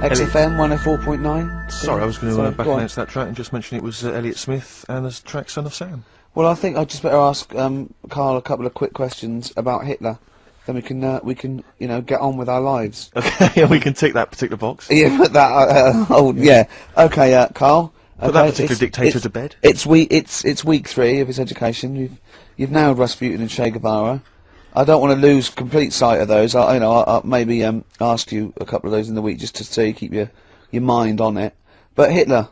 XFM 104.9. Sorry, I was going to back announce that track and just mention it was Elliott Smith and the track Son of Sam. Well, I think I'd just better ask Karl a couple of quick questions about Hitler. Then we can get on with our lives. Okay, yeah, we can tick that particular box. Yeah, put that. Yeah. Okay, Karl. Put that particular dictator to bed. It's week 3 of his education. You've nailed Rasputin and Che Guevara. I don't want to lose complete sight of those. I'll maybe ask you a couple of those in the week just to see, keep your mind on it. But Hitler,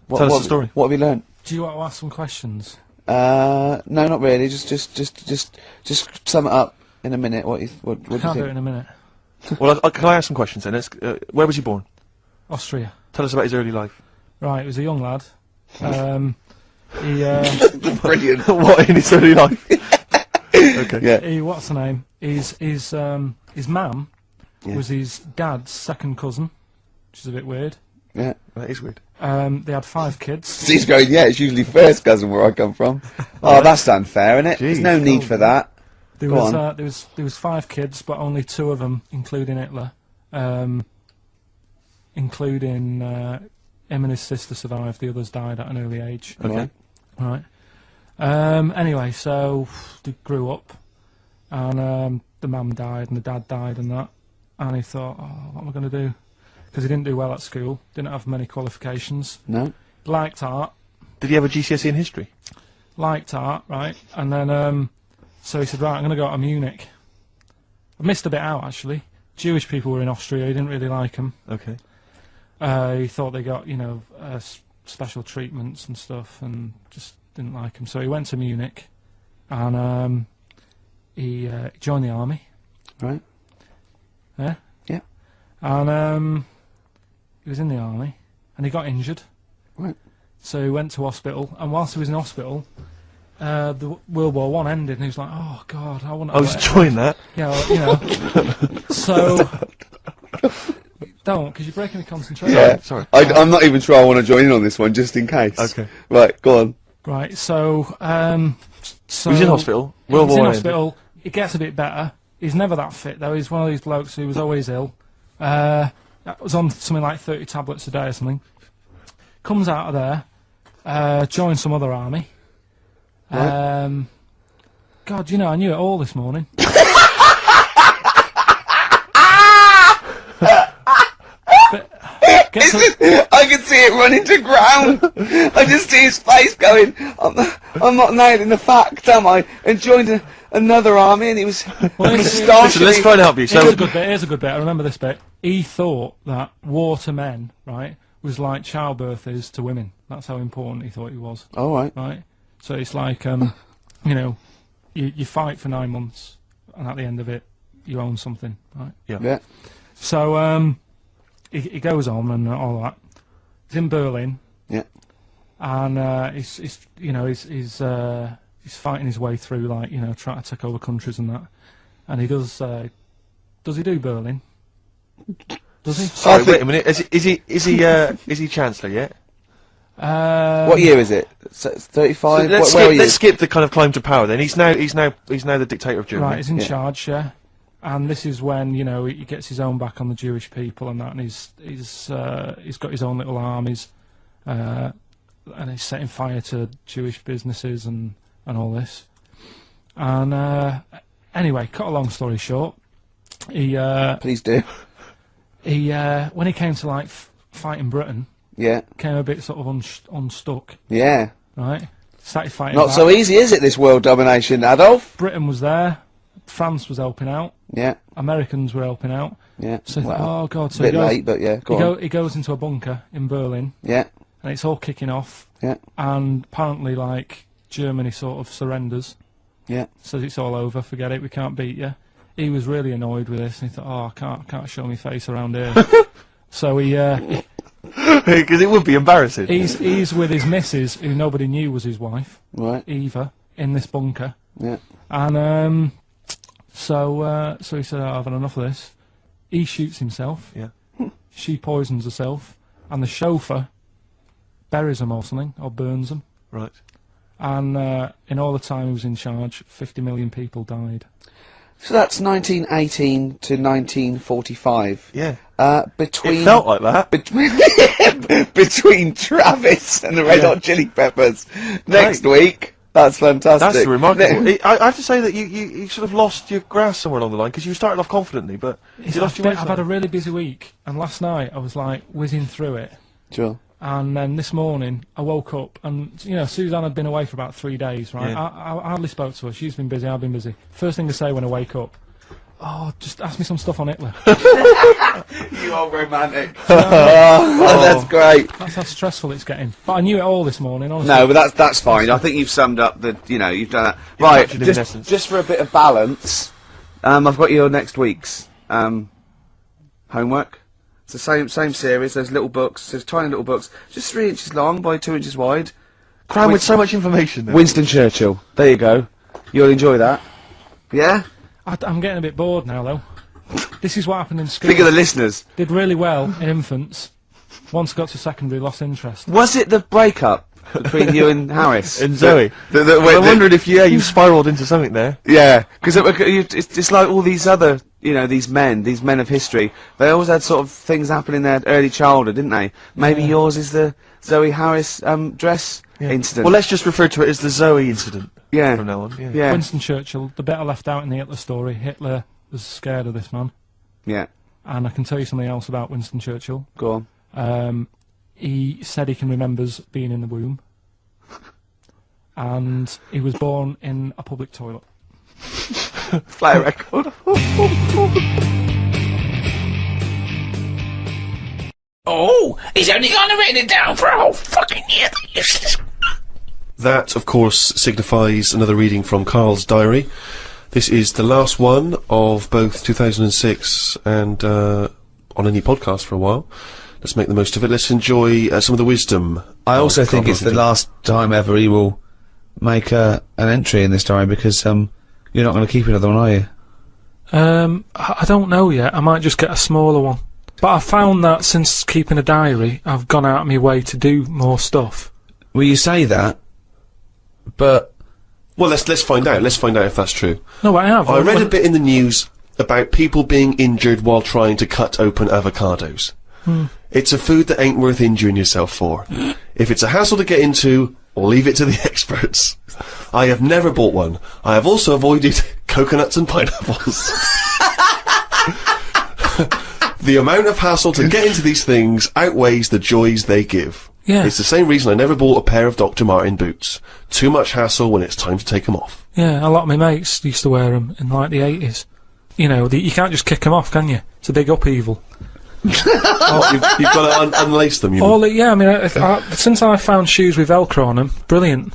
tell us the story. What have you learnt? Do you want to ask some questions? No, not really. Just sum it up in a minute. What do you think? Can't do it in a minute. Well, can I ask some questions then? Where was he born? Austria. Tell us about his early life. Right, he was a young lad. Brilliant. What in his early life? Okay. Yeah. What's the name? His mum was his dad's second cousin, which is a bit weird. Yeah, that is weird. They had 5 kids. He's going, yeah, it's usually first cousin where I come from. Oh, that's unfair, isn't it? There's no need for that. There was 5 kids, but only 2 of them, including Hitler, including him and his sister survived. The others died at an early age. Okay. Right. Anyway, so they grew up, and the mum died and the dad died and that, and he thought, oh, what am I going to do? Because he didn't do well at school, didn't have many qualifications. No. Liked art. Did he have a GCSE in history? Liked art, right? And then, so he said, right, I'm going to go to Munich. I missed a bit out, actually. Jewish people were in Austria, he didn't really like them. Okay. He thought they got, special treatments and stuff, and just didn't like them. So he went to Munich, and he joined the army. Right. Yeah? Yeah. And he was in the army, and he got injured. Right. So he went to hospital, and whilst he was in hospital, the World War One ended, and he was like, "Oh God, I want." I was enjoying that. Yeah, so don't, because you're breaking the concentration. Yeah. Sorry. I'm not even sure I want to join in on this one, just in case. Okay. Right, go on. Right. So he was in hospital. World War One. He's in hospital. It gets a bit better. He's never that fit though. He's one of these blokes who was always ill. That was on something like 30 tablets a day or something. Comes out of there, joins some other army. Right. God, I knew it all this morning. I can see it running to ground. I just see his face going, I'm not nailing the fact, am I? And joined another army, and he was Listen, let's try and help you. So here's a good bit. I remember this bit. He thought that war to men, right, was like childbirth is to women. That's how important he thought he was. All right. Right. So it's like, you fight for 9 months, and at the end of it, you own something, right? Yeah. So he goes on and all that. He's in Berlin. Yeah. And he's fighting his way through, like, trying to take over countries and that. And he does he do Berlin? Does he? Sorry, wait a minute. Is he Chancellor yet? What year is it? 35. Let's skip the kind of climb to power. Then he's now the dictator of Germany. Right, he's in charge, yeah. And this is when he gets his own back on the Jewish people and that, and he's got his own little armies, and he's setting fire to Jewish businesses and all this. And anyway, cut a long story short, Please do. He when he came to like fighting Britain, Yeah. came a bit sort of unstuck, Yeah. right? Started fighting. Not back. so easy, is it, this world domination, Adolf? Britain was there, France was helping out, Yeah. Americans were helping out. Yeah. So Well, oh God, so a bit late, but yeah, go on. he goes into a bunker in Berlin, Yeah. and it's all kicking off. Yeah. And apparently, like, Germany sort of surrenders, Yeah. says it's all over, forget it, we can't beat you. He was really annoyed with this, and he thought, oh, I can't show my face around here. So he Because it would be embarrassing. he's with his missus, who nobody knew was his wife, Right. Eva, in this bunker. Yeah. And so he said, I've had enough of this. He shoots himself. Yeah. She poisons herself, and the chauffeur buries them or something, or burns them. Right. And in all the time he was in charge, 50 million people died. So that's 1918 to 1945. Yeah. between... It felt like that. Between Travis and the Red Hot Chili Peppers next week. That's fantastic. That's remarkable. I have to say that you sort of lost your grasp somewhere along the line, because you started off confidently, but you lost your way. I've had a really busy week, and last night I was like whizzing through it. Sure. And then this morning I woke up, and you know, Suzanne had been away for about 3 days, right? Yeah. I hardly spoke to her. She's been busy, I've been busy. First thing to say when I wake up, oh, just ask me some stuff on Hitler. You are romantic. That's great. That's how stressful it's getting. But I knew it all this morning, honestly. No, but that's fine. I think you've summed up the, you know, you've done that. Right, captured it in essence. just for a bit of balance, I've got your next week's homework. It's the same series. There's little books. There's tiny little books, just 3 inches long by 2 inches wide. Crammed with so much information. Though. Winston Churchill. There you go. You'll enjoy that. Yeah. I'm getting a bit bored now, though. This is what happened in school. Think of the listeners. Did really well in infants. Once got to secondary, lost interest. Was it the breakup between you and Harris? And Zoe. I wondered if you spiralled into something there. Yeah, because it's like all these other, you know, these men of history. They always had sort of things happen in their early childhood, didn't they? Maybe yours is the Zoe Harris dress incident. Well, let's just refer to it as the Zoe incident. Yeah. From now on. Yeah. Winston Churchill, the bit I left out in the Hitler story, Hitler was scared of this man. Yeah. And I can tell you something else about Winston Churchill. Go on. He said he can remember being in the womb. And he was born in a public toilet. Play a record. Oh, he's only gonna write it down for a whole fucking year. That, of course, signifies another reading from Karl's diary. This is the last one of both 2006 and on any podcast for a while. Let's make the most of it. Let's enjoy some of the wisdom. I also Karl think it's the Pilkington. last time ever he will make an entry in this diary, because you're not going to keep another one, are you? I don't know yet. I might just get a smaller one. But I found that since keeping a diary, I've gone out of my way to do more stuff. Well, you say that, but... Well, let's find out. Let's find out if that's true. No, I have. I read a bit in the news about people being injured while trying to cut open avocados. It's a food that ain't worth injuring yourself for. If it's a hassle to get into, leave it to the experts. I have never bought one. I have also avoided coconuts and pineapples. The amount of hassle to get into these things outweighs the joys they give. Yeah. It's the same reason I never bought a pair of Dr. Martin boots. Too much hassle when it's time to take them off. Yeah, a lot of my mates used to wear them in like the 80s. You know, you can't just kick them off, can you? It's a big upheaval. Oh, you've got to unlace them, you mean? Yeah, I mean, since I found shoes with Velcro on them, brilliant.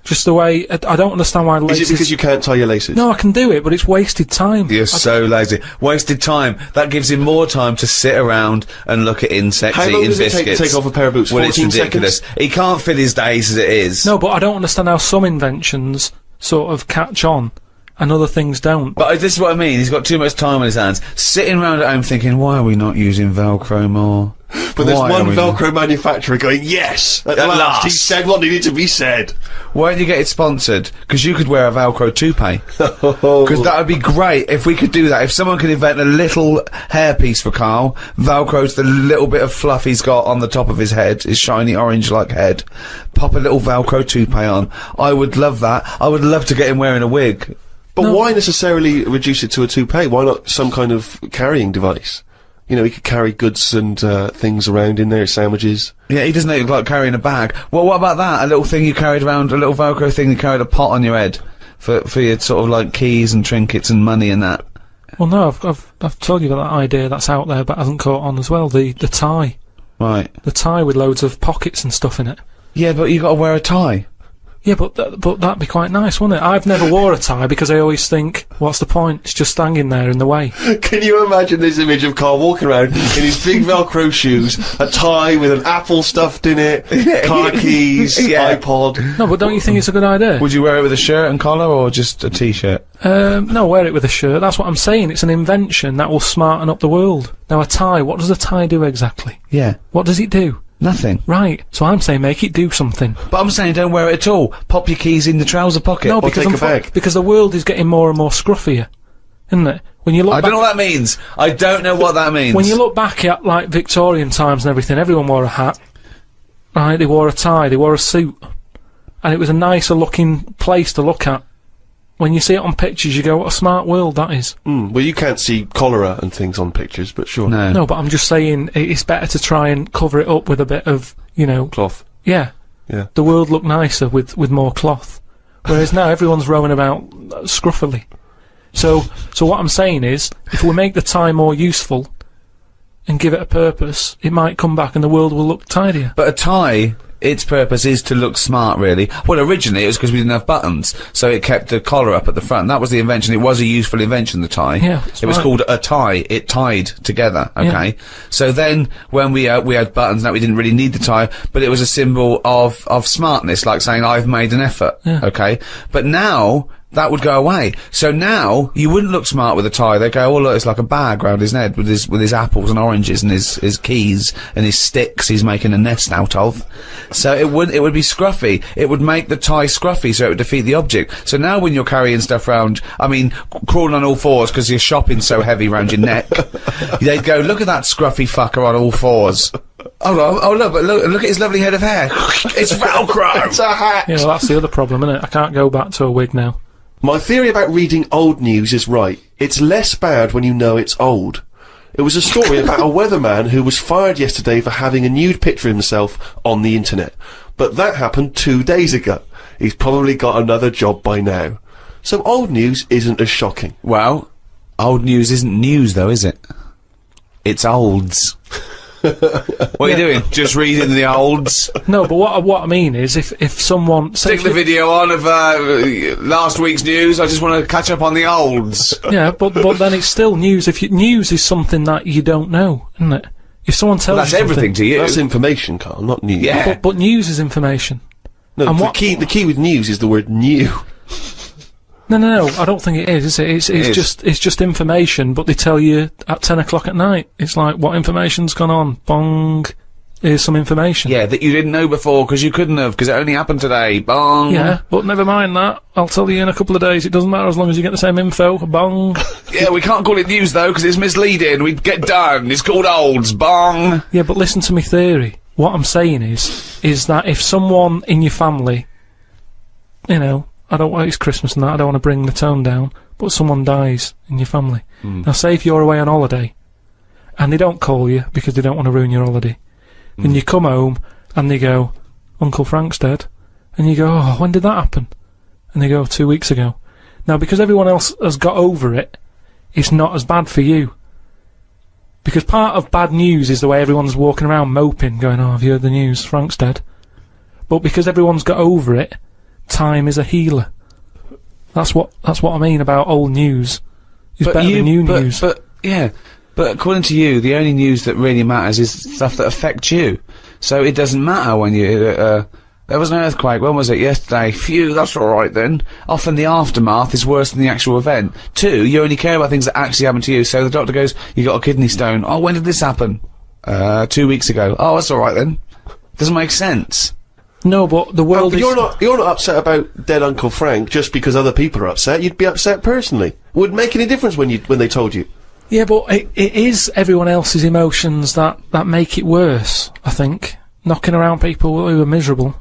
Just the way, I don't understand why laces... Is it because you can't tie your laces? No, I can do it, but it's wasted time. You're so lazy. Wasted time. That gives him more time to sit around and look at insects, How long eating does it biscuits. take to take off a pair of boots? Well, it's 14 ridiculous. seconds? He can't fit his days as it is. No, but I don't understand how some inventions sort of catch on and other things don't. But this is what I mean. He's got too much time on his hands. Sitting around at home thinking, why are we not using Velcro more? But there's Why one are we Velcro manufacturer going, yes! At last! He said what needed to be said! Why don't you get it sponsored? Because you could wear a Velcro toupee. Because that would be great if we could do that. If someone could invent a little hairpiece for Karl, Velcro's the little bit of fluff he's got on the top of his head, his shiny orange-like head. Pop a little Velcro toupee on. I would love that. I would love to get him wearing a wig. But why necessarily reduce it to a toupee? Why not some kind of carrying device? You know, he could carry goods and things around in there, sandwiches. Yeah, he doesn't look like carrying a bag. Well, what about that? A little thing you carried around, a little Velcro thing you carried a pot on your head for your sort of like keys and trinkets and money and that. Well, no, I've told you about that idea that's out there but hasn't caught on as well. The tie. Right. The tie with loads of pockets and stuff in it. Yeah, but you got to wear a tie. Yeah, but that'd be quite nice, wouldn't it? I've never wore a tie because I always think, what's the point? It's just hanging there in the way. Can you imagine this image of Karl walking around in his big Velcro shoes, a tie with an apple stuffed in it, car keys, iPod? No, but don't you think it's a good idea? Would you wear it with a shirt and collar or just a t-shirt? No, wear it with a shirt. That's what I'm saying. It's an invention that will smarten up the world. Now, a tie, what does a tie do exactly? Yeah. What does it do? Nothing. Right. So I'm saying make it do something. But I'm saying don't wear it at all. Pop your keys in the trouser pocket. No, or because take a bag. because the world is getting more and more scruffier. isn't it? When you look I don't know what that means. I don't know what that means. when you look back at, like, Victorian times and everything, everyone wore a hat, right? They wore a tie, they wore a suit, and it was a nicer looking place to look at. When you see it on pictures, you go, what a smart world that is. Well, you can't see cholera and things on pictures, but sure. No. No, but I'm just saying, it's better to try and cover it up with a bit of, you know... Cloth. Yeah. Yeah. The world looked nicer with more cloth. Whereas now everyone's roaming about scruffily. So what I'm saying is, if we make the tie more useful and give it a purpose, it might come back and the world will look tidier. But a tie, its purpose is to look smart, really. Well, originally it was because we didn't have buttons, so it kept the collar up at the front. That was the invention. It was a useful invention, the tie. Yeah, it was called a tie. It tied together, okay? Yeah. So then, when we had buttons, now we didn't really need the tie, but it was a symbol of smartness, like saying, I've made an effort, Yeah. okay? But now, that would go away. So now, you wouldn't look smart with a tie. They go, oh look, it's like a bag round his head with his apples and oranges and his keys and his sticks he's making a nest out of. So it would be scruffy. It would make the tie scruffy, so it would defeat the object. So now when you're carrying stuff around, I mean, crawling on all fours because your shopping's so heavy round your neck, they'd go, look at that scruffy fucker on all fours. Oh look at his lovely head of hair. It's Velcro. It's a hat! Yeah, well, that's the other problem, isn't it? I can't go back to a wig now. My theory about reading old news is right. It's less bad when you know it's old. It was a story about a weatherman who was fired yesterday for having a nude picture of himself on the internet. But that happened 2 days ago. He's probably got another job by now. So old news isn't as shocking. Well, old news isn't news though, is it? It's olds. What are you doing? Just reading the olds? No, but what I mean is, if someone... Stick the video on of last week's news. I just want to catch up on the olds. Yeah, but then it's still news. News is something that you don't know, isn't it? If someone tells That's you something, everything to you. That's information, Carl, not news. Yeah. But news is information. No, And the what- key with news is the word new. No, I don't think it is it? It's is. just information, but they tell you at 10 o'clock at night. It's like, what information's gone on? Bong. Here's some information. Yeah, that you didn't know before because you couldn't have because it only happened today. Bong. Yeah, but never mind that. I'll tell you in a couple of days. It doesn't matter as long as you get the same info. Bong. Yeah, we can't call it news though because it's misleading. We'd get done. It's called olds. Bong. Yeah, but listen to me theory. What I'm saying is that if someone in your family, you know, it's Christmas and that, I don't want to bring the tone down, but someone dies in your family. Now, say if you're away on holiday, and they don't call you because they don't want to ruin your holiday, and you come home, and they go, Uncle Frank's dead, and you go, oh, when did that happen? And they go, 2 weeks ago. Now, because everyone else has got over it, it's not as bad for you. Because part of bad news is the way everyone's walking around moping, going, oh, have you heard the news? Frank's dead. But because everyone's got over it, time is a healer. That's what I mean about old news. It's better than new news. But according to you, the only news that really matters is stuff that affects you. So it doesn't matter when you. There was an earthquake. When was it? Yesterday. Phew, that's all right then. Often the aftermath is worse than the actual event. 2, you only care about things that actually happen to you. So the doctor goes, "You got a kidney stone." Oh, when did this happen? 2 weeks ago. Oh, that's all right then. Doesn't make sense. No, but the world But is... you're not upset about dead Uncle Frank just because other people are upset. You'd be upset personally. Would it make any difference when they told you? Yeah, but it is everyone else's emotions that make it worse, I think. Knocking around people who are miserable.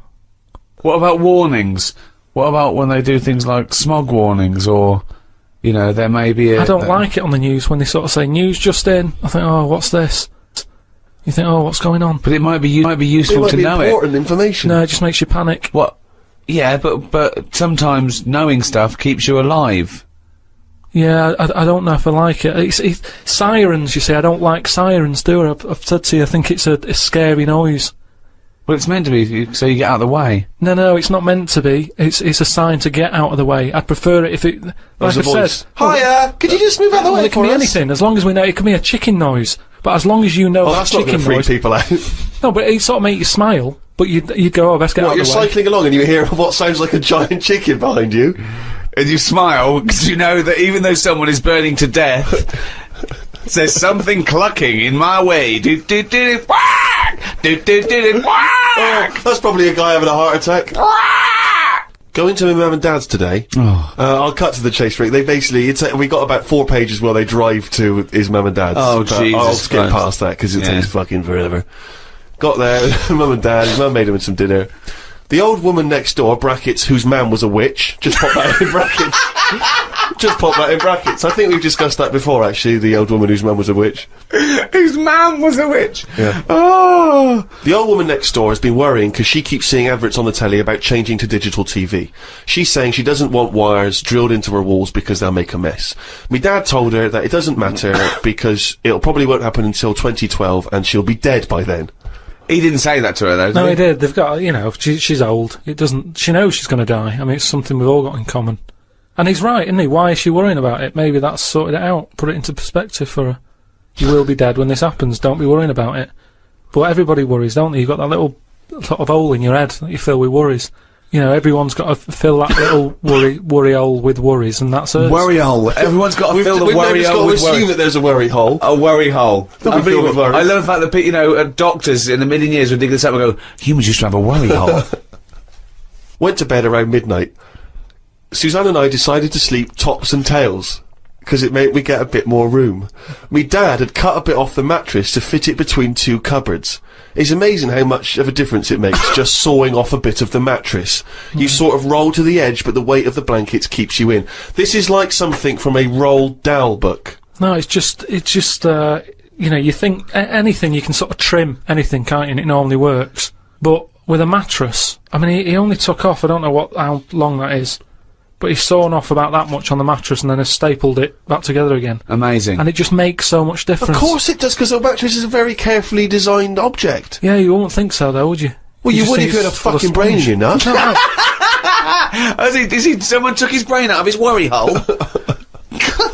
What about warnings? What about when they do things like smog warnings or, you know, there may be a... I don't like it on the news when they sort of say, news just in. I think, oh, what's this? You think, oh, what's going on? But it might be useful to know it. Important information. No, it just makes you panic. What? Yeah, but sometimes knowing stuff keeps you alive. Yeah, I don't know if I like it. It's sirens, you see, I don't like sirens, do I? I've said to you, I think it's a scary noise. Well, it's meant to be so you get out of the way. No, it's not meant to be. It's a sign to get out of the way. I'd prefer it if it... Like There's a I've voice. said... Hiya! Could you just move out of the Well, way it can for be us? anything, as long as we know. It can be a chicken noise. But as long as you know Oh, that that's not going chicken to freak noise... people out. No, but it sort of make you smile. But you'd go, oh, best get out What, of you're the way. cycling along and you hear what sounds like a giant chicken behind you? And you smile because you know that even though someone is burning to death, there's something clucking in my way. Do do do whack! Do do do do whack! Oh, that's probably a guy having a heart attack. Go into my mum and dad's today. I'll cut to the chase, Rick. They basically, we got about 4 pages where they drive to his mum and dad's. Oh, but Jesus I'll skip Christ. past that because it Yeah. takes fucking forever. Got there, mum and dad, his mum made him some dinner. The old woman next door, brackets, whose man was a witch. Just pop that in brackets. Just pop that in brackets. I think we've discussed that before, actually, the old woman whose man was a witch. Whose man was a witch. Yeah. Oh. The old woman next door has been worrying because she keeps seeing adverts on the telly about changing to digital TV. She's saying she doesn't want wires drilled into her walls because they'll make a mess. Me dad told her that it doesn't matter because it'll probably won't happen until 2012 and she'll be dead by then. He didn't say that to her, though, did No, he? he did. They've got, you know, she's old. It doesn't. She knows she's going to die. I mean, it's something we've all got in common. And he's right, isn't he? Why is she worrying about it? Maybe that's sorted it out. Put it into perspective for her. You will be dead when this happens. Don't be worrying about it. But everybody worries, don't they? You've got that little sort of hole in your head that you fill with worries. You know, everyone's got to fill that little worry hole with worries, and that's hers. Worry hole. Everyone's got to fill the We've worry never hole got with to assume worry. that there's a worry hole. A worry hole. Don't be filled with worries. I love the fact that, you know, doctors in a million years would dig this up and go, humans used to have a worry hole. Went to bed around midnight. Suzanne and I decided to sleep tops and tails, because it made me get a bit more room. Me dad had cut a bit off the mattress to fit it between 2 cupboards. It's amazing how much of a difference it makes just sawing off a bit of the mattress. You sort of roll to the edge, but the weight of the blankets keeps you in. This is like something from a Roald Dahl book. No, it's just, you know, you think anything, you can sort of trim anything, can't you? And it normally works. But with a mattress, I mean, he only took off, I don't know how long that is, but he's sawn off about that much on the mattress and then has stapled it back together again. Amazing. And it just makes so much difference. Of course it does, because a mattress is a very carefully designed object. Yeah, you wouldn't think so, though, would you? Well, you just would think if you had a it's full of fucking brain in sponge. your nut. Someone took his brain out of his worry hole?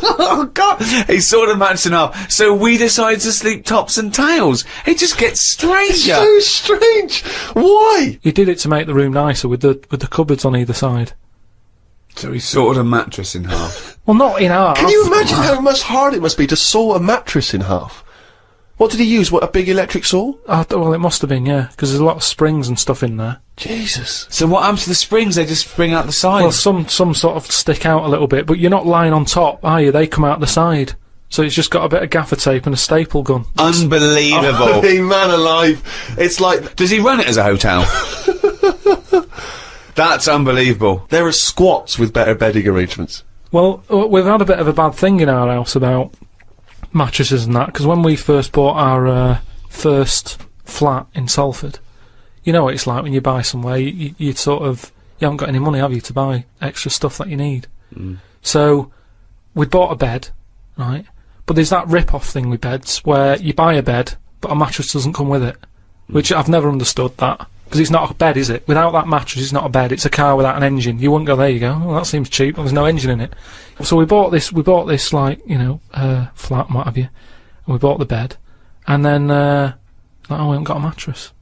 Oh, God. He sawed a mattress in half. So we decided to sleep tops and tails. It just gets stranger. So strange. Why? You did it to make the room nicer with the cupboards on either side. So he sawed a mattress in half. Well, not in half. Can you imagine how much hard it must be to saw a mattress in half? What did he use? What, a big electric saw? Well, it must have been, yeah, because there's a lot of springs and stuff in there. Jesus. So what happens to the springs? They just spring out the Well, sides. some sort of stick out a little bit, but you're not lying on top, are you? They come out the side. So it's just got a bit of gaffer tape and a staple gun. Unbelievable. Hey, man alive. It's like, Does he run it as a hotel? That's unbelievable. there are squats with better bedding arrangements. Well, we've had a bit of a bad thing in our house about mattresses and that, because when we first bought our first flat in Salford, you know what it's like when you buy somewhere, you sort of, you haven't got any money, have you, to buy extra stuff that you need. So, we bought a bed, right, but there's that rip-off thing with beds, where you buy a bed, but a mattress doesn't come with it, which I've never understood that. Because it's not a bed, is it? Without that mattress, it's not a bed. It's a car without an engine. You wouldn't go, there you go. Well, that seems cheap. There's no engine in it. So we bought this, like, you know, flat and what have you. And we bought the bed. And then, like, oh, we haven't got a mattress.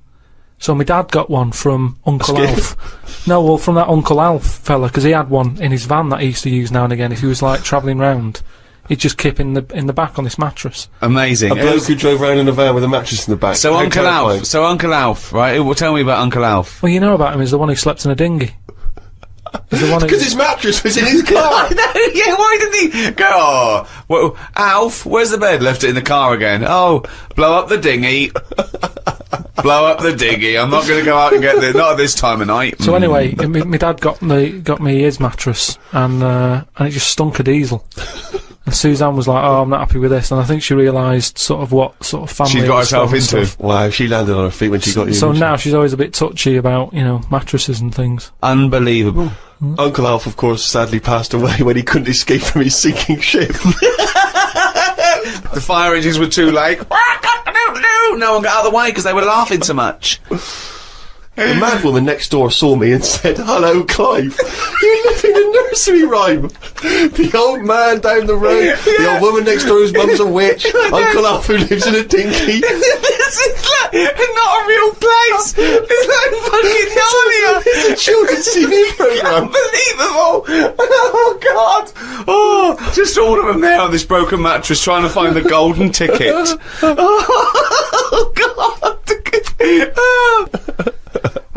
So my dad got one from Uncle Alf. No, well, from that Uncle Alf fella, because he had one in his van that he used to use now and again. If he was, like, travelling round, he'd just kip in the back on this mattress. Amazing. A bloke who drove around in a van with a mattress in the back. So How Uncle terrifying. Alf, right? Well, tell me about Uncle Alf. Well, you know about him, he's the one who slept in a dinghy. He's the one who... Because his mattress was in his car. Yeah, why didn't he go, oh, well, Alf, where's the bed? Left it in the car again. Oh, blow up the dinghy. Blow up the dinghy. I'm not going to go out and get there, not at this time of night. So anyway, my dad got me his mattress, and it just stunk of diesel. And Suzanne was like, "Oh, I'm not happy with this," and I think she realised sort of what sort of family She got herself and into. stuff. Wow, she landed on her feet when she got you. So didn't she? now she's always a bit touchy about, you know, mattresses and things. Unbelievable. Uncle Alf, of course, sadly passed away when he couldn't escape from his sinking ship. The fire engines were too late. No one got out of the way because they were laughing so much. The mad woman next door saw me and said, "Hello, Clive. You live in a nursery rhyme." The old man down the road, the old woman next door whose mum's a witch, Uncle Alf who lives in a dinghy. This is like not a real place. It's like fucking Narnia. It's a children's TV programme. Unbelievable. Oh, God. Oh, just all of them there on this broken mattress trying to find the golden ticket. Oh, God.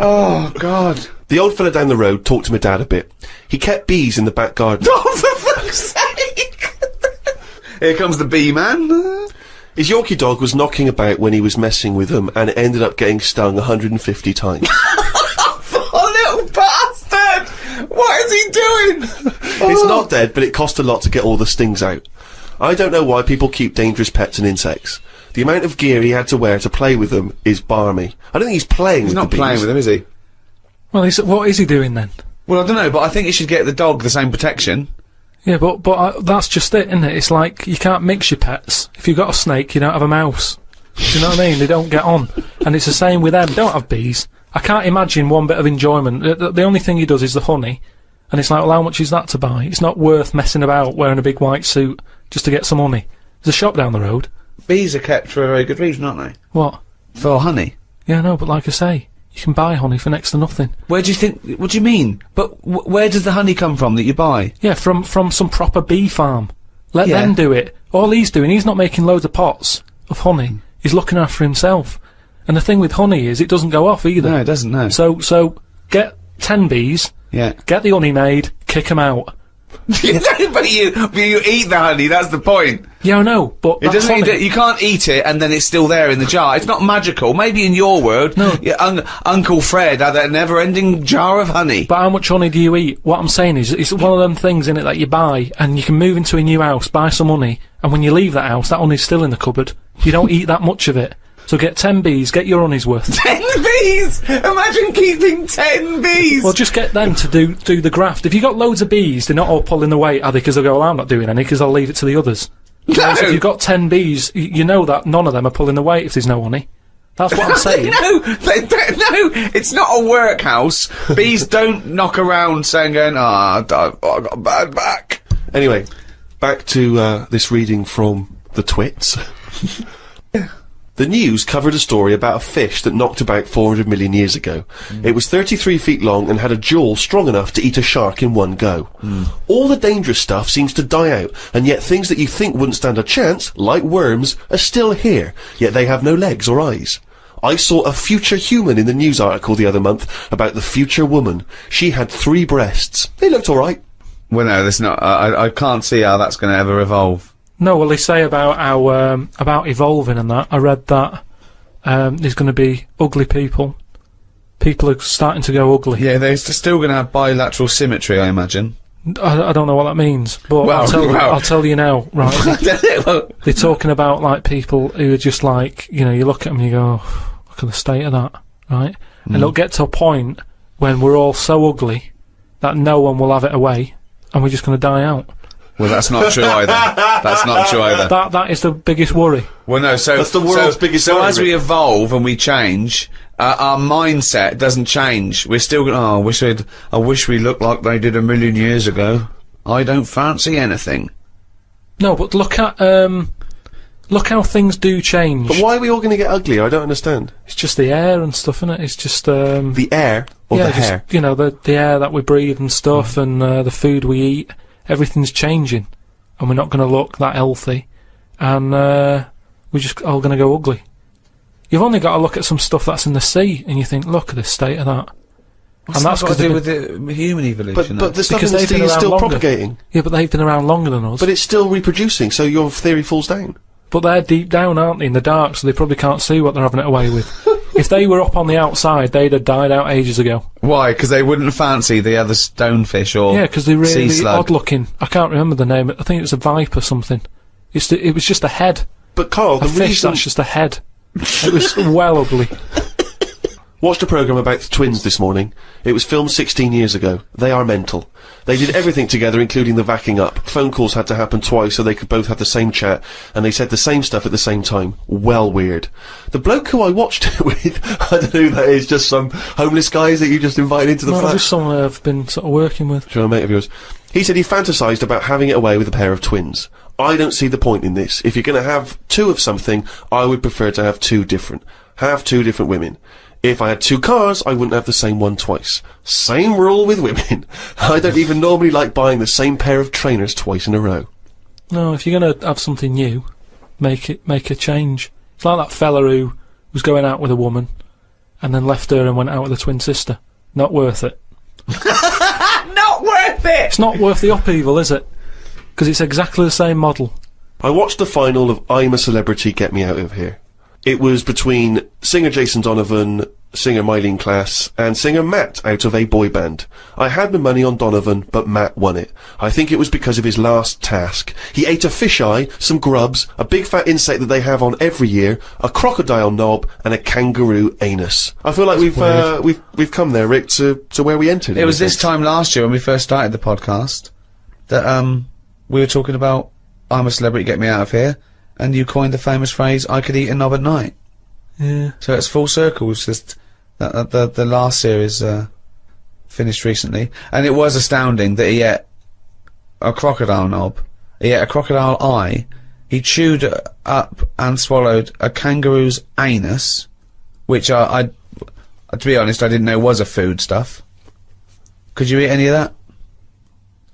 Oh, God. The old fella down the road talked to my dad a bit. He kept bees in the back garden. Oh, for fuck's sake! Here comes the bee man. His Yorkie dog was knocking about when he was messing with them, and it ended up getting stung 150 times. Oh, little bastard! What is he doing? It's not dead, but it cost a lot to get all the stings out. I don't know why people keep dangerous pets and insects. The amount of gear he had to wear to play with them is barmy. I don't think he's playing with the bees. He's not playing with them, is he? Well, what is he doing then? Well, I don't know, but I think you should get the dog the same protection. Yeah, but that's just it, isn't it? It's like, you can't mix your pets. If you've got a snake, you don't have a mouse. Do you know what I mean? They don't get on. And it's the same with them. Don't have bees. I can't imagine one bit of enjoyment. The only thing he does is the honey. And it's like, well, how much is that to buy? It's not worth messing about wearing a big white suit just to get some honey. There's a shop down the road. Bees are kept for a very good reason, aren't they? What? For honey. Yeah, no, but like I say, you can buy honey for next to nothing. Where do you think... What do you mean? But where does the honey come from that you buy? Yeah, from some proper bee farm. Let them do it. All he's doing, he's not making loads of pots of honey. He's looking after himself. And the thing with honey is, it doesn't go off either. No, it doesn't, no. So get 10 bees, get the honey made, kick them out. but you eat the honey, that's the point. Yeah, I know, but It doesn't. You can't eat it and then it's still there in the jar. It's not magical. Maybe in your world, No. Uncle Fred had a never-ending jar of honey. But how much honey do you eat? What I'm saying is, it's one of them things in it that you buy, and you can move into a new house, buy some honey, and when you leave that house, that honey's still in the cupboard. You don't eat that much of it. So get 10 bees, get your honey's worth. 10 bees! Imagine keeping 10 bees! Well, just get them to do the graft. If you got loads of bees, they're not all pulling the weight, are they? Because they'll go, well, I'm not doing any, because I'll leave it to the others. No. Whereas if you've got 10 bees, you know that none of them are pulling the weight if there's no honey. That's what I'm saying. No, it's not a workhouse. Bees don't knock around saying, I got a bad back. Anyway, back to this reading from the twits. The news covered a story about a fish that knocked about 400 million years ago. It was 33 feet long and had a jaw strong enough to eat a shark in one go. All the dangerous stuff seems to die out, and yet things that you think wouldn't stand a chance, like worms, are still here, yet they have no legs or eyes. I saw a future human in the news article the other month about the future woman. She had 3 breasts. They looked alright. Well, no, that's not. I can't see how that's going to ever evolve. No, well, they say about how, about evolving and that. I read that, there's going to be ugly people. People are starting to go ugly. Yeah, they're still going to have bilateral symmetry, I imagine. I don't know what that means, but I'll tell you now, right? They're talking about, like, people who are just like, you know, you look at them and you go, oh, look at the state of that, right? And it'll get to a point when we're all so ugly that no one will have it away, and we're just going to die out. Well, that's not true either. That's not true either. That is the biggest worry. Well, no, so... That's the world's biggest So worry, as we evolve and we change, our mindset doesn't change. We're still going, I wish we looked like they did 1,000,000 years ago. I don't fancy anything. No, but look at, look how things do change. But why are we all going to get ugly? I don't understand. It's just the air and stuff, innit? It's just, The air or yeah, the just, hair? you know, the air that we breathe and stuff, and the food we eat. Everything's changing, and we're not going to look that healthy, and we're just all going to go ugly. You've only got to look at some stuff that's in the sea, and you think, look at the state of that. And that's got to do with the human evolution. But the stuff Because in the they've been sea is around still longer. propagating. Yeah, but they've been around longer than us. But it's still reproducing, so your theory falls down. But they're deep down, aren't they, in the dark, so they probably can't see what they're having it away with. If they were up on the outside, they'd have died out ages ago. Why? Because they wouldn't fancy the other stonefish or Yeah, because they're really sea slug. odd looking. I can't remember the name. I think it was a viper something. It was just a head. But Carl, A the fish reason... that's just a head. It was well ugly. Watched a programme about the twins this morning. It was filmed 16 years ago. They are mental. They did everything together, including the vacking up. Phone calls had to happen twice so they could both have the same chat, and they said the same stuff at the same time. Well weird. The bloke who I watched it with, I don't know who that is, just some homeless guys that you just invited into the No, flat? just someone I've been sort of working with. Sure, a mate of yours. He said he fantasised about having it away with a pair of twins. I don't see the point in this. If you're going to have 2 of something, I would prefer to have 2 different. Have 2 different women. If I had 2 cars, I wouldn't have the same one twice. Same rule with women. I don't even normally like buying the same pair of trainers twice in a row. No, if you're going to have something new, make a change. It's like that fella who was going out with a woman and then left her and went out with a twin sister. Not worth it. Not worth it! It's not worth the upheaval, is it? Because it's exactly the same model. I watched the final of I'm a Celebrity, Get Me Out of Here. It was between singer Jason Donovan, singer Mylene Klass, and singer Matt out of a boy band. I had my money on Donovan, but Matt won it. I think it was because of his last task. He ate a fisheye, some grubs, a big fat insect that they have on every year, a crocodile knob, and a kangaroo anus. I feel like we've come there, Rick, to where we entered. It was this time last year when we first started the podcast that we were talking about I'm a Celebrity, Get Me Out of Here, and you coined the famous phrase I could eat a knob at night. Yeah. So it's full circle. It's just the last series finished recently, and it was astounding that he ate a crocodile knob, he ate a crocodile eye, he chewed up and swallowed a kangaroo's anus, which I to be honest, I didn't know was a food stuff. Could you eat any of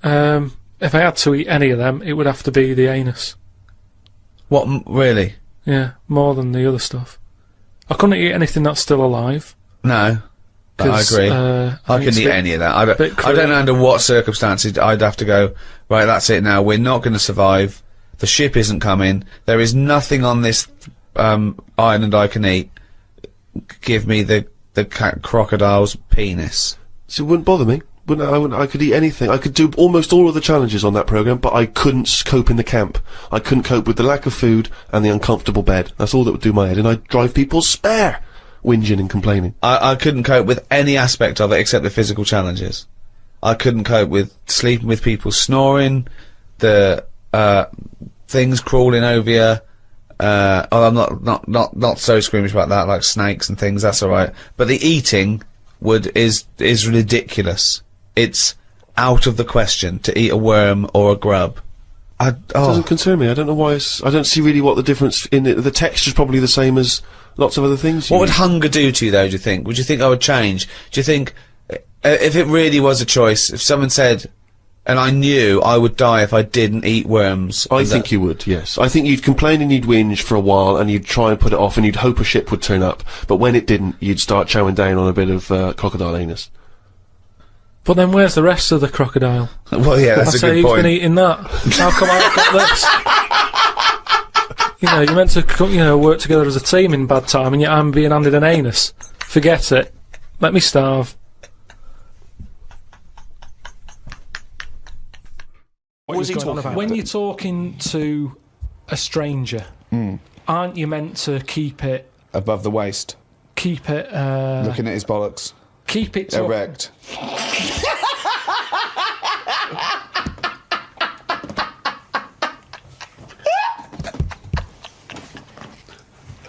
that? If I had to eat any of them, it would have to be the anus. What, really? Yeah, more than the other stuff. I couldn't eat anything that's still alive. No. I 'cause, agree. I I think it's couldn't a eat bit- any of that. I bit don't know cruel. under what circumstances I'd have to go, right, that's it now, we're not going to survive, the ship isn't coming, there is nothing on this island I can eat, give me the crocodile's penis. So it wouldn't bother me. I could eat anything. I could do almost all of the challenges on that programme, but I couldn't cope in the camp. I couldn't cope with the lack of food and the uncomfortable bed. That's all that would do my head, and I'd drive people spare, whinging and complaining. I couldn't cope with any aspect of it except the physical challenges. I couldn't cope with sleeping with people snoring, the things crawling over you. I'm not so squeamish about that, like snakes and things. That's all right. But the eating is ridiculous. It's out of the question to eat a worm or a grub. It doesn't concern me. I don't know why. I don't see really what the difference in it. The texture's probably the same as lots of other things. What would hunger do to you, though, do you think? Would you think I would change? Do you think, if it really was a choice, if someone said, and I knew I would die if I didn't eat worms... I think you would, yes. I think you'd complain and you'd whinge for a while, and you'd try and put it off, and you'd hope a ship would turn up. But when it didn't, you'd start chowing down on a bit of crocodile anus. But then where's the rest of the crocodile? Well, yeah, that's I a say good who's point. been eating that? How come I've got this? You know, you're meant to work together as a team in bad time, and yet I'm being handed an anus. Forget it. Let me starve. What was he talking about? When you're talking to a stranger, aren't you meant to keep it... Above the waist, Keep it... looking at his bollocks, keep it... to- erect.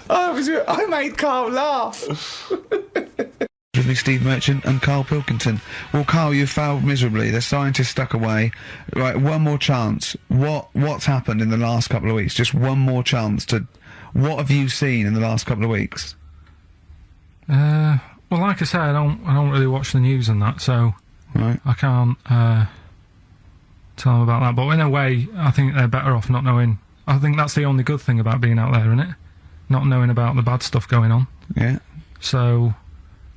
I made Carl laugh. With me, Steve Merchant and Karl Pilkington. Well, Karl, you failed miserably. The scientist stuck away. Right, one more chance. What's happened in the last couple of weeks? Just one more chance to... What have you seen in the last couple of weeks? Well, like I say, I don't really watch the news and that, so Right. I can't tell them about that. But in a way, I think they're better off not knowing. I think that's the only good thing about being out there, isn't it? Not knowing about the bad stuff going on. Yeah. So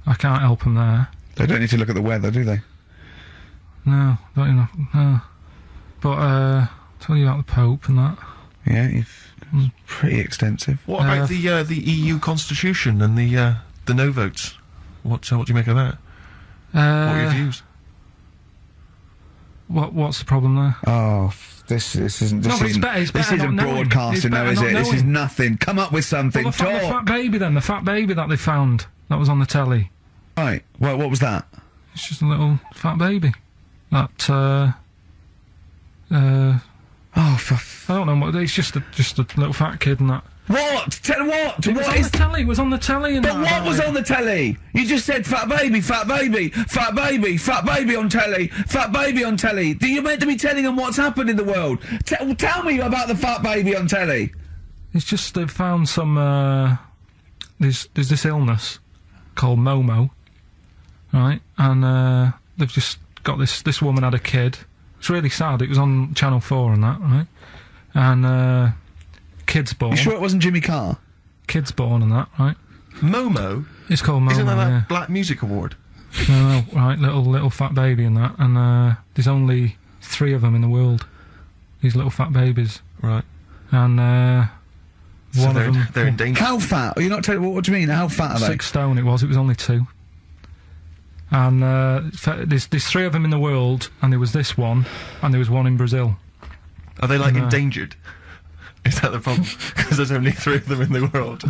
I can't help them there. They don't need to look at the weather, do they? No, don't enough. No. But tell you about the Pope and that. Yeah, it's pretty extensive. What about the EU Constitution and the no votes? What do you make of that? What are your views? What's the problem there? Oh, this isn't. This No, but it's isn't, better- it's this better isn't not knowing. broadcasting, It's though, better is not it? This is knowing. nothing. Come up with something. Well, the Talk. fat baby then, the fat baby that they found that was on the telly. Right. Well, what was that? It's just a little fat baby. That Oh, for I don't know what. It's just a little fat kid and that. what? Tell what? It was on the telly. It was on the telly. And But that, what was on the telly? You just said fat baby, fat baby, fat baby, fat baby on telly, fat baby on telly. You're meant to be telling them what's happened in the world. Tell me about the fat baby on telly. It's just they've found some. There's this illness called Momo, right? And they've just got this woman had a kid. It's really sad. It was on Channel 4 and that, right? And kid's born. You sure it wasn't Jimmy Carr? Kid's born and that, right? Momo? It's called Momo. Isn't that yeah. that Black Music Award? No, right, little fat baby and that, and there's only 3 of them in the world. These little fat babies. Right. And So one of them... they're in danger. How fat? Are you not telling what do you mean? How fat are they? 6 stone it was only 2. And there's 3 of them in the world, and there was this one, and there was one in Brazil. Are they like No. endangered? Is that the problem? Because there's only 3 of them in the world.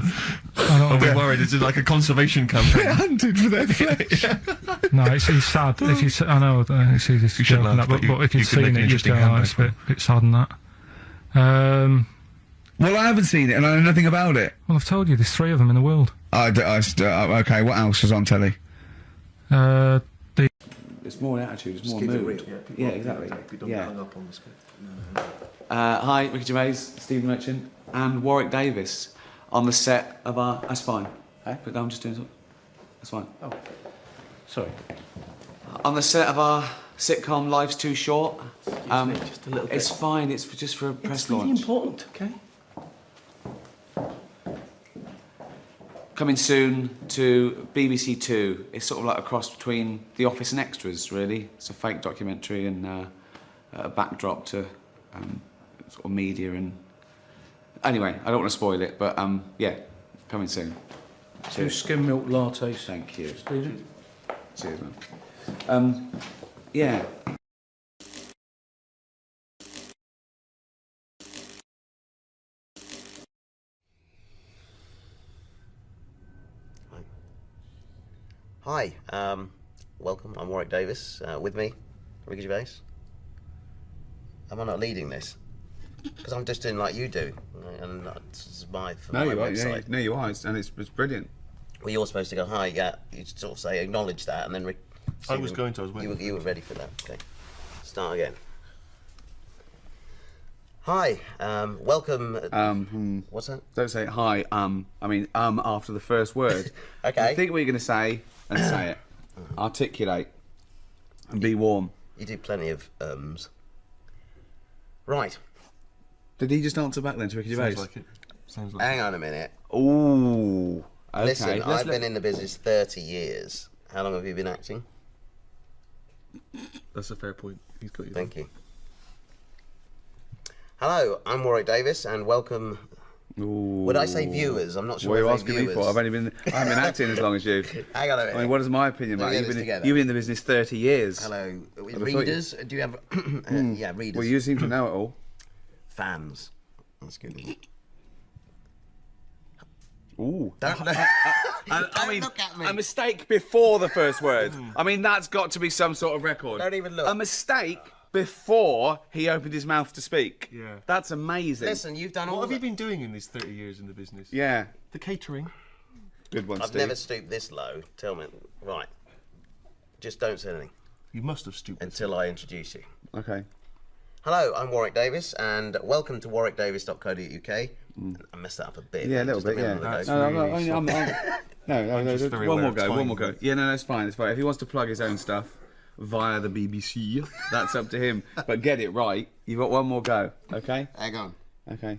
I don't Are we know. worried? Is it like a conservation campaign? Hunted for their flesh. No, it's sad. If you, I know it's easy to You joke shouldn't on laugh, that, but but if you you've could make seen an it, you'd interesting go, oh, it's a handbag. bit sad than that. Well, I haven't seen it, and I know nothing about it. Well, I've told you, there's 3 of them in the world. Okay, what else was on telly? The It's more attitude, it's more Keep it mood. real. Yeah, exactly. If you don't Yeah. get hung up on the script. Hi, Ricky Gervais, Stephen Merchant, and Warwick Davis on the set of our... That's fine. Hey, but I'm just doing something. That's fine. Oh, sorry. On the set of our sitcom Life's Too Short. Me, just a little bit. It's fine, it's just for a press It's really launch. important, okay? Coming soon to BBC Two. It's sort of like a cross between The Office and Extras, really. It's a fake documentary and a backdrop to sort of media and... Anyway, I don't want to spoil it, but yeah, coming soon. 2 skim milk lattes. Thank you. Stephen. Cheers, man. Yeah. Hi, welcome. I'm Warwick Davis. With me, Ricky Gervais. Am I not leading this? Because I'm just doing like you do, and that's my website. No, you are, and it's brilliant. Well, you're supposed to go hi. Yeah, you sort of say acknowledge that, and then I was waiting. You were ready for that. Okay, start again. Hi, welcome. What's that? Don't say hi, I mean, after the first word. Okay. Think what you're going to say, and say it. Articulate. And be warm. You do plenty of Right. Did he just answer back then to Ricky Gervais? Sounds like it. Sounds like Hang on a minute. Ooh. Okay. Listen, let's I've been in the business 30 years. How long have you been acting? That's a fair point. He's got you. Thank you. Hello, I'm Warwick Davis, and welcome. Ooh. Would I say viewers? I'm not sure. What are you if I asking say me for? I haven't been acting as long as you. Hang on a minute. I mean, what is my opinion Let about me it? get this together. You've been in the business 30 years. Hello, thought readers. Do you have? Yeah, readers. Well, you seem to know it all. Fans. That's good. Isn't it? Ooh. Don't look. I mean, look at me. a mistake before the first word. I mean, that's got to be some sort of record. Don't even look. A mistake before he opened his mouth to speak. Yeah. That's amazing. Listen, you've done all. What have you the- been doing in these 30 years in the business? Yeah. The catering. Good one, I've Steve. never stooped this low. Tell me. Right. Just don't say anything You must have stooped. until I introduce you. Okay. Hello, I'm Warwick Davis, and welcome to warwickdavis.co.uk. I messed that up a bit. Yeah, a little just bit, minute yeah. ago. No, just very one aware more of go, one more go. timing. Yeah, no, it's fine, it's fine. If he wants to plug his own stuff via the BBC, that's up to him. But get it right. You've got one more go, okay? Hang on. Okay.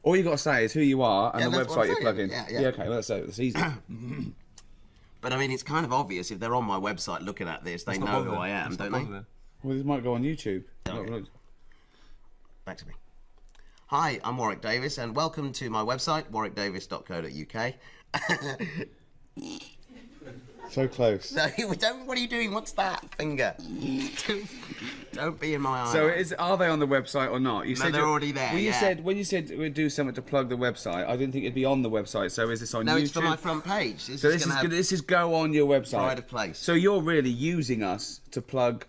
All you got to say is who you are and Yeah, the that's what website I'm you're saying. plugging. Yeah. Okay, well, that's easy. But I mean, it's kind of obvious if they're on my website looking at this, they know who I am, don't they? Well, this might go on YouTube. Okay. Look. Back to me. Hi, I'm Warwick Davis, and welcome to my website, warwickdavis.co.uk. So close. No, what are you doing? What's that finger? Don't be in my eye. So are they on the website or not? You No, said they're you- already there, Well, yeah. when you said we'd do something to plug the website, I didn't think it'd be on the website. So is this on No, YouTube? it's for my front page. So this is go on your website. Pride of place. So you're really using us to plug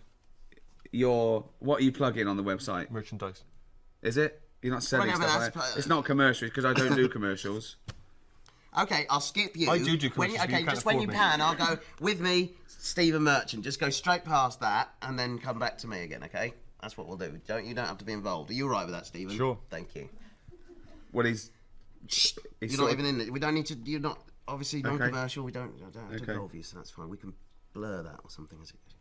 your... What are you plugging on the website? Merchandise. Is it? You're not selling Well, no, but stuff. that's- It's not commercials because I don't do commercials. Okay, I'll skip you. I do when commercials, you, but you okay, can't just when you afford me. pan, I'll go with me, Stephen Merchant. Just go straight past that and then come back to me again. Okay, that's what we'll do. You don't have to be involved. Are you all right with that, Stephen? Sure. Thank you. Well, he's You're sort not of- even in it. We don't need to. You're not obviously non-commercial. We don't have to Okay. involve you, so that's fine. We can blur that or something. As it goes.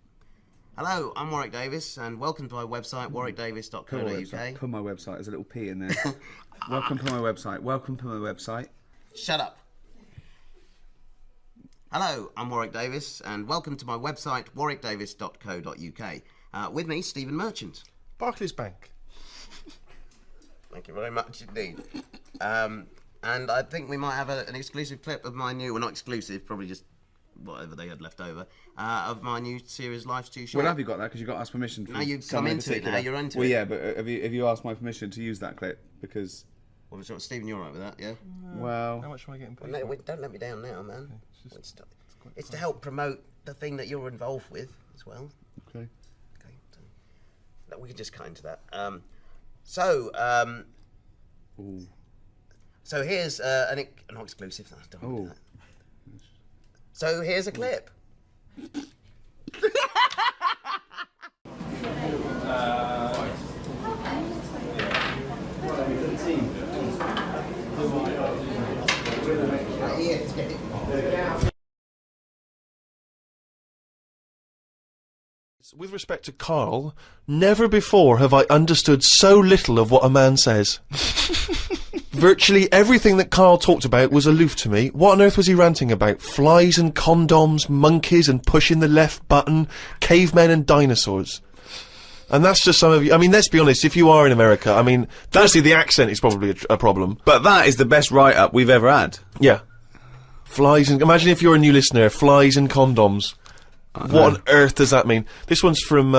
Hello, I'm Warwick Davis, and welcome to my website, warwickdavis.co.uk. Put my website. There's a little P in there. Welcome to my website. Welcome to my website. Shut up. Hello, I'm Warwick Davis, and welcome to my website, warwickdavis.co.uk. With me, Stephen Merchant. Barclays Bank. Thank you very much indeed. And I think we might have an exclusive clip of my new, well, not exclusive, probably just whatever they had left over, of my new series, Life's Too Short. Well, have you got that? Because you got asked permission. Now you've come into it. Now you're into it. Well, yeah, but have you asked my permission to use that clip? Because Well, sort of, Stephen, you're all right with that, yeah? well, How much am I getting paid? No, don't let me down now, man. It's to help promote the thing that you're involved with as well. okay. Okay, no, we can just cut into that. Ooh. So here's not exclusive. I don't want to do that. So here's a clip. With respect to Karl, never before have I understood so little of what a man says. Virtually everything that Karl talked about was aloof to me. What on earth was he ranting about? Flies and condoms, monkeys and pushing the left button, cavemen and dinosaurs. And that's just some of you. I mean, let's be honest, if you are in America, I mean, firstly, the accent is probably a problem. But that is the best write-up we've ever had. Yeah. Flies and... Imagine if you're a new listener, flies and condoms. What on earth does that mean? This one's from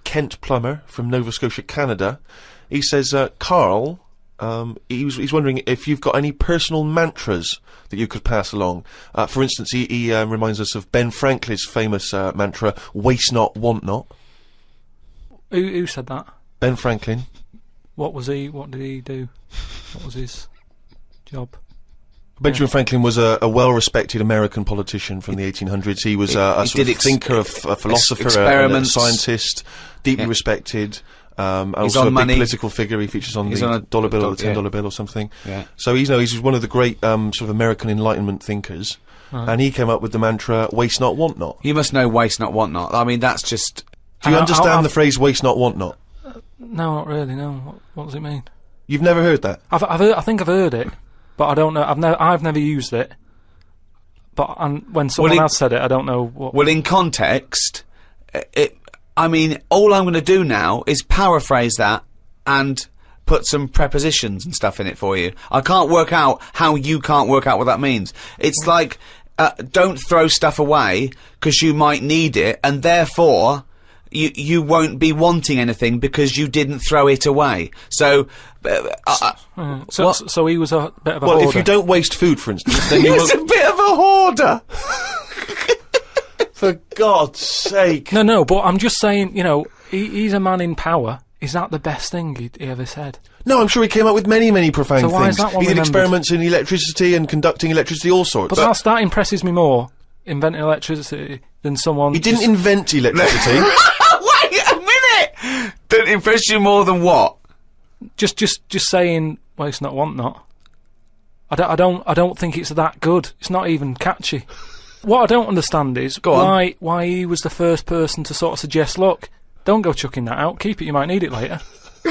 Kent Plummer from Nova Scotia, Canada. He says, Karl, he's wondering if you've got any personal mantras that you could pass along. For instance, he reminds us of Ben Franklin's famous mantra, waste not, want not. Who said that? Ben Franklin. What did he do? What was his job? Benjamin Franklin was a well-respected American politician from the 1800s. He was a sort of thinker, a philosopher, a scientist, deeply respected. Also a big political figure. He features on the dollar bill or the $10 bill or something. Yeah. So he's one of the great sort of American Enlightenment thinkers. And he came up with the mantra, waste not, want not. You must know waste not, want not. I mean, that's just... Do you understand the phrase waste not, want not? No, not really, no. What does it mean? You've never heard that? I think I've heard it. But I don't know. I've never used it. But when someone else said it, I don't know what. Well, in context, I mean, all I'm going to do now is paraphrase that and put some prepositions and stuff in it for you. I can't work out how you can't work out what that means. It's like, don't throw stuff away because you might need it, and therefore you won't be wanting anything because you didn't throw it away. So. So he was a bit of a hoarder. Well, if you don't waste food, for instance, then you He's a bit of a hoarder! For God's sake. No, but I'm just saying, he's a man in power. Is that the best thing he ever said? No, I'm sure he came up with many, many profound so why things. Is that one he did remembered? Experiments in electricity and conducting electricity, all sorts. But that impresses me more, inventing electricity, than someone... He didn't invent electricity. Wait a minute! Don't impress you more than what? Just saying, waste not, want not. I don't think it's that good. It's not even catchy. What I don't understand is why he was the first person to sort of suggest, look, don't go chucking that out. Keep it. You might need it later. He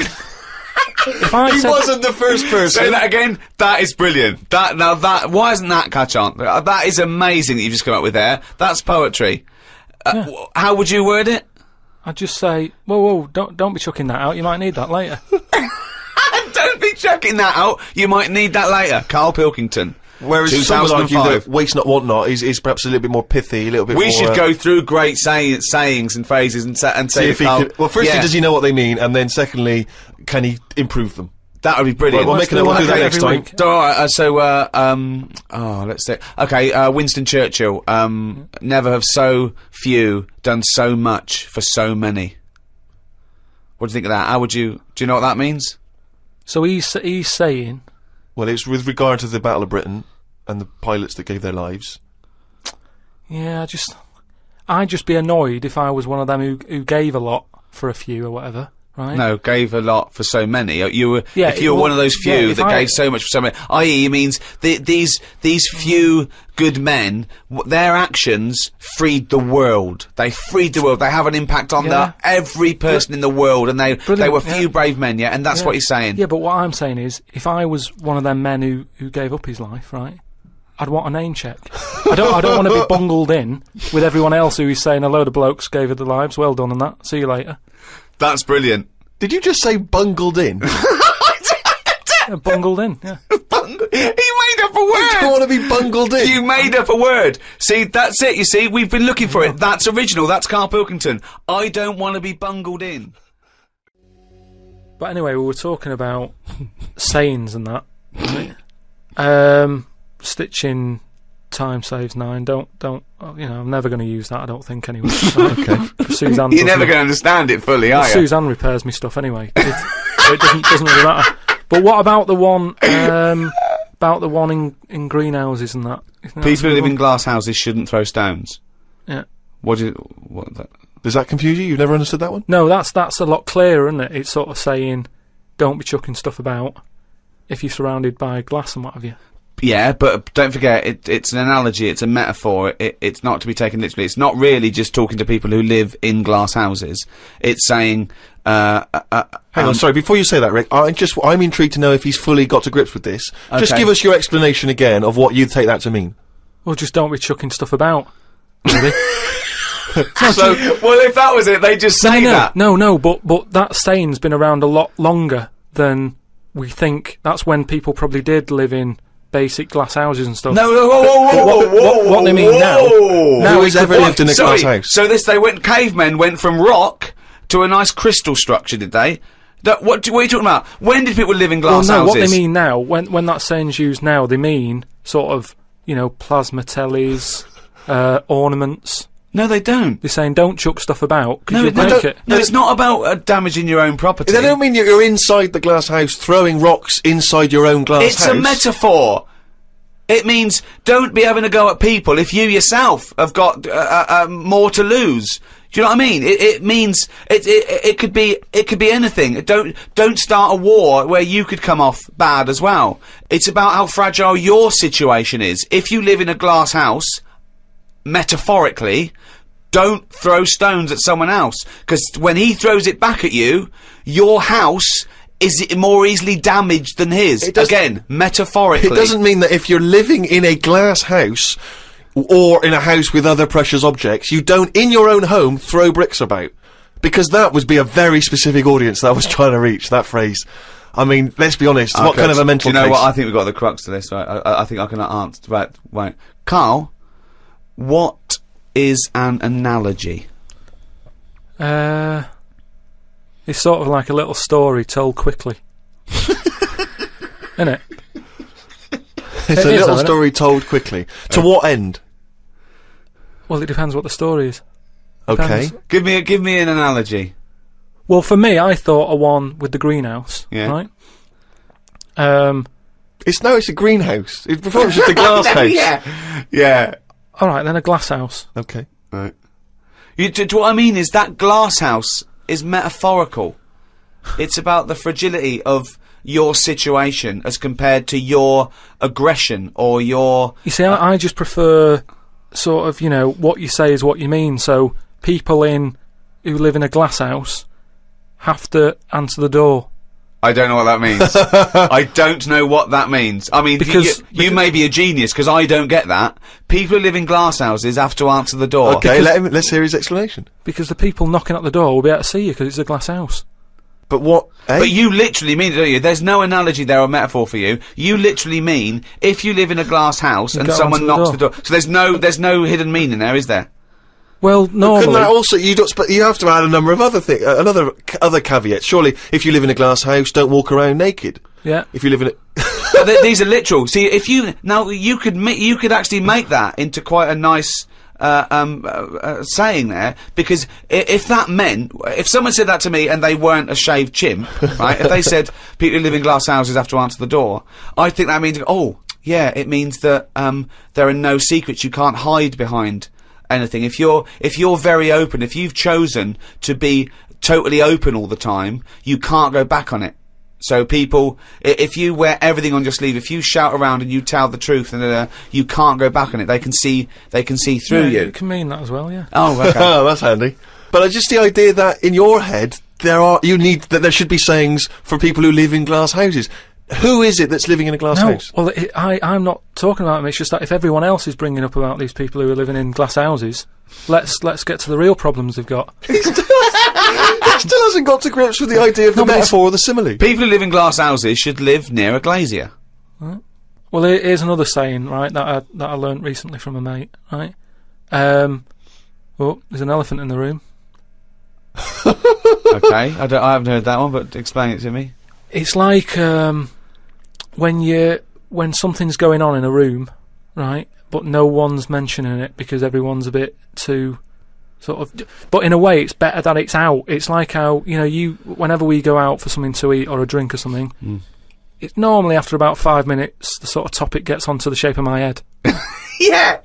wasn't the first person. Say that again. That is brilliant. Why isn't that catch on? That is amazing that you've just come up with there. That's poetry. How would you word it? I'd just say, whoa, don't be chucking that out. You might need that later. Don't be chucking that out. You might need that later. Karl Pilkington. Whereas some would argue that waste not, want not is perhaps a little bit more pithy, a little bit more... We should go through great sayings and phrases and say if he could... Well, firstly, does he know what they mean? And then secondly, can he improve them? That would be brilliant. We'll do that next time. Alright, let's see. Okay, Winston Churchill. Never have so few done so much for so many. What do you think of that? Do you know what that means? So he's saying... Well, it's with regard to the Battle of Britain and the pilots that gave their lives. Yeah, I'd just be annoyed if I was one of them who gave a lot for a few or whatever, right? No, gave a lot for so many. If you were one of those few that gave so much for so many, i.e., it means these few good men, their actions freed the world. They freed the world. They have an impact on every person in the world, and they were few brave men, and that's what he's saying. Yeah, but what I'm saying is, if I was one of them men who gave up his life, right, I'd want a name check. I don't want to be bungled in with everyone else who is saying a load of blokes gave her their lives. Well done on that. See you later. That's brilliant. Did you just say bungled in? Yeah, bungled in. Yeah. You made up a word. I don't want to be bungled in. You made up a word. See, that's it. You see, we've been looking for it. That's original. That's Karl Pilkington. I don't want to be bungled in. But anyway, we were talking about sayings and that. Right? Stitching time saves 9. Don't. I'm never going to use that. I don't think anyway. Okay. Suzanne. You're never going to understand it fully, are you? Suzanne repairs me stuff anyway. It doesn't really matter. But what about the one? About the one in greenhouses and that? People who live in glass houses shouldn't throw stones. Yeah. What? Does that confuse you? You've never understood that one? No, that's a lot clearer, isn't it? It's sort of saying, don't be chucking stuff about if you're surrounded by glass and what have you. Yeah, but don't forget, it's an analogy, it's a metaphor, it's not to be taken literally. It's not really just talking to people who live in glass houses. It's saying, hang on, sorry, before you say that, Rick, I'm intrigued to know if he's fully got to grips with this. Okay. Just give us your explanation again of what you take that to mean. Well, just don't be chucking stuff about. Really? So, well, if that was it, they just say that. No, but that saying's been around a lot longer than we think. That's when people probably did live in basic glass houses and stuff. No, whoa, what they mean now. Now who's ever lived in a glass house? So cavemen went from rock to a nice crystal structure, did they? What are you talking about? When did people live in glass houses? What they mean now, when that saying's used now, they mean sort of, plasma tellies, ornaments. No, they don't. They're saying don't chuck stuff about because No, you'll break it. No, it's not about damaging your own property. They don't mean you're inside the glass house throwing rocks inside your own glass house. It's a metaphor. It means don't be having a go at people if you yourself have got more to lose. Do you know what I mean? It means it could be anything. Don't start a war where you could come off bad as well. It's about how fragile your situation is. If you live in a glass house, metaphorically, don't throw stones at someone else, because when he throws it back at you, your house is more easily damaged than his. Again, metaphorically. It doesn't mean that if you're living in a glass house or in a house with other precious objects, you don't, in your own home, throw bricks about. Because that would be a very specific audience that I was trying to reach, that phrase. I mean, let's be honest, what kind of a mental case? Do you know what? I think we've got the crux to this, right? I think I can answer. Right. Karl, what is an analogy? It's sort of like a little story told quickly. Isn't it? It's a little story told quickly. To what end? Well, it depends what the story is. Okay. Give me an analogy. Well, for me, I thought a one with the greenhouse. Yeah. Right? It's a greenhouse. Before it was just a glass house. Yeah. Alright, then a glass house. Okay. Right. What I mean is that glass house is metaphorical. It's about the fragility of your situation as compared to your aggression or your... You see, I just prefer sort of, what you say is what you mean. So people who live in a glass house have to answer the door. I don't know what that means. I don't know what that means. I mean, because you may be a genius, because I don't get that. People who live in glass houses have to answer the door. Okay, let's hear his explanation. Because the people knocking at the door will be able to see you, because it's a glass house. But what... But you literally mean it, don't you? There's no analogy there or metaphor for you. You literally mean, if you live in a glass house and someone knocks the door... So there's no hidden meaning there, is there? Well, normally... Couldn't that also... you have to add a number of other things, other caveats. Surely, if you live in a glass house, don't walk around naked. Yeah. If you live in a... These are literal. See, if you... Now, you could actually make that into quite a nice... saying there, because if that meant, if someone said that to me and they weren't a shaved chimp, right, if they said people who live in glass houses have to answer the door, I think that means, it means that there are no secrets, you can't hide behind anything. If you're very open, if you've chosen to be totally open all the time, you can't go back on it. So people, if you wear everything on your sleeve, if you shout around and you tell the truth, and you can't go back on it. They can see through you. It can mean that as well, yeah. Oh, okay. Oh, that's handy. But just the idea that in your head there should be sayings for people who live in glass houses. Who is it that's living in a glass No, house? well, I'm not talking about them. It's just that if everyone else is bringing up about these people who are living in glass houses, let's get to the real problems they've got. He still hasn't got to grips with the idea of the metaphor or the simile. People who live in glass houses should live near a glazier. Right. Well, here's another saying, right, that I learnt recently from a mate, right? Oh, there's an elephant in the room. Okay, I haven't heard that one, but explain it to me. It's like when something's going on in a room, right, but no one's mentioning it because everyone's a bit too sort of. But in a way, it's better that it's out. It's like how whenever we go out for something to eat or a drink or something, it's normally after about 5 minutes the sort of topic gets onto the shape of my head. Yeah.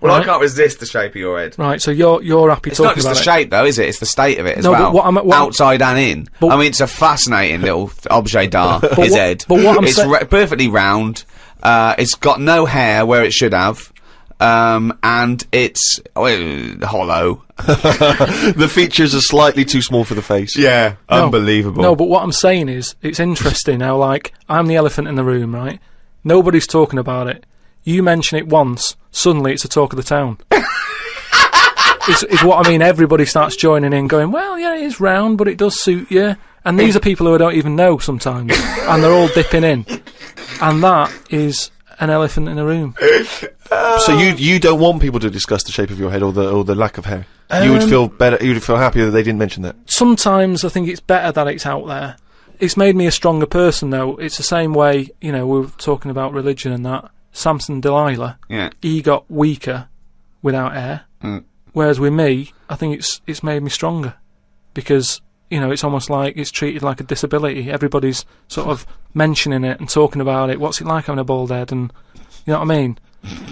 Well, Right. I can't resist the shape of your head. Right, so you're happy It's talking not just about the it. shape, though, is it? It's the state of it as No, well. but what I'm- outside and in. But- I mean, it's a fascinating little objet d'art. His what- head. but what I'm it's perfectly round. It's got no hair where it should have. And it's hollow. The features are slightly too small for the face. Yeah, No. unbelievable. No, but what I'm saying is, it's interesting how, like, I'm the elephant in the room, right? Nobody's talking about it. You mention it once, suddenly it's a talk of the town. It's what I mean. Everybody starts joining in, going, well, yeah, it is round, but it does suit you. And these are people who I don't even know sometimes, and they're all dipping in. And that is an elephant in a room. So you don't want people to discuss the shape of your head or the lack of hair. You would feel better. You would feel happier that they didn't mention that. Sometimes I think it's better that it's out there. It's made me a stronger person, though. It's the same way, we were talking about religion and that. Samson Delilah, Yeah. he got weaker without hair. Whereas with me, I think it's made me stronger. Because, it's almost like it's treated like a disability. Everybody's sort of mentioning it and talking about it. What's it like having a bald head? And, you know what I mean?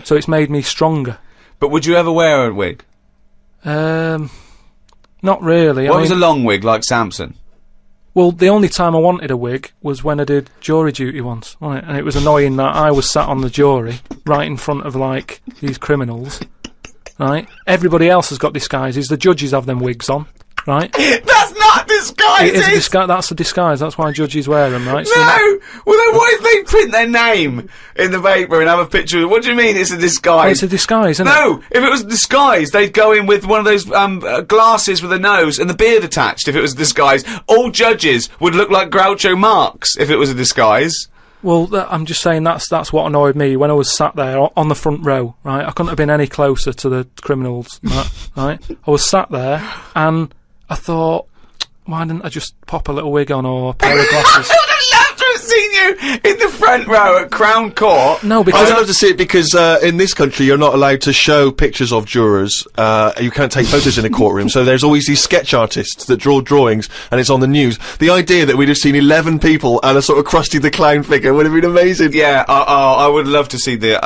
So it's made me stronger. But would you ever wear a wig? Not really. What I was mean, a long wig like Samson? well, the only time I wanted a wig was when I did jury duty once, wasn't it? And it was annoying that I was sat on the jury right in front of, like, these criminals, right? Everybody else has got disguises. The judges have them wigs on, right? That's not disguises! It is a disguise. That's a disguise. That's why judges wear them, right? So No! Well, then why did they print their name in the paper and have a picture? What do you mean it's a well, disguise? it's a disguise, isn't it? No! If it was a disguise, they'd go in with one of those glasses with a nose and the beard attached if it was a disguise. All judges would look like Groucho Marx if it was a disguise. Well, I'm just saying that's what annoyed me when I was sat there on the front row, right? I couldn't have been any closer to the criminals, right? I was sat there and I thought, why didn't I just pop a little wig on or a pair of glasses? I would have loved to have seen you in the front row at Crown Court. No, I'd because love to see it because in this country you're not allowed to show pictures of jurors. You can't take photos in a courtroom, so there's always these sketch artists that draw drawings, and it's on the news. The idea that we'd have seen 11 people and a sort of Krusty the Clown figure would have been amazing. Yeah, I would love to see the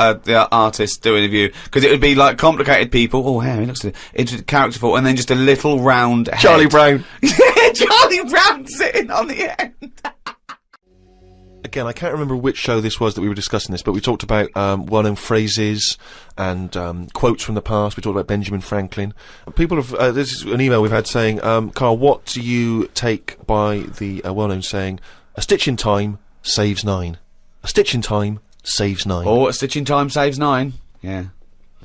artist doing a view, because it would be like complicated people. Oh, yeah, he looks it's characterful, and then just a little round head. Charlie Brown. Charlie Brown sitting on the end. Again, I can't remember which show this was that we were discussing this, but we talked about well-known phrases and quotes from the past. We talked about Benjamin Franklin. People have this is an email we've had saying, Carl, what do you take by the well-known saying, "A stitch in time saves 9"? A stitch in time saves 9. Oh, a stitch in time saves 9. Yeah.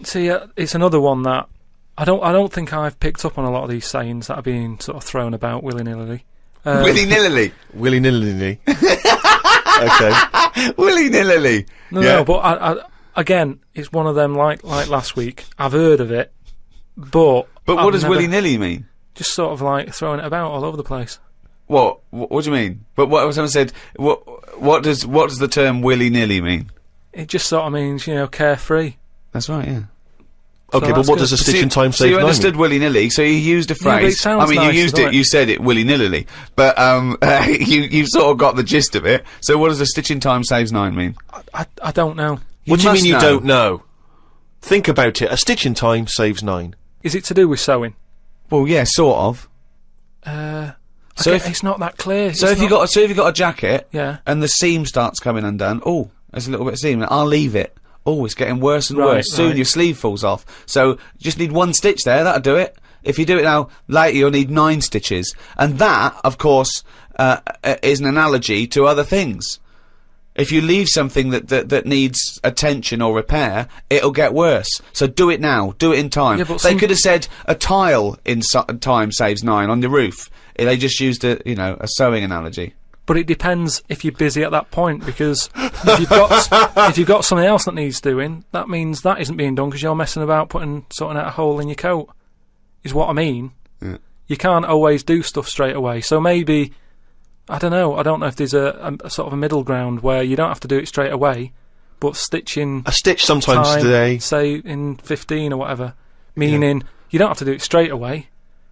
see, it's another one that I don't think I've picked up on a lot of these sayings that are being sort of thrown about willy-nilly. Willy-nilly. Willy-nilly. Okay. Willy-nilly. No, but I again, it's one of them like last week. I've heard of it, but But I've what does never- willy-nilly mean? Just sort of like throwing it about all over the place. What do you mean? But what someone said, what does the term willy-nilly mean? It just sort of means, carefree. That's right, yeah. Okay, but that's what good. does a stitch in time So save you 9 understood mean? willy-nilly, so you used a Yeah, but it phrase. sounds I mean, nice, you used doesn't it, it? you said it willy-nilly, but you sort of got the gist of it. So what does a stitch in time saves 9 mean? I don't know. What do you must mean you know. don't know? Think about it. A stitch in time saves 9. Is it to do with sewing? Well, yeah, sort of. So if it's not that clear. so It's if you not- got a jacket, Yeah. and the seam starts coming undone, oh, there's a little bit of seam. I'll leave it. Oh, it's getting worse and Right, worse. Soon right. your sleeve falls off. So you just need 1 stitch there. That'll do it. If you do it now, later you'll need 9 stitches. And that, of course, is an analogy to other things. If you leave something that needs attention or repair, it'll get worse. So do it now. Do it in time. Yeah, but they could have said a tile in time saves 9 on the roof. They just used a sewing analogy. But it depends if you're busy at that point, because if you've got something else that needs doing, that means that isn't being done because you're messing about sorting out a hole in your coat. Is what I mean. Yeah. You can't always do stuff straight away. So maybe, I don't know if there's a sort of a middle ground where you don't have to do it straight away, but stitching A stitch sometimes time, today. say in 15 or whatever, meaning you don't have to do it straight away,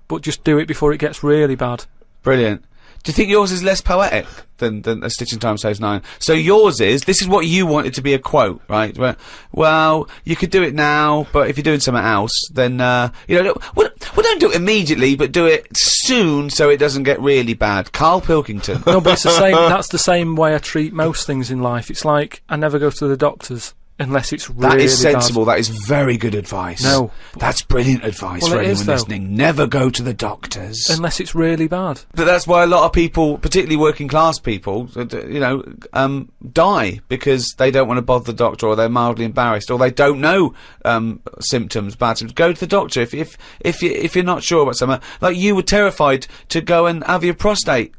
but just do it before it gets really bad. Brilliant. Do you think yours is less poetic than a stitch in time saves 9? So yours is, this is what you wanted to be a quote, right? Where, well, you could do it now, but if you're doing something else, then, well, don't do it immediately, but do it soon so it doesn't get really bad. Karl Pilkington. No, but it's the same. That's the same way I treat most things in life. It's like I never go to the doctors unless it's really bad. That is sensible. That is very good advice. No. That's brilliant advice for anyone listening. Never go to the doctors. Unless it's really bad. But that's why a lot of people, particularly working class people, die because they don't want to bother the doctor, or they're mildly embarrassed, or they don't know symptoms, bad symptoms. Go to the doctor if you're not sure about something. Like you were terrified to go and have your prostate.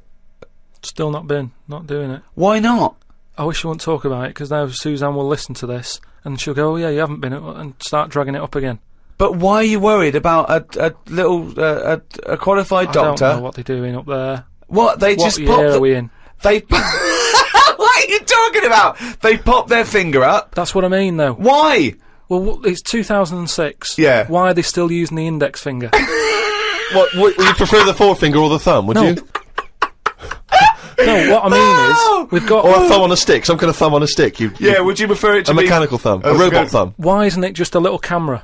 Still not doing it. Why not? I wish you wouldn't talk about it, because now Suzanne will listen to this and she'll go, "Oh yeah, you haven't been," and start dragging it up again. But why are you worried about a qualified doctor? I don't know what they're doing up there. What they What just year pop are we in? They. What are you talking about? They pop their finger up. That's what I mean, though. Why? Well, it's 2006. Yeah. Why are they still using the index finger? What would you prefer, the forefinger or the thumb? Would you? No, what I mean is, we've got... Or a thumb on a stick, some kind of thumb on a stick. Would you prefer it to a be... mechanical thumb, a robot thumb? Why isn't it just a little camera?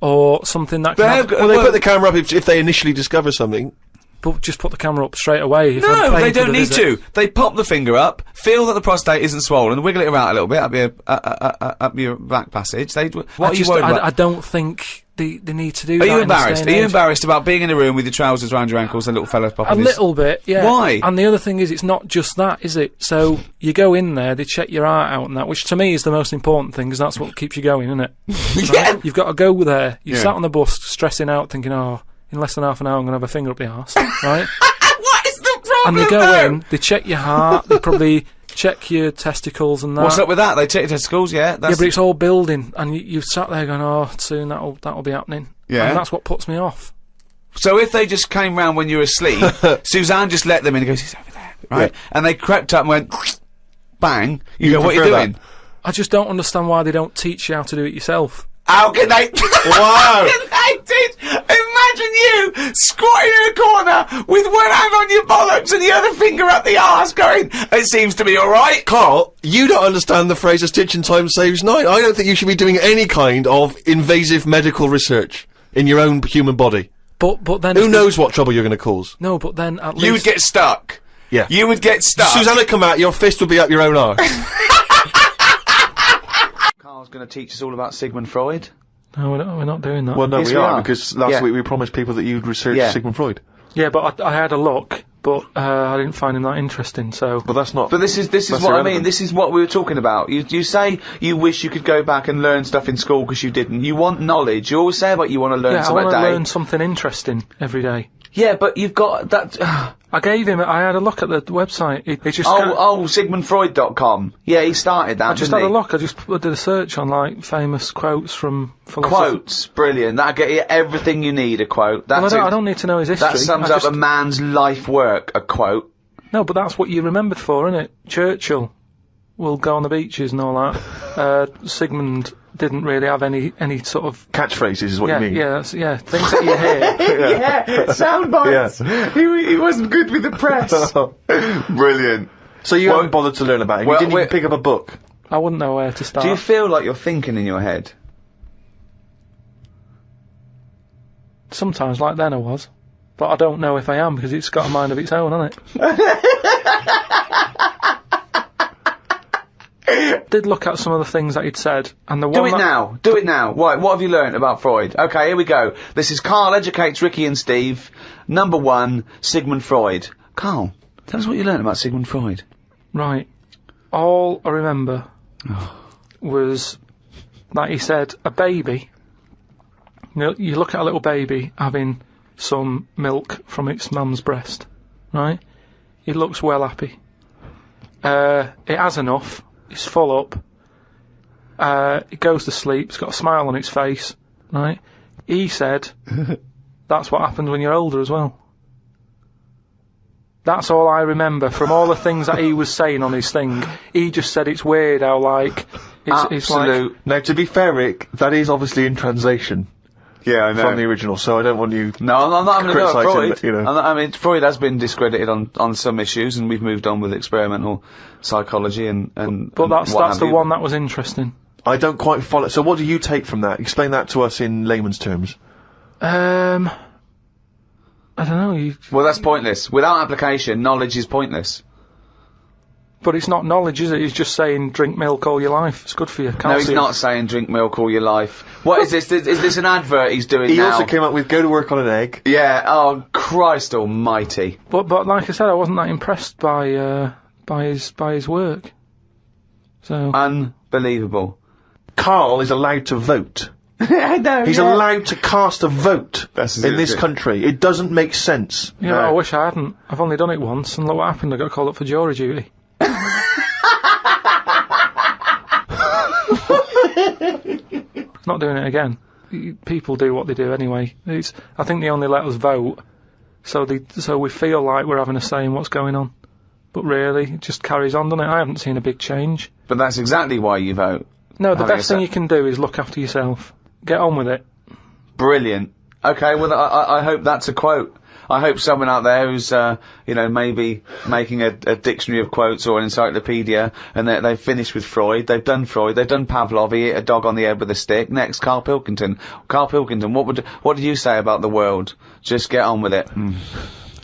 Or something that can... Well, they put the camera up if they initially discover something. But just put the camera up straight away. No, they don't need to. They pop the finger up, feel that the prostate isn't swollen, wiggle it around a little bit up your back passage. What are you worried about? I don't think they need to do that. Are you embarrassed? Are you embarrassed about being in a room with your trousers around your ankles and a little fella popping a little bit, yeah. Why? And the other thing is, it's not just that, is it? So you go in there, they check your heart out and that, which to me is the most important thing, because that's what keeps you going, isn't it? Yeah. Right? You've got to go there. You sat on the bus stressing out, thinking, oh, in less than half an hour I'm going to have a finger up the arse, right? What is the problem? And they go in, they check your heart, they probably check your testicles and that. What's up with that? They check your testicles, yeah. Yeah, but it's all building, and you sat there going, oh, soon that'll be happening. Yeah. And that's what puts me off. So if they just came round when you were asleep, Suzanne just let them in and goes, he's over there, right? Yeah. And they crept up and went, bang, you go, what are you doing? That? I just don't understand why they don't teach you how to do it yourself. How can they? Wow! How can they teach? Imagine you squatting in a corner with one hand on your bollocks and the other finger up the arse going, it seems to be alright. Carl, you don't understand the phrase "a stitch in time saves 9. I don't think you should be doing any kind of invasive medical research in your own human body. But then... Who knows what trouble you're going to cause? No, but then at least... You would get stuck. Yeah. You would get stuck. Suzanne would come out, your fist would be up your own arse. Carl's going to teach us all about Sigmund Freud. No, we're not doing that. Well, no, Yes, we we are, are. because last week we promised people that you'd research Sigmund Freud. Yeah, but I had a look, but I didn't find him that interesting, so... But that's not... But this is what irrelevant. I mean. This is what we were talking about. You say you wish you could go back and learn stuff in school because you didn't. You want knowledge. You always say about you want to learn Yeah, I something want a to day. learn something interesting every day. Yeah, but you've got that... I had a look at the website. It just... SigmundFreud.com. Yeah, he started that, I just didn't had a he? look. I just did a search on, like, famous quotes from philosophers. Quotes. Brilliant. That'll get you everything you need, a quote. Well, I don't need to know his history. That sums up a man's life work, a quote. No, but that's what you're remembered for, isn't it? Churchill will go on the beaches and all that. Sigmund didn't really have any sort of... Catchphrases is what you mean. Yeah, things that you hear. Yeah, sound bites. Yeah. He wasn't good with the press. Brilliant. So you haven't bothered to learn about him? You didn't even pick up a book? I wouldn't know where to start. Do you feel like you're thinking in your head? Sometimes, like then I was. But I don't know if I am, because it's got a mind of its own, hasn't it? Did look at some of the things that he'd said, and the one Do it now. What have you learnt about Freud? Okay, here we go. This is Karl Educates Ricky and Steve. Number 1, Sigmund Freud. Karl, tell us what you learnt about Sigmund Freud. Right. all I remember was that he said a baby. You look at a little baby having some milk from its mum's breast, right? It looks well happy. It has enough. It's full up. It goes to sleep. It's got a smile on its face, right? He said that's what happens when you're older as well. That's all I remember from all the things that he was saying on his thing. He just said it's weird how, like... It's like... Now, to be fair, Rick, that is obviously in translation. Yeah, I know. From the original, so I don't want you... No, I'm not having a go at Freud. You know. I mean, Freud has been discredited on some issues, and we've moved on with experimental psychology and But that's the one that was interesting. I don't quite follow... So what do you take from that? Explain that to us in layman's terms. I don't know. Well, that's pointless. Without application, knowledge is pointless. But it's not knowledge, is it? He's just saying drink milk all your life. It's good for you. No, he's not saying drink milk all your life. What is this? Is this an advert he's doing now? He also came up with go to work on an egg. Yeah. Oh, Christ almighty. But like I said, I wasn't that impressed by his work. So unbelievable. Karl is allowed to vote. I know. He's allowed to cast a vote in this it. country. It doesn't make sense. Yeah, no. I wish I hadn't. I've only done it once, and look what happened. I got called up for jury duty. Not doing it again. People do what they do anyway. I think they only let us vote, so we feel like we're having a say in what's going on. But really, it just carries on, doesn't it? I haven't seen a big change. But that's exactly why you vote. No, the best thing you can do is look after yourself. Get on with it. Brilliant. Okay, well, I hope that's a quote. I hope someone out there who's, maybe making a dictionary of quotes or an encyclopedia, and they've finished with Freud, they've done Pavlov, he hit a dog on the head with a stick. Next, Karl Pilkington. Karl Pilkington, what did you say about the world? Just get on with it.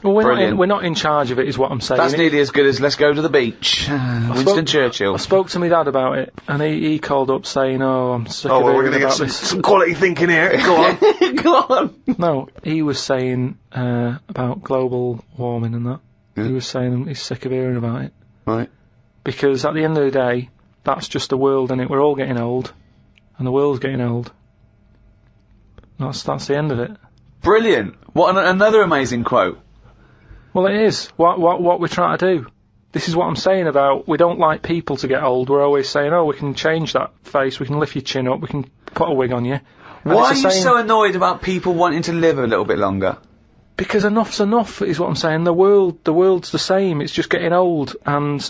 Well, we're not in charge of it, is what I'm saying. That's nearly as good as let's go to the beach. Winston Churchill. I spoke to my dad about it, and he called up saying, "Oh, I'm sick of we're hearing going to about get some quality thinking here. Go on, go on." No, he was saying about global warming and that. Yeah. He was saying he's sick of hearing about it. Right. Because at the end of the day, that's just the world, innit? We're all getting old, and the world's getting old. That's the end of it. Brilliant. What another amazing quote. Well, it is. What we're trying to do. This is what I'm saying about we don't like people to get old. We're always saying, oh, we can change that face, we can lift your chin up, we can put a wig on you. And why are you so annoyed about people wanting to live a little bit longer? Because enough's enough, is what I'm saying. The world's the same. It's just getting old. And,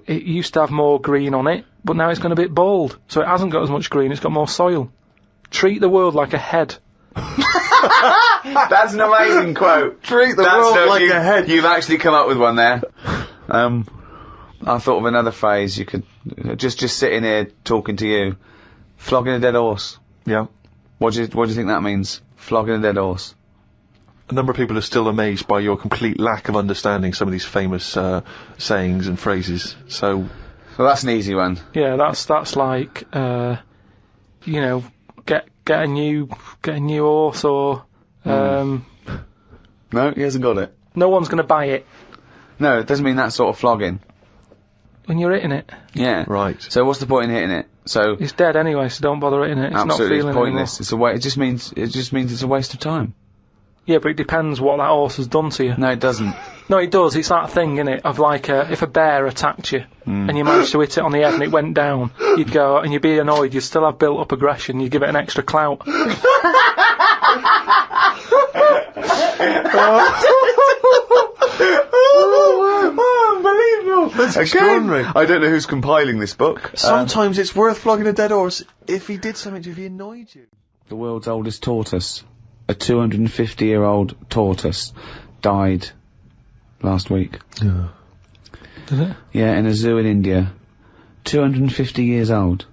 it used to have more green on it, but now it's gone a bit bald. So it hasn't got as much green, it's got more soil. Treat the world like a head. That's an amazing quote. Treat the world like a head. You've actually come up with one there. I thought of another phrase. You could just sitting here talking to you, flogging a dead horse. Yeah. What do you think that means? Flogging a dead horse. A number of people are still amazed by your complete lack of understanding some of these famous sayings and phrases. So, well, that's an easy one. Yeah, that's like get a new horse or No, he hasn't got it. No one's going to buy it. No, it doesn't mean that sort of flogging. When you're hitting it. Yeah. Right. So what's the point in hitting it? So it's dead anyway, so don't bother hitting it. It's absolutely, not feeling it's pointless. anymore. It just means it's a waste of time. Yeah, but it depends what that horse has done to you. No, it doesn't. No, it does. It's that thing, innit, of like if a bear attacked you and you managed to hit it on the head and it went down, you'd go and you'd be annoyed. You'd still have built-up aggression. You'd give it an extra clout. Unbelievable! That's extraordinary. I don't know who's compiling this book. Sometimes it's worth flogging a dead horse if he did something to you, if he annoyed you. The world's oldest tortoise, a 250-year-old tortoise, died last week. Yeah. Did it? Yeah, in a zoo in India. 250 years old.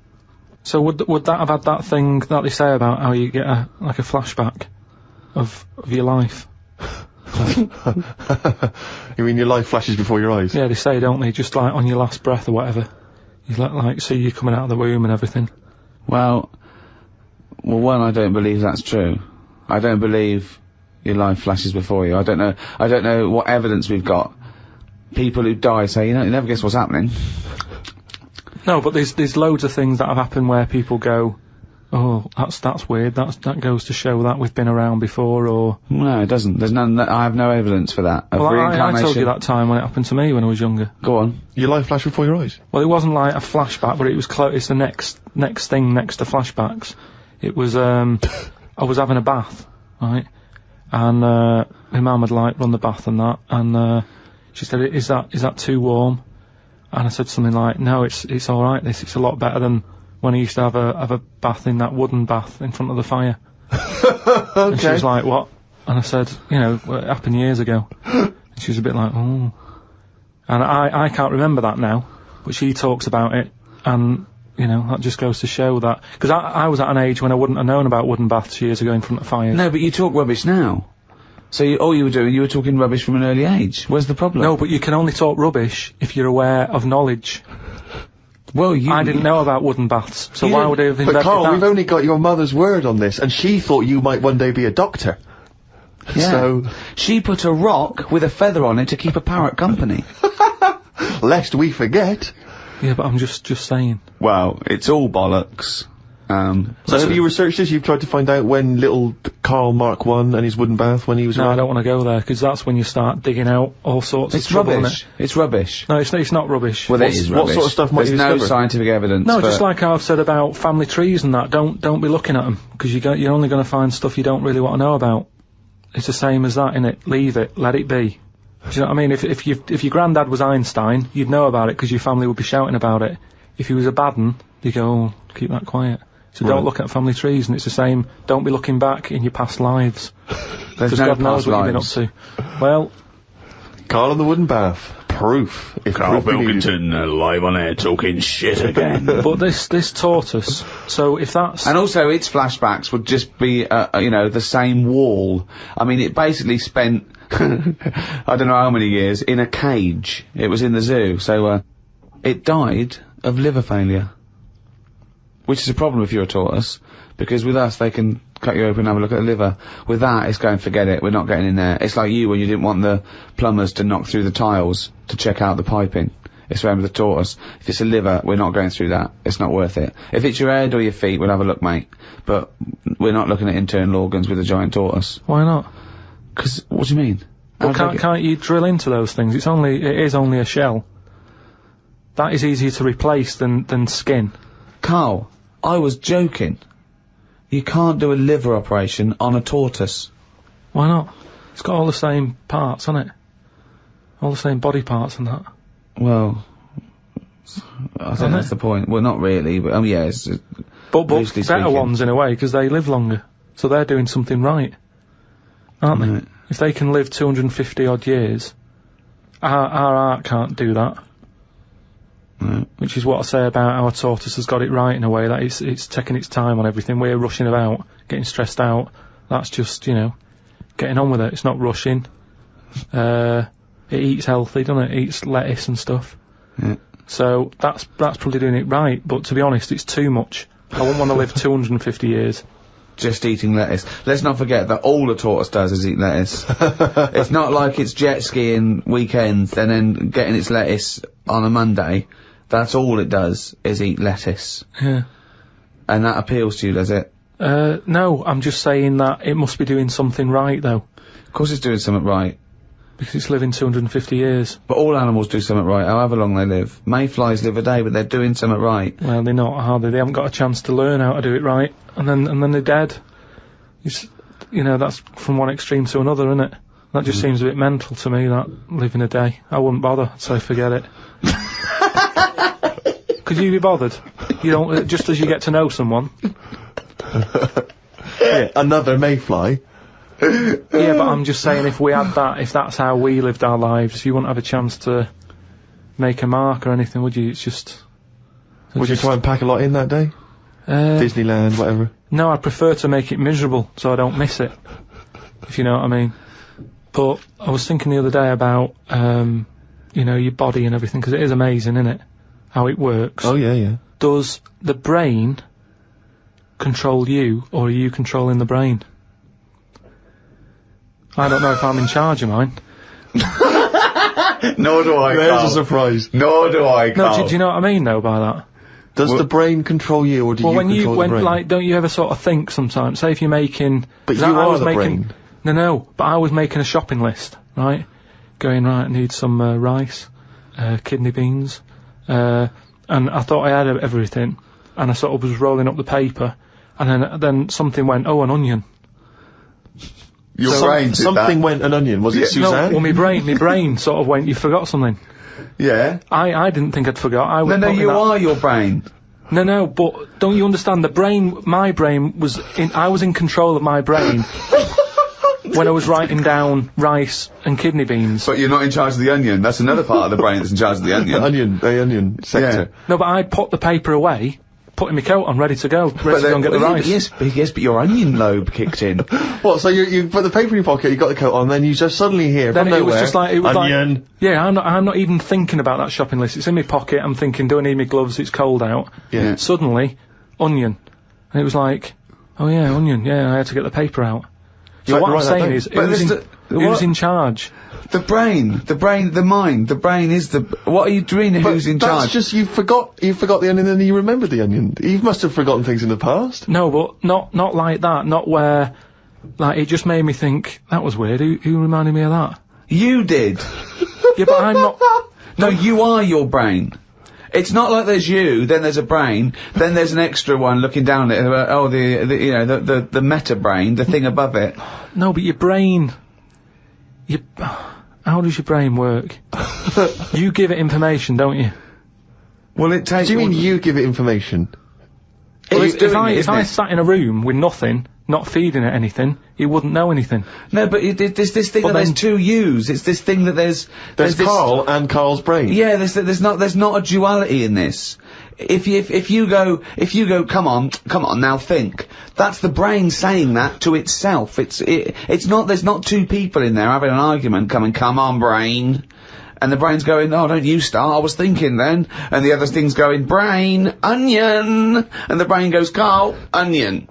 So would that have had that thing that they say about how you get a flashback of your life? You mean your life flashes before your eyes? Yeah, they say, don't they? Just like on your last breath or whatever. You like see you coming out of the womb and everything. Well, one, I don't believe that's true. I don't believe your life flashes before you. I don't know what evidence we've got. People who die say, you never guess what's happening. No, but there's loads of things that have happened where people go, oh, that's weird. That goes to show that we've been around before, or No, it doesn't. There's none. I have no evidence for that. Of well, I reincarnation. told you that time when it happened to me when I was younger. Go on. Your life flashed before your eyes. Well, it wasn't like a flashback, but it was close. It's the next thing next to flashbacks. It was I was having a bath, right, and my mum had like run the bath and that, and she said, "Is that too warm?" And I said something like, "No, it's all right. It's a lot better than when I used to have a bath in that wooden bath in front of the fire." Okay. And she was like, "What?" And I said, "Well, it happened years ago." And she was a bit like, "Oh." And I can't remember that now, but she talks about it, and that just goes to show that, because I was at an age when I wouldn't have known about wooden baths years ago in front of fires. No, but you talk rubbish now. So all you were doing, you were talking rubbish from an early age. Where's the problem? No, but you can only talk rubbish if you're aware of knowledge. Well, I didn't know about wooden baths, so why would I have invented But Carl, that? we've only got your mother's word on this, and she thought you might one day be a doctor. Yeah. So, She put a rock with a feather on it to keep a parrot company. lest we forget. Yeah, but I'm just saying. Well, it's all bollocks. So have you researched this? You've tried to find out when little Karl Mark I and his wooden bath, when he was No, around? I don't want to go there, because that's when you start digging out all sorts It's of trouble, rubbish. It's rubbish. No, it's not rubbish. Well, it is what rubbish. sort of stuff might There's you no discover? scientific evidence. No, but just like how I've said about family trees and that. Don't be looking at them, because you're only going to find stuff you don't really want to know about. It's the same as that, innit? Leave it, let it be. Do you know what I mean? If your granddad was Einstein, you'd know about it because your family would be shouting about it. If he was a bad un, you go, oh, keep that quiet. So Right. don't look at family trees, and it's the same. Don't be looking back in your past lives. There's Because no God knows past what you've been up lives. to. Well, Karl and the wooden bath. Proof. If Karl proof be needed. Pilkington, live on air, talking shit again. but this taught us. So if that's And also, its flashbacks would just be, the same wall. I mean, it basically spent, I don't know how many years, in a cage. It was in the zoo, so, it died of liver failure. Which is a problem if you're a tortoise, because with us, they can cut you open and have a look at the liver. With that, it's going, forget it, we're not getting in there. It's like you when you didn't want the plumbers to knock through the tiles to check out the piping. It's the same with the tortoise. If it's a liver, we're not going through that. It's not worth it. If it's your head or your feet, we'll have a look, mate. But we're not looking at internal organs with a giant tortoise. why not? 'Cause, what do you mean? Well, How do they can't you drill into those things? It is only a shell. That is easier to replace than skin. Carl, I was joking. You can't do a liver operation on a tortoise. Why not? It's got all the same parts, hasn't it? All the same body parts and that. Well, I think that's the point. Well, not really, but yeah, it's But loosely better speaking. ones in a way, because they live longer. So they're doing something right. Aren't they? Right. If they can live 250 odd years, our art can't do that. Right. Which is what I say about how a tortoise has got it right in a way, that it's taking its time on everything. We're rushing about, getting stressed out. That's just, getting on with it. It's not rushing. It eats healthy, doesn't it? It eats lettuce and stuff. Yeah. So that's probably doing it right, but to be honest, it's too much. I wouldn't want to live 250 years. Just eating lettuce. Let's not forget that all a tortoise does is eat lettuce. It's not like it's jet skiing weekends and then getting its lettuce on a Monday. That's all it does is eat lettuce. Yeah. And that appeals to you, does it? No, I'm just saying that it must be doing something right, though. Of course it's doing something right. Because it's living 250 years. But all animals do something right, however long they live. Mayflies live a day, but they're doing something right. Well, they're not, are they? They haven't got a chance to learn how to do it right. And then they're dead. It's, that's from one extreme to another, isn't it? That just seems a bit mental to me, that living a day. I wouldn't bother, so forget it. Could you be bothered? You don't, just as you get to know someone. Yeah, another mayfly. Yeah, but I'm just saying, if we had that, if that's how we lived our lives, you wouldn't have a chance to make a mark or anything, would you? It's just... Would you try and pack a lot in that day? Disneyland, whatever. No, I prefer to make it miserable, so I don't miss it. If you know what I mean. But I was thinking the other day about, your body and everything, because it is amazing, isn't it? How it works. Oh, yeah. Does the brain control you, or are you controlling the brain? I don't know if I'm in charge of mine. Nor do I, There's a surprise. Nor do I, No, do you know what I mean, though, by that? Does the brain control you, or do you control the brain? Like, don't you ever sort of think sometimes? Say if you're making, But you are the brain. No, but I was making a shopping list, right? Going, right, I need some rice, kidney beans, and I thought I had everything, and I sort of was rolling up the paper, and then something went, oh, an onion. Your brain did something that. went an onion. Was it Suzanne? No, well, my brain sort of went, you forgot something. Yeah. I didn't think I'd forgot. No, you are your brain. No, but don't you understand? My brain was I was in control of my brain when I was writing down rice and kidney beans. But you're not in charge of the onion. That's another part of the brain that's in charge of the onion. The onion sector. Yeah. No, but I'd put the paper away, putting my coat on, ready to go, ready to go and get the rice. Yes, but your onion lobe kicked in. What, so you put the paper in your pocket, you got the coat on, then you just suddenly hear Then from it nowhere, was just like, onion. Yeah, I'm not even thinking about that shopping list. It's in my pocket, I'm thinking, do I need my gloves, it's cold out. Yeah. Suddenly, onion. And it was like, oh yeah, onion, yeah, I had to get the paper out. So what I'm saying is, who's in charge? The brain, the mind, the brain is the... What are you doing? Who's in charge? That's just, you forgot the onion and then you remembered the onion. You must have forgotten things in the past. No, but not like that, not where... Like, it just made me think, that was weird, who reminded me of that? You did. Yeah, but I'm not... No, you are your brain. It's not like there's you, then there's a brain, then there's an extra one looking down at it, the meta brain, the thing above it. No, but your brain... How does your brain work? You give it information, don't you? Well, it takes... Do you mean you give it information? Well, if I sat in a room with nothing, not feeding it anything, it wouldn't know anything. No, but there's this thing there's two yous. It's this thing that there's Carl and Carl's brain. Yeah, there's not a duality in this. If you go, come on, now think. That's the brain saying that to itself. It's not, there's not two people in there having an argument come on, brain. And the brain's going, oh, don't you start, I was thinking then. And the other thing's going, brain, onion. And the brain goes, Carl, onion.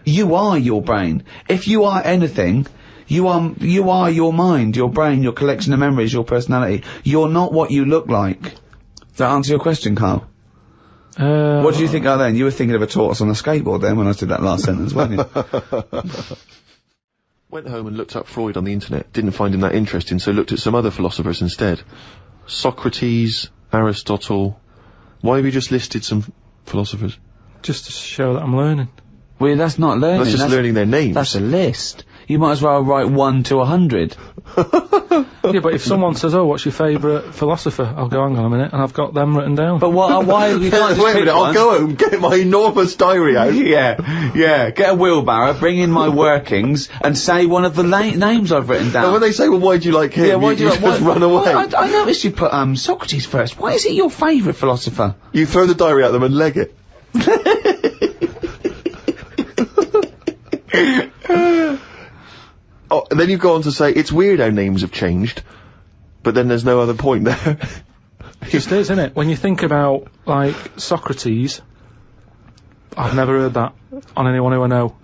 You are your brain. If you are anything, you are your mind, your brain, your collection of memories, your personality. You're not what you look like. Does that answer your question, Carl? What do you think then? You were thinking of a tortoise on a skateboard then when I did that last sentence, weren't you? Went home and looked up Freud on the internet. Didn't find him that interesting, so looked at some other philosophers instead. Socrates, Aristotle. Why have you just listed some philosophers? Just to show that I'm learning. Well, that's not learning. That's just learning their names. That's a list. You might as well write 1 to 100. Yeah, but if someone says, oh, what's your favourite philosopher? I'll go, hang on a minute, and I've got them written down. But why, you can't just wait a minute, I'll go home, get my enormous diary out. Yeah, get a wheelbarrow, bring in my workings, and say one of the names I've written down. And when they say, well, why do you like him? Yeah, why do you just run away. Well, I noticed you put, Socrates first. Why is he your favourite philosopher? You throw the diary at them and leg it. Oh, and then you go on to say, it's weird how names have changed, but then there's no other point there. It just is, isn't it? When you think about, like, Socrates, I've never heard that on anyone who I know,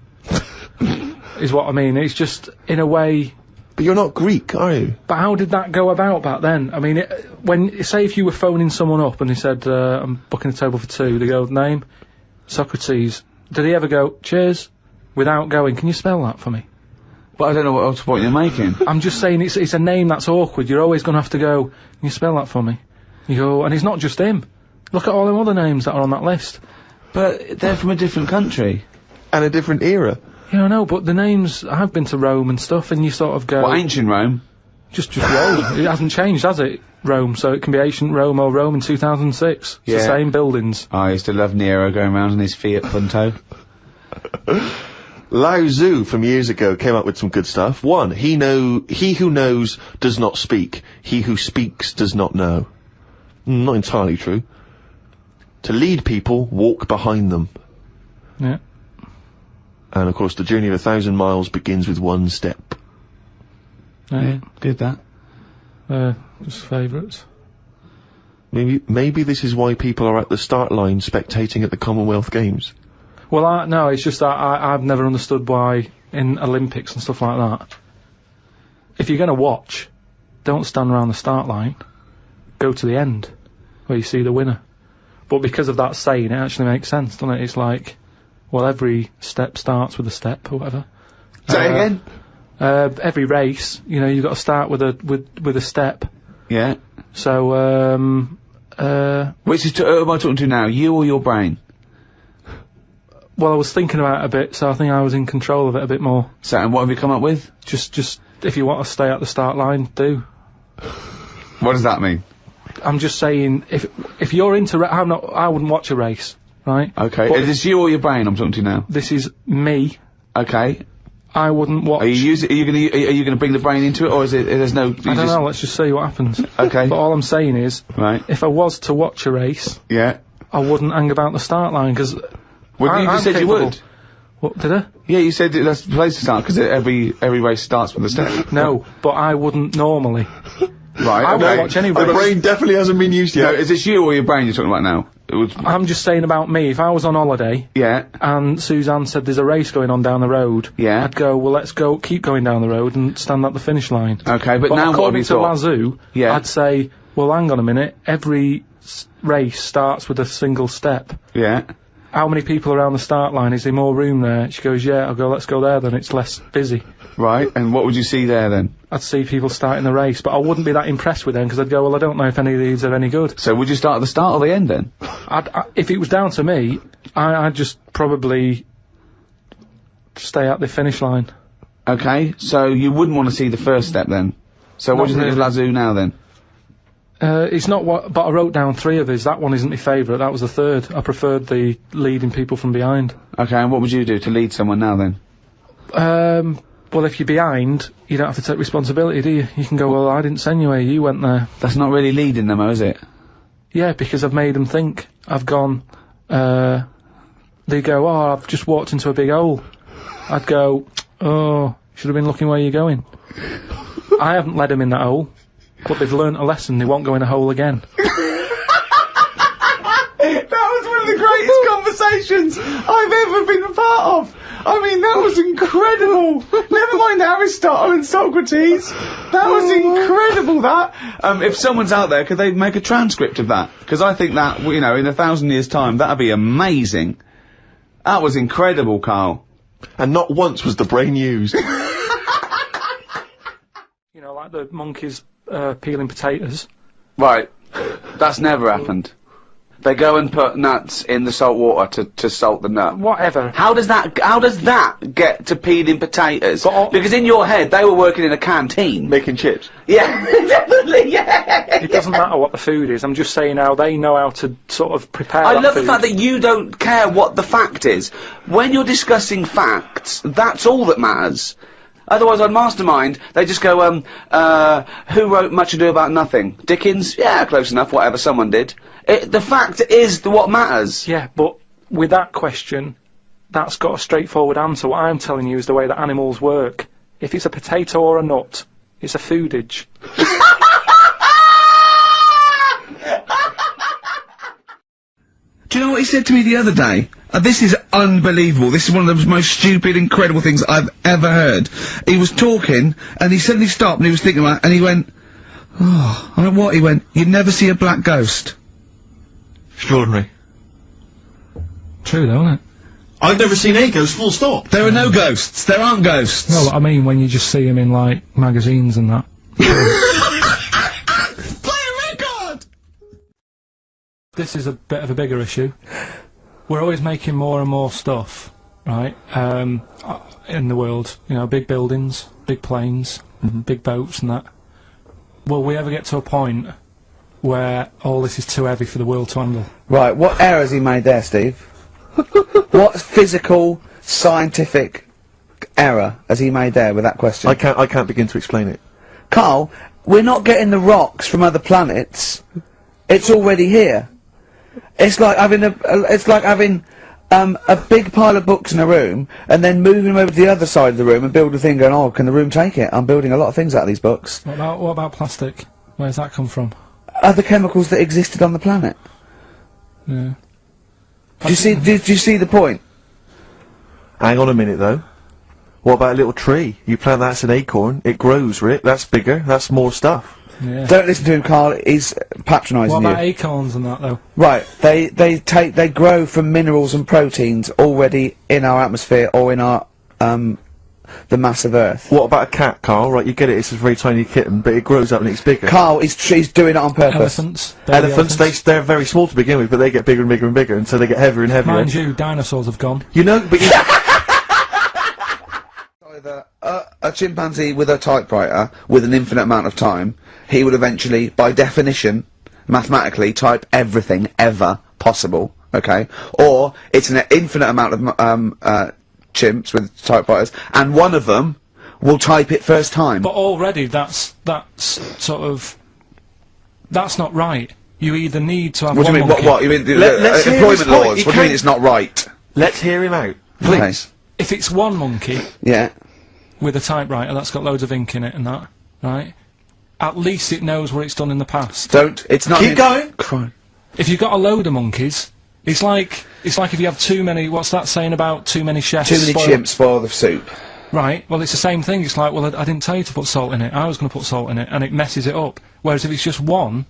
is what I mean. It's just, in a way... But you're not Greek, are you? But how did that go about back then? I mean, say if you were phoning someone up and they said, I'm booking a table for 2, they go, name? Socrates. Did he ever go, cheers? Without going, can you spell that for me? But I don't know what else point you're making. I'm just saying it's a name that's awkward. You're always going to have to go, can you spell that for me? You go, and it's not just him. Look at all them other names that are on that list. But they're from a different country. And a different era. Yeah, I know, but the names, I've been to Rome and stuff, and you sort of go... What, ancient Rome? Just Rome. It hasn't changed, has it? Rome, so it can be ancient Rome or Rome in 2006. It's the same buildings. I used to love Nero going around in his Fiat Punto. Lao Tzu from years ago came up with some good stuff. 1, he who knows does not speak. He who speaks does not know. Not entirely true. To lead people, walk behind them. Yeah. And of course, the journey of 1,000 miles begins with 1 step. Yeah, did that. Just favourites. Maybe this is why people are at the start line spectating at the Commonwealth Games. Well, no, it's just that I've never understood why in Olympics and stuff like that, if you're going to watch, don't stand around the start line. Go to the end, where you see the winner. But because of that saying, it actually makes sense, doesn't it? It's like, well, every step starts with a step, or whatever. Say it again? Every race, you know, you've got to start with a step. Yeah. So, Which is, who am I talking to now? You or your brain? well, I was thinking about it a bit, so I think I was in control of it a bit more. So, and what have you come up with? Just, if you want to stay at the start line, do. What does that mean? I'm just saying, if you're into, I wouldn't watch a race, right? Okay, But is this you or your brain I'm talking to now? this is me. Okay. I wouldn't watch. Are you gonna bring the brain into it, or is it, there's no... I don't know, let's just see what happens. Okay. But all I'm saying is, Right. if I was to watch a race, Yeah. I wouldn't hang about the start line, because... Well, you just said you would. What, did I? Yeah, you said that's the place to start, because every race starts with a step. No, but I wouldn't normally. Right, I okay. won't watch any The race. brain definitely hasn't been used No, yet. is this you or your brain you're talking about now? I'm just saying about me, if I was on holiday, Yeah. and Suzanne said there's a race going on down the road, Yeah. I'd go, well, let's go, keep going down the road and stand at the finish line. Okay, but now what have according you to thought? Lazoo, Yeah. I'd say, well, hang on a minute, every race starts with a single step. Yeah. How many people around the start line? Is there more room there? She goes, yeah. I'll go, let's go there then, it's less busy. Right, and what would you see there then? I'd see people starting the race, but I wouldn't be that impressed with them, because I'd go, well, I don't know if any of these are any good. So would you start at the start or the end then? If it was down to me, I'd just probably stay at the finish line. Okay, so you wouldn't want to see the first step then? So what Not do you think of Lazoo now then? It's not what, but I wrote down 3 of his. That one isn't my favourite. That was the 3rd. I preferred the leading people from behind. Okay, and what would you do to lead someone now then? Well, if you're behind, you don't have to take responsibility, do you? You can go, well, I didn't send you here, you went there. That's not really leading them, though, is it? Yeah, because I've made them think. I've gone, they go, oh, I've just walked into a big hole. I'd go, oh, should have been looking where you're going. I haven't led them in that hole, but they've learnt a lesson, they won't go in a hole again. That was one of the greatest conversations I've ever been a part of. I mean, that was incredible. Never mind Aristotle and Socrates. That was incredible, that. If someone's out there, could they make a transcript of that? Because I think that, you know, in 1,000 years' time, that'd be amazing. That was incredible, Carl. And not once was the brain used. You know, like the monkeys peeling potatoes. Right. That's never happened. They go and put nuts in the salt water to salt the nut. Whatever. How does that get to peeling potatoes? But Because in your head, they were working in a canteen. Making chips. Yeah, definitely, yeah. It doesn't matter what the food is, I'm just saying how they know how to sort of prepare I that love the food. fact that you don't care what the fact is. When you're discussing facts, that's all that matters. Otherwise, on Mastermind, they just go, who wrote Much Ado About Nothing? Dickens? Yeah, close enough, whatever, someone did. The fact is what matters. Yeah, but with that question, that's got a straightforward answer. What I'm telling you is the way that animals work. If it's a potato or a nut, it's a foodage. Do you know what he said to me the other day? This is unbelievable. This is one of the most stupid, incredible things I've ever heard. He was talking, and he suddenly stopped, and he was thinking about it, and he went, oh, I went, what? He went, you'd never see a black ghost. Extraordinary. True though, isn't it? I've never seen a ghost, full stop. There are no ghosts. There aren't ghosts. No, I mean when you just see them in, like, magazines and that. Play a record! This is a bit of a bigger issue. We're always making more and more stuff, right, in the world. You know, big buildings, big planes, big boats and that. Will we ever get to a point where all this is too heavy for the world to handle? Right, what error has he made there, Steve? What physical, scientific error has he made there with that question? I can't begin to explain it. Carl, we're not getting the rocks from other planets. It's already here. It's like having a big pile of books in a room and then moving them over to the other side of the room and build a thing going, oh, can the room take it? I'm building a lot of things out of these books. What about plastic? Where's that come from? Other chemicals that existed on the planet. Yeah. Do you see the point? Hang on a minute, though. What about a little tree? You plant that as an acorn, it grows, Rick. That's bigger, that's more stuff. Yeah. Don't listen to him, Carl. He's patronising What you. about acorns and that though? Right, they grow from minerals and proteins already in our atmosphere or in our the mass of Earth. What about a cat, Carl? Right, you get it, it's a very tiny kitten, but it grows up and it's bigger. Carl, he's doing it on purpose. Elephants. Baby Elephants, they're very small to begin with, but they get bigger and bigger and bigger, and so they get heavier and heavier. Mind you, dinosaurs have gone. You know, but you Either a chimpanzee with a typewriter with an infinite amount of time, he would eventually, by definition, mathematically, type everything ever possible. Okay, or it's an infinite amount of chimps with typewriters, and one of them will type it first time. But already that's sort of that's not right. You either need to have What do one you mean? monkey. What? You mean let's hear his employment point. laws? He What do you mean can't- it's not right? let's hear him out, please. Okay. If it's one monkey Yeah. with a typewriter that's got loads of ink in it and that, right? At least it knows what it's done in the past. Don't. It's not. Keep going. Crime. If you've got a load of monkeys, it's like if you have too many. What's that saying about too many chefs? Too many spoil- chimps spoil the soup. Right. Well, it's the same thing. It's like, well, I didn't tell you to put salt in it. I was going to put salt in it, and it messes it up. Whereas if it's just one,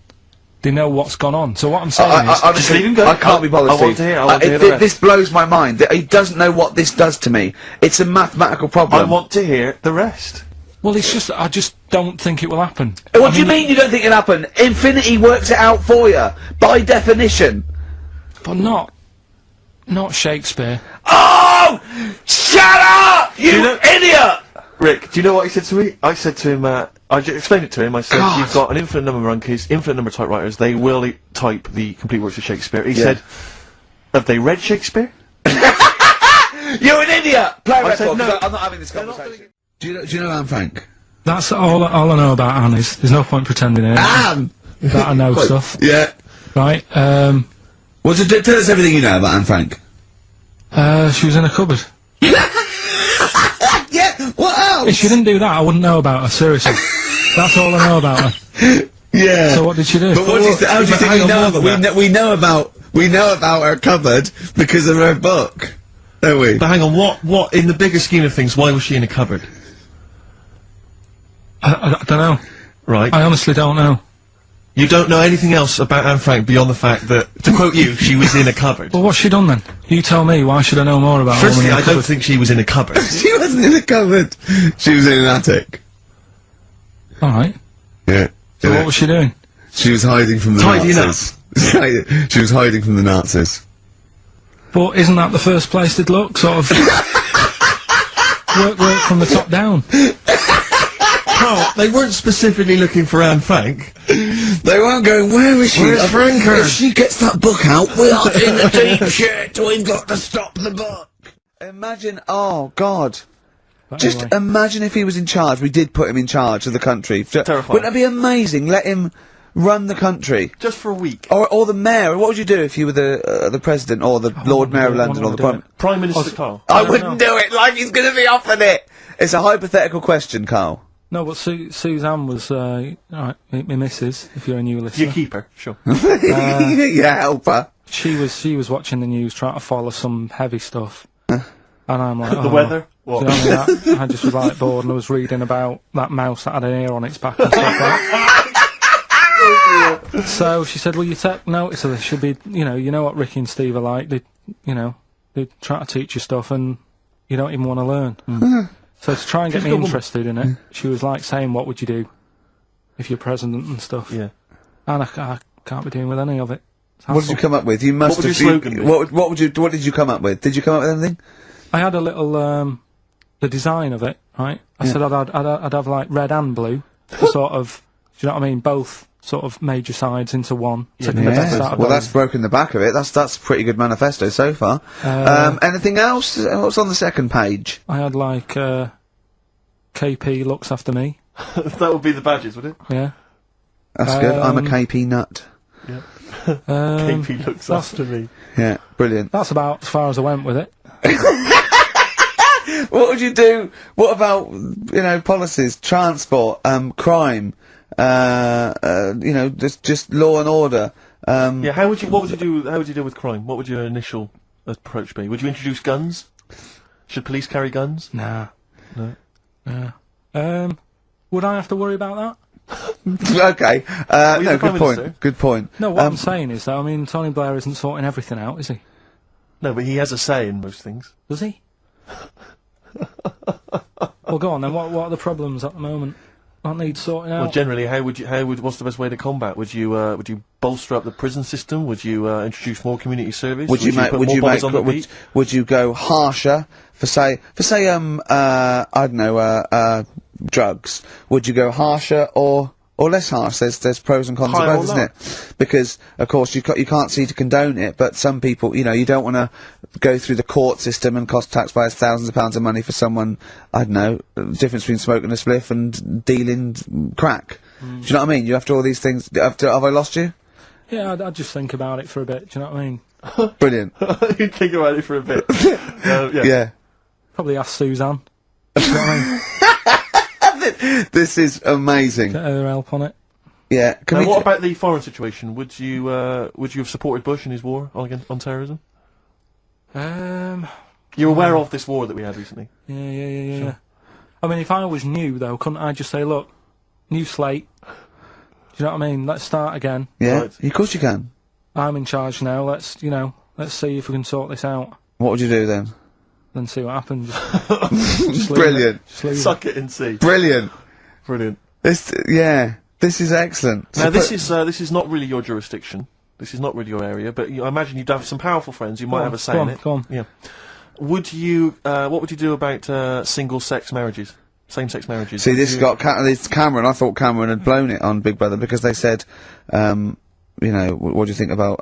they know what's gone on. So what I'm saying is, Honestly, leave him go. I can't be bothered. I want Steve. to hear- I want to hear the rest. This blows my mind. He doesn't know what this does to me. It's a mathematical problem. I want to hear the rest. well, it's just I just don't think it will happen. What I do you mean you don't think it'll happen? Infinity works it out for you by definition. But not Shakespeare. Oh! Shut up! You, know- idiot! Rick, do you know what he said to me? I said to him, I explained it to him, I said, God. you've got an infinite number of monkeys, infinite number of typewriters, they will type the complete works of Shakespeare. He Yeah. said, have they read Shakespeare? You're an idiot! Play I record, said 'cause no. I'm not having this conversation. Do you know Anne Frank? That's all I know about Anne is. There's no point pretending here Anne! that I know stuff. Yeah. Right. Well, tell us everything you know about Anne Frank. She was in a cupboard. Yeah, what else? If she didn't do that, I wouldn't know about her. Seriously. That's all I know about her. Yeah. So what did she do? But what how do you think we know we know about her cupboard because of her book, don't we? But hang on, what, in the bigger scheme of things, why was she in a cupboard? I don't know. Right. I honestly don't know. You don't know anything else about Anne Frank beyond the fact that, to quote you, she was in a cupboard. Well, what's she done then? You tell me. Why should I know more about her? Firstly, I don't think she was in a cupboard. She wasn't in a cupboard. She was in an attic. All right. Yeah. So what was she doing? She was hiding from the Tidying Nazis. She was hiding from the Nazis. But isn't that the first place they'd look? Sort of work from the top down. Oh, they weren't specifically looking for Anne Frank. They weren't going, where is she? Where's Franker? If she gets that book out, we are in a deep shit. We've got to stop the book. Imagine, oh God. Just Anyway. imagine if he was in charge. We did put him in charge of the country. Terrifying. Wouldn't that be amazing? Let him run the country. Just for a week. Or the mayor. What would you do if you were the president or the Lord Mayor of London or the Prime? Prime Minister Carl. I wouldn't do it like he's going to be offered it. It's a hypothetical question, Carl. No, but Suzanne was, alright, my missus, if you're a new listener. Your keeper, sure. Yeah, help her. She was watching the news, trying to follow some heavy stuff. And I'm like, The weather? Do you know what I mean? I just was like bored and I was reading about that mouse that had an ear on its back and stuff like that. So she said, well, you take notice of this. Should be, you know what Ricky and Steve are like. They try to teach you stuff and you don't even want to learn. So to try and get me interested in it, she was like saying, what would you do if you're president and stuff? Yeah. And I can't be doing with any of it. What did you come up with? You must What would have. your slogan be? What did you come up with? Did you come up with anything? I had a little, the design of it, right? I said I'd have like red and blue, to sort of, do you know what I mean? Both sort of major sides into one. Taking the best out of Well, both. that's broken the back of it. That's a pretty good manifesto so far. Anything else? What's on the second page? I had like, KP looks after me. That would be the badges, would it? Yeah. That's good. I'm a KP nut. KP looks after me. Yeah, brilliant. That's about as far as I went with it. What would you do? What about policies, transport, crime? Just law and order. Yeah, what would you do? How would you deal with crime? What would your initial approach be? Would you introduce guns? Should police carry guns? Nah. No. Nah. Would I have to worry about that? Okay. you're No, the Prime good point. Minister. Good point. No, what I'm saying is that, I mean, Tony Blair isn't sorting everything out, is he? No, but he has a say in most things. Does he? Well, go on then. What are the problems at the moment that need sorting out? Well, generally, what's the best way to combat? Would you bolster up the prison system? Would you introduce more community service? Would you put more bodies on the beat? would you go harsher for say I don't know drugs? Would you go harsher or less harsh? There's pros and cons of Higher both, or isn't lower? it? Because of course you can't see to condone it, but some people, you don't want to go through the court system and cost taxpayers thousands of pounds of money for someone, I don't know, the difference between smoking a spliff and dealing crack. Do you know what I mean? You have to all these things. Have I lost you? Yeah, I'd just think about it for a bit. Do you know what I mean? Brilliant. You think about it for a bit. Yeah. Yeah. Probably ask Suzanne. Do you know what I mean? This is amazing. Get her help on it. Yeah. Now, what about the foreign situation? Would you have supported Bush in his war on terrorism? You're aware of this war that we had recently? Yeah. I mean, if I was new, though, couldn't I just say, look, new slate. Do you know what I mean? Let's start again. Yeah. Right. Of course you can. I'm in charge now. Let's see if we can sort this out. What would you do then? Then see what happens. Just leave Brilliant. it. Just leave Suck it and see. Brilliant. Brilliant. This is excellent. Now, So this is not really your jurisdiction. This is not really your area, but I imagine you'd have some powerful friends. You might have a say in it. Go on. Yeah. Would you? What would you do about single-sex marriages, same-sex marriages? See, Would this you- got this Cameron. I thought Cameron had blown it on Big Brother because they said, what do you think about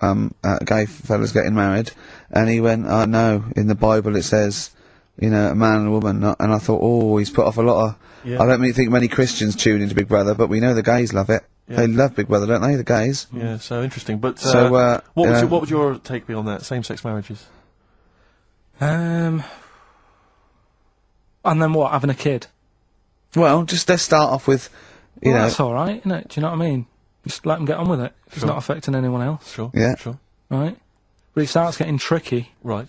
gay fellas getting married? And he went, no, in the Bible it says, a man and a woman. And I thought, oh, he's put off a lot of. Yeah. I don't think many Christians tune into Big Brother, but we know the gays love it. Yeah. They love Big Brother, don't they? The gays. Yeah, so interesting. But So, what would your take be on that? Same-sex marriages. And then what? Having a kid? Well, just let's start off with, Well, that's all right, isn't it? Do you know what I mean? Just let them get on with it. If it's Sure. not affecting anyone else, Sure. Yeah. Sure. right? But it starts getting tricky Right.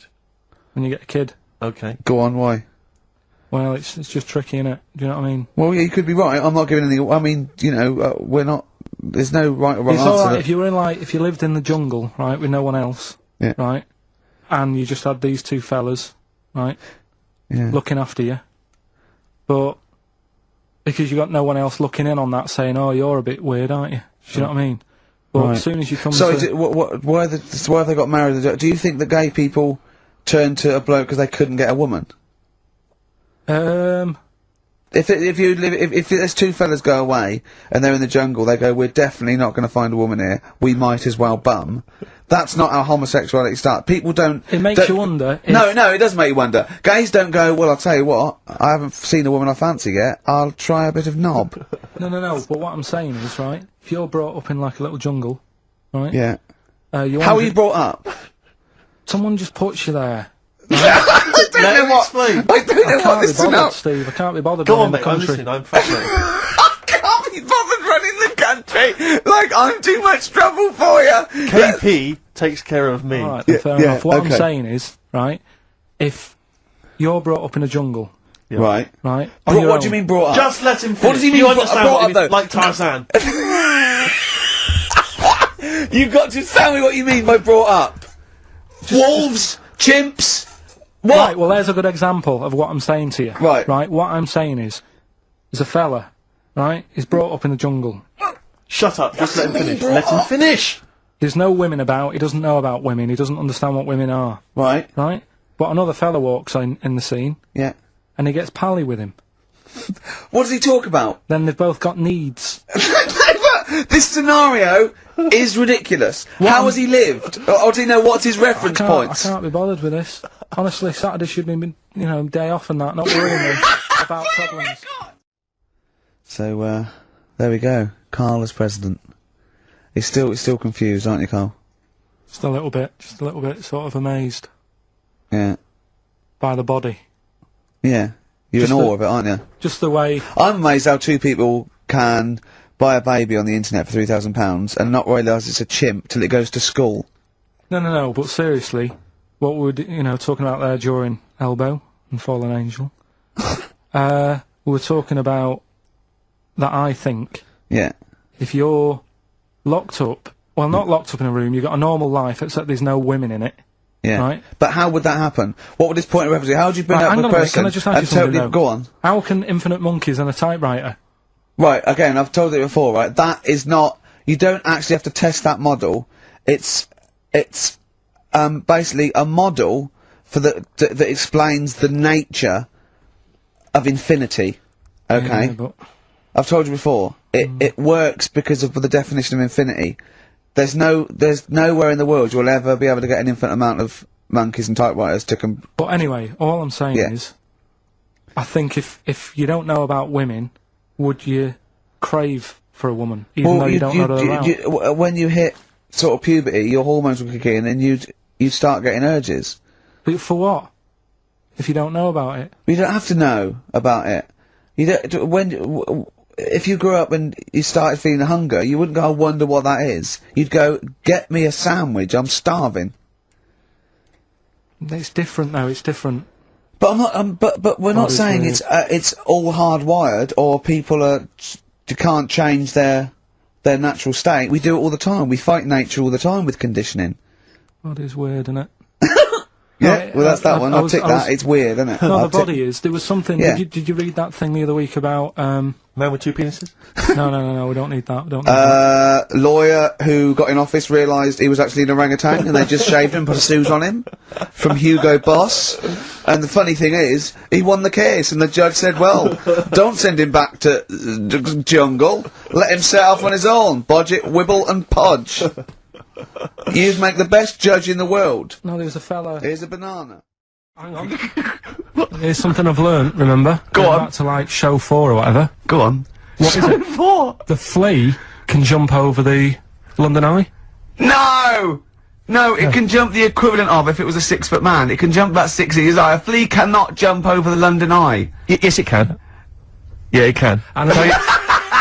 when you get a kid. Okay. Go on, why? Well, it's just tricky, innit? Do you know what I mean? Well, yeah, you could be right. I'm not giving anything. I mean, we're not. There's no right or wrong It's answer. alright if you were if you lived in the jungle, right, with no one else, Yeah. right, and you just had these two fellas, right, Yeah. looking after you, but because you got no one else looking in on that, saying, "Oh, you're a bit weird, aren't you?" Do you know what I mean? But Right. as soon as you come So, to, why have they got married? Do you think that gay people turn to a bloke because they couldn't get a woman? If there's two fellas go away and they're in the jungle, they go, we're definitely not going to find a woman here. We might as well bum. That's not how homosexuality starts. People don't. it makes you wonder. If, No, it does make you wonder. Gays don't go, well, I'll tell you what, I haven't seen a woman I fancy yet, I'll try a bit of knob. No. But what I'm saying is, right, if you're brought up in like a little jungle, right, Yeah. you How are you brought up? someone just puts you there. I don't know what. I don't know I what can't be this is bothered, about. Steve. I can't be bothered. Go running on, the mate. I'm country. listening. I'm fascinated. I can't be bothered running the country. Like, I'm too much trouble for you. KP takes care of me. All right, then, Yeah, fair yeah, enough. What okay. I'm saying is, right, if you're brought up in a jungle, Yeah. Right. right, What on your do own- you mean brought up? Just let him finish. What does he mean You brought- understand brought what up, he though? means? Like Tarzan. You've got to tell me what you mean by brought up. Wolves, chimps, what? Right, well, there's a good example of what I'm saying to you. Right. Right, what I'm saying is, there's a fella, right, he's brought up in the jungle. Shut up. Just let him finish. brought Let him up. finish. There's no women about, he doesn't know about women, he doesn't understand what women are, Right. right? But another fella walks in the scene, Yeah. and he gets pally with him. What does he talk about? Then they've both got needs. This scenario is ridiculous. How has he lived? Or do you know what's his reference I points? can't be bothered with this. Honestly, Saturday should be, day off and that, not worrying me about problems. So, there we go. Karl as president. He's still confused, aren't you, Karl? Just a little bit, sort of amazed Yeah. by the body. Yeah. You're in Just awe the- of it, aren't you? Just the way, I'm amazed how two people can buy a baby on the internet for £3,000 and not realise it's a chimp till it goes to school. no, but seriously, what we were, talking about there during Elbow and Fallen Angel, we were talking about that I think Yeah. If you're locked up, well, not locked up in a room, you've got a normal life, except there's no women in it. Yeah. Right. But how would that happen? What would this point of reference be? How would you bring Right, up hang a on a minute, person can I just ask you and something, totally though? go on? How can infinite monkeys and a typewriter? Right, again, I've told you before, right? That is not, you don't actually have to test that model. It's basically a model for that explains the nature of infinity. Okay? Yeah, but I've told you before, it works because of the definition of infinity. There's nowhere in the world you'll ever be able to get an infinite amount of monkeys and typewriters to But anyway, all I'm saying is, I think if you don't know about women, would you crave for a woman, even though you don't know her around? When you hit sort of puberty, your hormones will kick in and you'd start getting urges. But for what? If you don't know about it? You don't have to know about it. You don't, if you grew up and you started feeling hunger, you wouldn't go, I wonder what that is. You'd go, get me a sandwich, I'm starving. It's different though, it's different. But I'm not, but we're not saying weird. it's all hardwired or people can't change their natural state. We do it all the time. We fight nature all the time with conditioning. Body is weird, isn't it? Yeah, well that's that one. I'll tick that. It's weird, isn't it? No, the body is. There was something. Yeah. Did you read that thing the other week about Man with two penises? No, we don't need that. We don't need that. Lawyer who got in office realised he was actually an orangutan and they just shaved him and put a suit on him from Hugo Boss. And the funny thing is, he won the case and the judge said, well, don't send him back to jungle. Let him set off on his own. Bodge it, wibble and podge. You'd make the best judge in the world. No, there's a fella. Here's a banana. Hang on. Here's something I've learnt, remember? Go Going on. back to like show 4 or whatever. Go on. What is it? The flea can jump over the London Eye? No! No, it can jump the equivalent of if it was a 6-foot man. It can jump about 6 inches high. A flea cannot jump over the London Eye. Yes, it can. Yeah, it can. And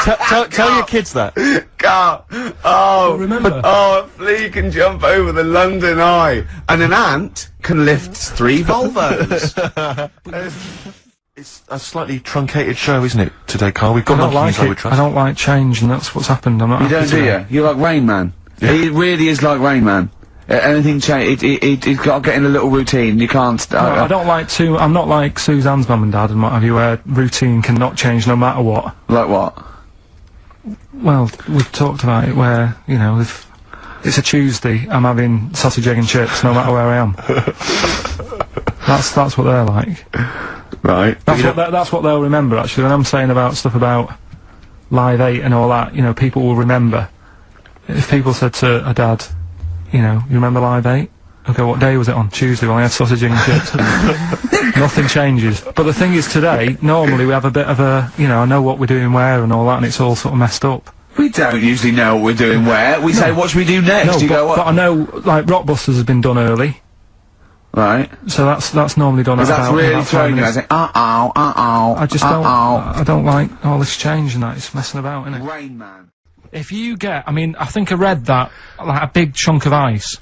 Tell your kids that. Carl. Oh, remember. Oh, a flea can jump over the London Eye. And an ant can lift 3 Volvos. It's a slightly truncated show, isn't it, today, Carl? We've got I don't monkeys, like I would it. trust. I don't like change, and that's what's happened. I'm not You happy don't, do today. you? You're like Rain Man. Yeah. He really is like Rain Man. Anything change, it's got to get in a little routine. You can't. No, I don't like to. I'm not like Suzanne's mum and dad and what have you, where routine cannot change no matter what. Like what? Well, we've talked about it where, you know, if it's a Tuesday, I'm having sausage, egg and chips no matter where I am. That's what they're like. Right. That's what they'll remember, actually. When I'm saying about stuff about Live 8 and all that, you know, people will remember. If people said to a dad, you know, you remember Live 8? Okay, what day was it on? Tuesday, well, I had sausage, egg and chips. Nothing changes. But the thing is, today, normally we have a bit of a, you know, I know what we're doing where and all that, and it's all sort of messed up. We don't usually know what we're doing where. We say, what should we do next? No, You go, but I know, like, Rockbusters has been done early, right. so that's normally done at That's about, really about 5 throwing you. I minutes. say, uh-oh. I just don't, I don't like all this change and that, it's messing about, innit? Rain Man. If you get, I mean, I think I read that, like, a big chunk of ice,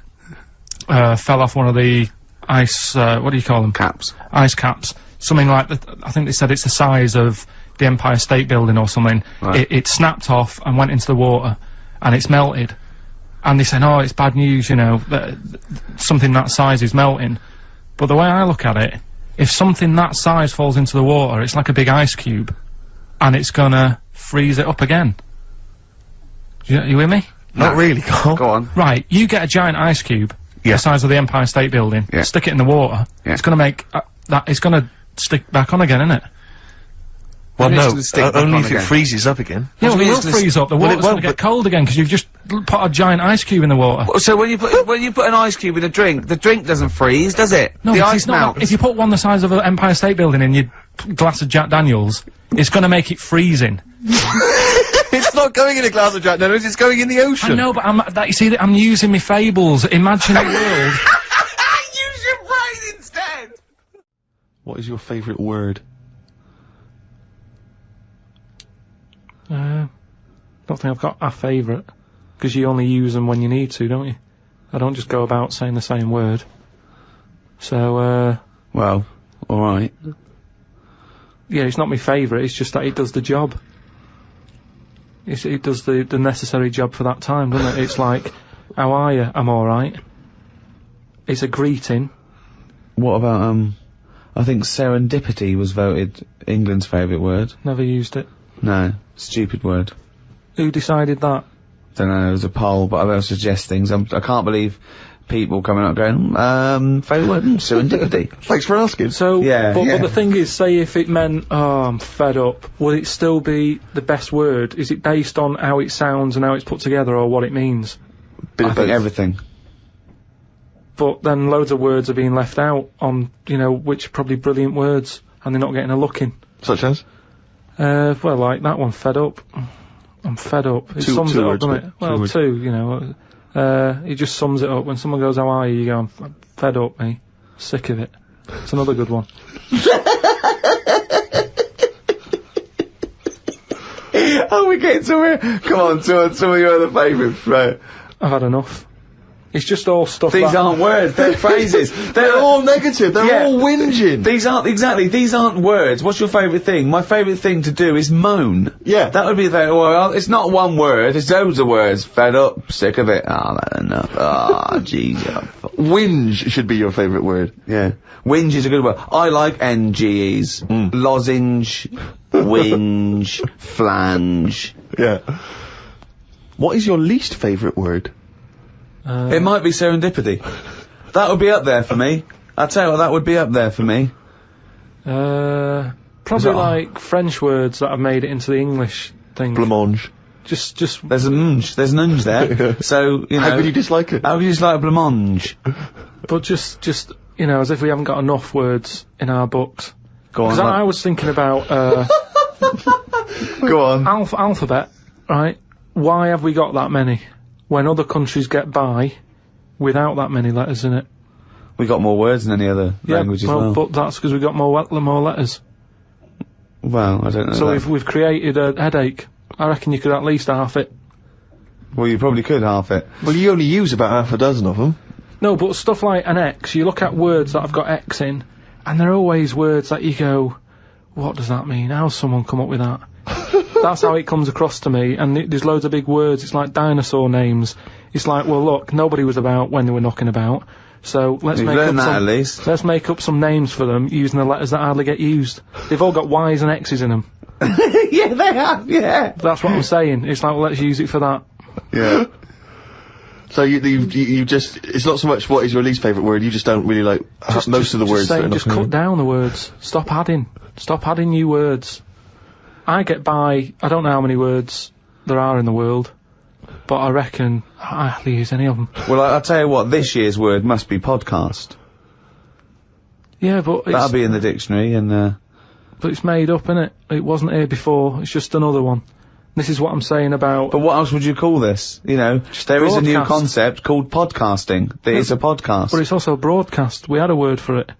fell off one of the ice, what do you call them? Caps. Ice caps. Something like that, I think they said it's the size of the Empire State Building or something. Right. It snapped off and went into the water, and it's melted. And they said, oh, it's bad news, you know, that something that size is melting. But the way I look at it, if something that size falls into the water, it's like a big ice cube, and it's gonna freeze it up again. You with me? Not really, Carl. Go on. Right, you get a giant ice cube, Yeah. the size of the Empire State Building, Yeah. stick it in the water, Yeah. it's gonna make, it's gonna stick back on again, isn't it? Well, And it's no, gonna stick back only on if it again. freezes up again. Yeah, well, do it you will mean it's freeze up, the well, water's it gonna won't, get but- cold again, because you've just put a giant ice cube in the water. So when you put an ice cube in a drink, the drink doesn't freeze, does it? No, the because ice it's not, melts. if you put one the size of an Empire State Building in your glass of Jack Daniels, it's gonna make it freezing. It's not going in a glass of Jack Daniels, it's going in the ocean. I know, but you see, I'm using my fables, imagine a world. Use your brain instead! What is your favourite word? Don't think I've got a favourite, because you only use them when you need to, don't you? I don't just go about saying the same word. So, Well, alright. yeah, it's not my favourite, it's just that it does the job. It does the necessary job for that time, doesn't it? It's like, how are you? I'm alright. It's a greeting. What about, I think serendipity was voted England's favourite word. Never used it. No, stupid word. Who decided that? Don't know, it was a poll, but I will suggest things. I can't believe people coming up going, favourite word, serendipity. Thanks for asking. So, Yeah, but yeah. the thing is, say if it meant, oh, I'm fed up, would it still be the best word? Is it based on how it sounds and how it's put together, or what it means? I think everything. But then loads of words are being left out on, you know, which are probably brilliant words, and they're not getting a look in. Such as? Well, like that one, fed up. I'm fed up. It sums two it up, words, doesn't it? Well, words. two, you know. It just sums it up. When someone goes, how are you? You go, I'm fed up, mate. Sick of it. It's another good one. Oh, we get somewhere. Come on, some of your other favourites, right? I've had enough. It's just all stuff These that... aren't words, they're phrases. They're all negative. They're all whinging. These aren't words. What's your favourite thing? My favourite thing to do is moan. Yeah. That would be well, it's not one word, it's loads of words. Fed up, sick of it. That's enough. Jeez. Whinge should be your favourite word. Yeah. Whinge is a good word. I like NGEs. Lozenge, whinge, flange. Yeah. What is your least favourite word? It might be serendipity. That would be up there for me. I'll tell you what, that would be up there for me. Probably like French words that have made it into the English thing. Blancmange. Just. There's an unge there. So, you know. How could you dislike it? How could you dislike blancmange? But just, you know, as if we haven't got enough words in our books. Go on. Because I was thinking about, Go on. alphabet, right? Why have we got that many? When other countries get by without that many letters in it. We got more words than any other language as well. But that's because we got more letters. Well, I don't know. So we've created a headache. I reckon you could at least half it. Well, you probably could half it. Well, you only use about half a dozen of them. No, but stuff like an X, you look at words that have got X in, and they're always words that you go, what does that mean? How's someone come up with that? That's how it comes across to me, and there's loads of big words. It's like dinosaur names. It's like, well, look, nobody was about when they were knocking about, so let's make up some names for them using the letters that hardly get used. They've all got Y's and X's in them. Yeah, they have, yeah. That's what I'm saying. It's like, well, let's use it for that. Yeah. So you just, it's not so much what is your least favourite word, you just don't really like most of the words that are just cut down the words. Stop adding new words. I get by, I don't know how many words there are in the world, but I reckon I hardly use any of them. Well, I'll tell you what, this year's word must be podcast. Yeah, but that'll be in the dictionary, and but it's made up, innit? It wasn't here before, it's just another one. This is what I'm saying about... But what else would you call this? You know, there is a new broadcast. Concept called podcasting. That is a podcast. But it's also a broadcast. We had a word for it.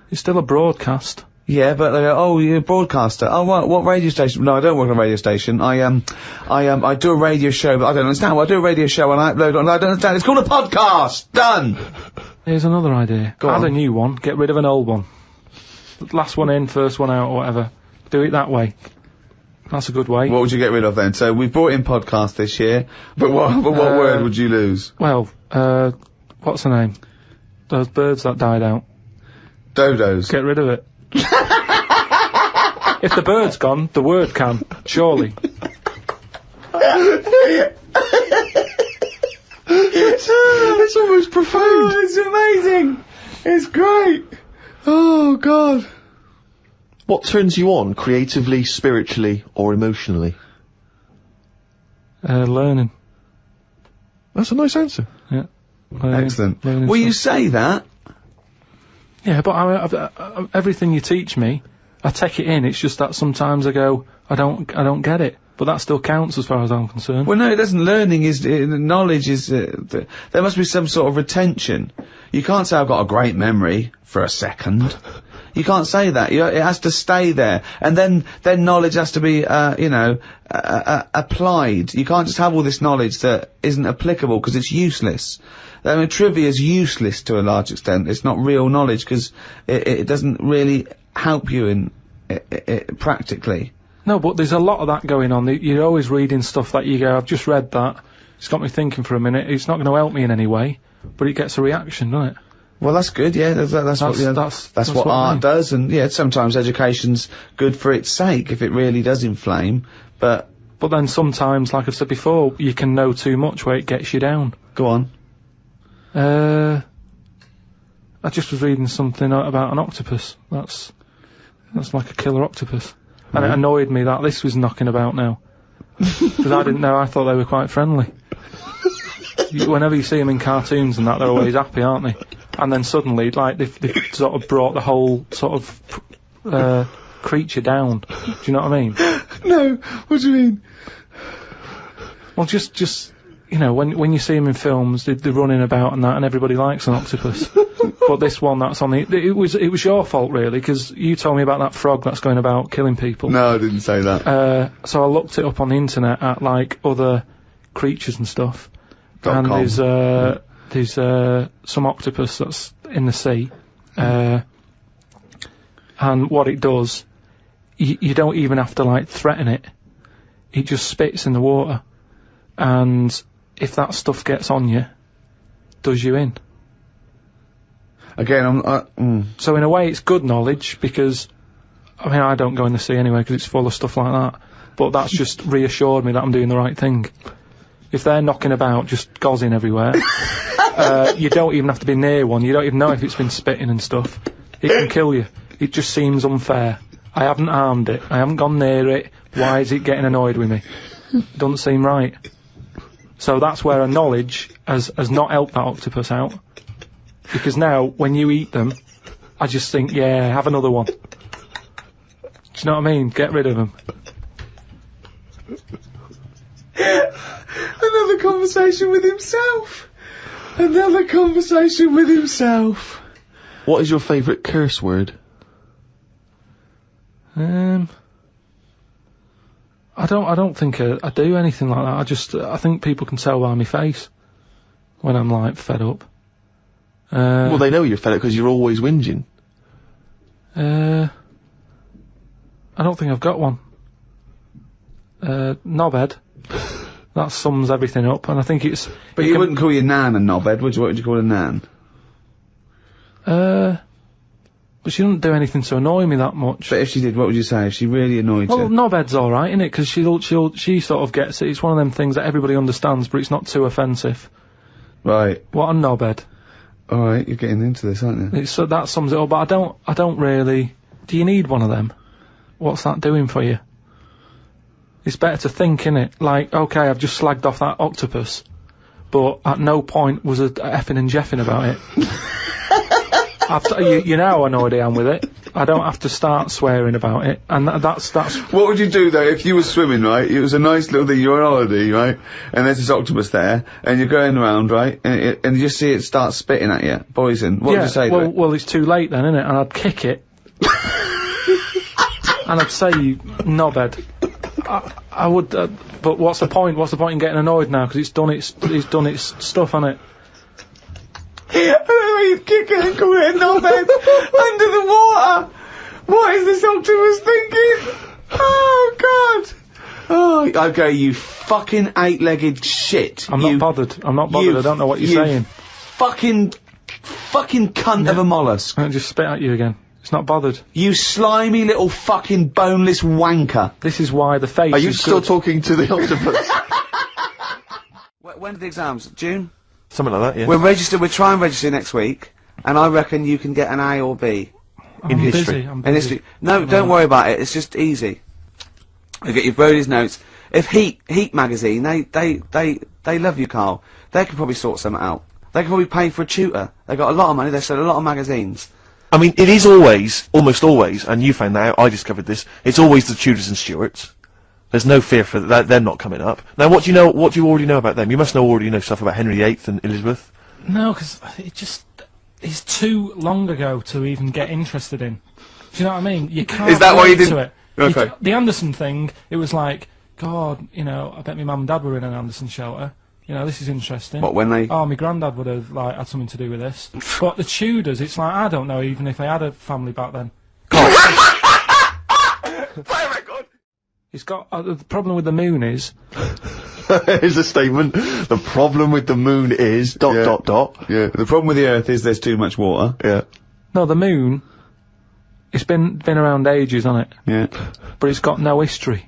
It's still a broadcast. Yeah, but they go, oh, you're a broadcaster. Oh, what radio station? No, I don't work on a radio station. I do a radio show, but I don't understand. Well, I do a radio show and I upload on. I don't understand. It's called a podcast. Done. Here's another idea. Add a new one. Get rid of an old one. Last one in, first one out, or whatever. Do it that way. That's a good way. What would you get rid of then? So we've brought in podcast this year, but what word would you lose? Well, what's the name? Those birds that died out. Dodos. Get rid of it. If the bird's gone, the word can, surely. It's almost profound. Oh, it's amazing. It's great. Oh, God. What turns you on creatively, spiritually, or emotionally? Learning. That's a nice answer. Yeah. Excellent. Will you say that? Yeah, but everything you teach me, I take it in. It's just that sometimes I go, I don't get it. But that still counts as far as I'm concerned. Well, no, it doesn't. Learning is, knowledge is, there must be some sort of retention. You can't say I've got a great memory for a second. You can't say that. It has to stay there. And then knowledge has to be, applied. You can't just have all this knowledge that isn't applicable because it's useless. I mean, trivia is useless to a large extent. It's not real knowledge because it doesn't really help you in, practically. No, but there's a lot of that going on. You're always reading stuff that you go, I've just read that. It's got me thinking for a minute. It's not going to help me in any way, but it gets a reaction, doesn't it? Well, that's good, yeah. That's what, you know, that's what art does, and yeah, sometimes education's good for its sake if it really does inflame, but then sometimes, like I've said before, you can know too much where it gets you down. Go on. I just was reading something about an octopus. That's like a killer octopus. And it annoyed me that this was knocking about now. Because I didn't know, I thought they were quite friendly. Whenever you see them in cartoons and that, they're always happy, aren't they? And then suddenly, like, they've sort of brought the whole sort of creature down. Do you know what I mean? No, what do you mean? Well, just you know, when you see them in films, they're running about and that, and everybody likes an octopus. But this one that's on it was your fault really, because you told me about that frog that's going about killing people. No, I didn't say that. So I looked it up on the internet at like other creatures and stuff, and there's some octopus that's in the sea, and what it does, you don't even have to like threaten it. It just spits in the water, and if that stuff gets on you, does you in. Again, So in a way it's good knowledge, because, I mean, I don't go in the sea anyway because it's full of stuff like that, but that's just reassured me that I'm doing the right thing. If they're knocking about, just gozzing everywhere, you don't even have to be near one, you don't even know if it's been spitting and stuff. It can kill you. It just seems unfair. I haven't harmed it, I haven't gone near it, why is it getting annoyed with me? Doesn't seem right. So that's where a knowledge has not helped that octopus out. Because now, when you eat them, I just think, yeah, have another one. Do you know what I mean? Get rid of them. Another conversation with himself. Another conversation with himself. What is your favourite curse word? I don't think I do anything like that. I think people can tell by my face when I'm like fed up. Well, they know you're fed up because you're always whinging. I don't think I've got one. Knobhead. That sums everything up, and I think it's... But you wouldn't call your nan a knobhead, would you? What would you call a nan? But she doesn't do anything to annoy me that much. But if she did, what would you say? If she really annoyed you? Well, knobhead's alright, innit? Because she sort of gets it. It's one of them things that everybody understands, but it's not too offensive. Right. What a knobhead. Alright, you're getting into this, aren't you? So that sums it up, but I don't really... Do you need one of them? What's that doing for you? It's better to think, innit? Like, okay, I've just slagged off that octopus, but at no point was a effing and jeffing about it. You know how annoyed I am with it. I don't have to start swearing about it, and that's... What would you do, though, if you were swimming, right? It was a nice little thing, you're on holiday, right? And there's this octopus there, and you're going around, right? And you just see it start spitting at you, poison. What would you say to it? Well, it's too late then, innit? And I'd kick it. And I'd say, you knobhead. I would, but what's the point? What's the point in getting annoyed now? Because it's done its stuff, hasn't it? I don't know, you'd kick it and call it a knobhead under the water. What is this octopus thinking? Oh, God. Oh, okay, you fucking eight-legged shit. I'm not bothered. I don't know what you're saying. Fucking cunt of a mollusk. I'll just spit at you again. It's not bothered. You slimy little fucking boneless wanker. This is why the face Are you is still good. talking to the octopus? When are the exams? June? Something like that, yeah. We're trying to register next week, and I reckon you can get an A or B. I'm history. Busy, I'm In busy. history. No, don't worry about it, it's just easy. You get your Brody's notes. If Heat magazine, they love you, Carl. They could probably sort something out. They could probably pay for a tutor. They got a lot of money, they sell a lot of magazines. I mean, it is always, almost always, and you found that out, I discovered this, it's always the Tudors and Stuarts. There's no fear for that, them not coming up. Now, what do you already know about them? You must already know stuff about Henry VIII and Elizabeth. No, because it's too long ago to even get interested in. Do you know what I mean? You can't. Is that why you relate didn't? to it. Okay. The Anderson thing, it was like, God, you know, I bet my mum and dad were in an Anderson shelter. You know, this is interesting. What, when they... Oh, my granddad would have, like, had something to do with this. But the Tudors, it's like, I don't know even if they had a family back then. Play a record! It's got the problem with the moon is Here's a statement. The problem with the moon is ... Yeah. The problem with the Earth is there's too much water. Yeah. no, the moon. It's been around ages, hasn't it? Yeah. But it's got no history.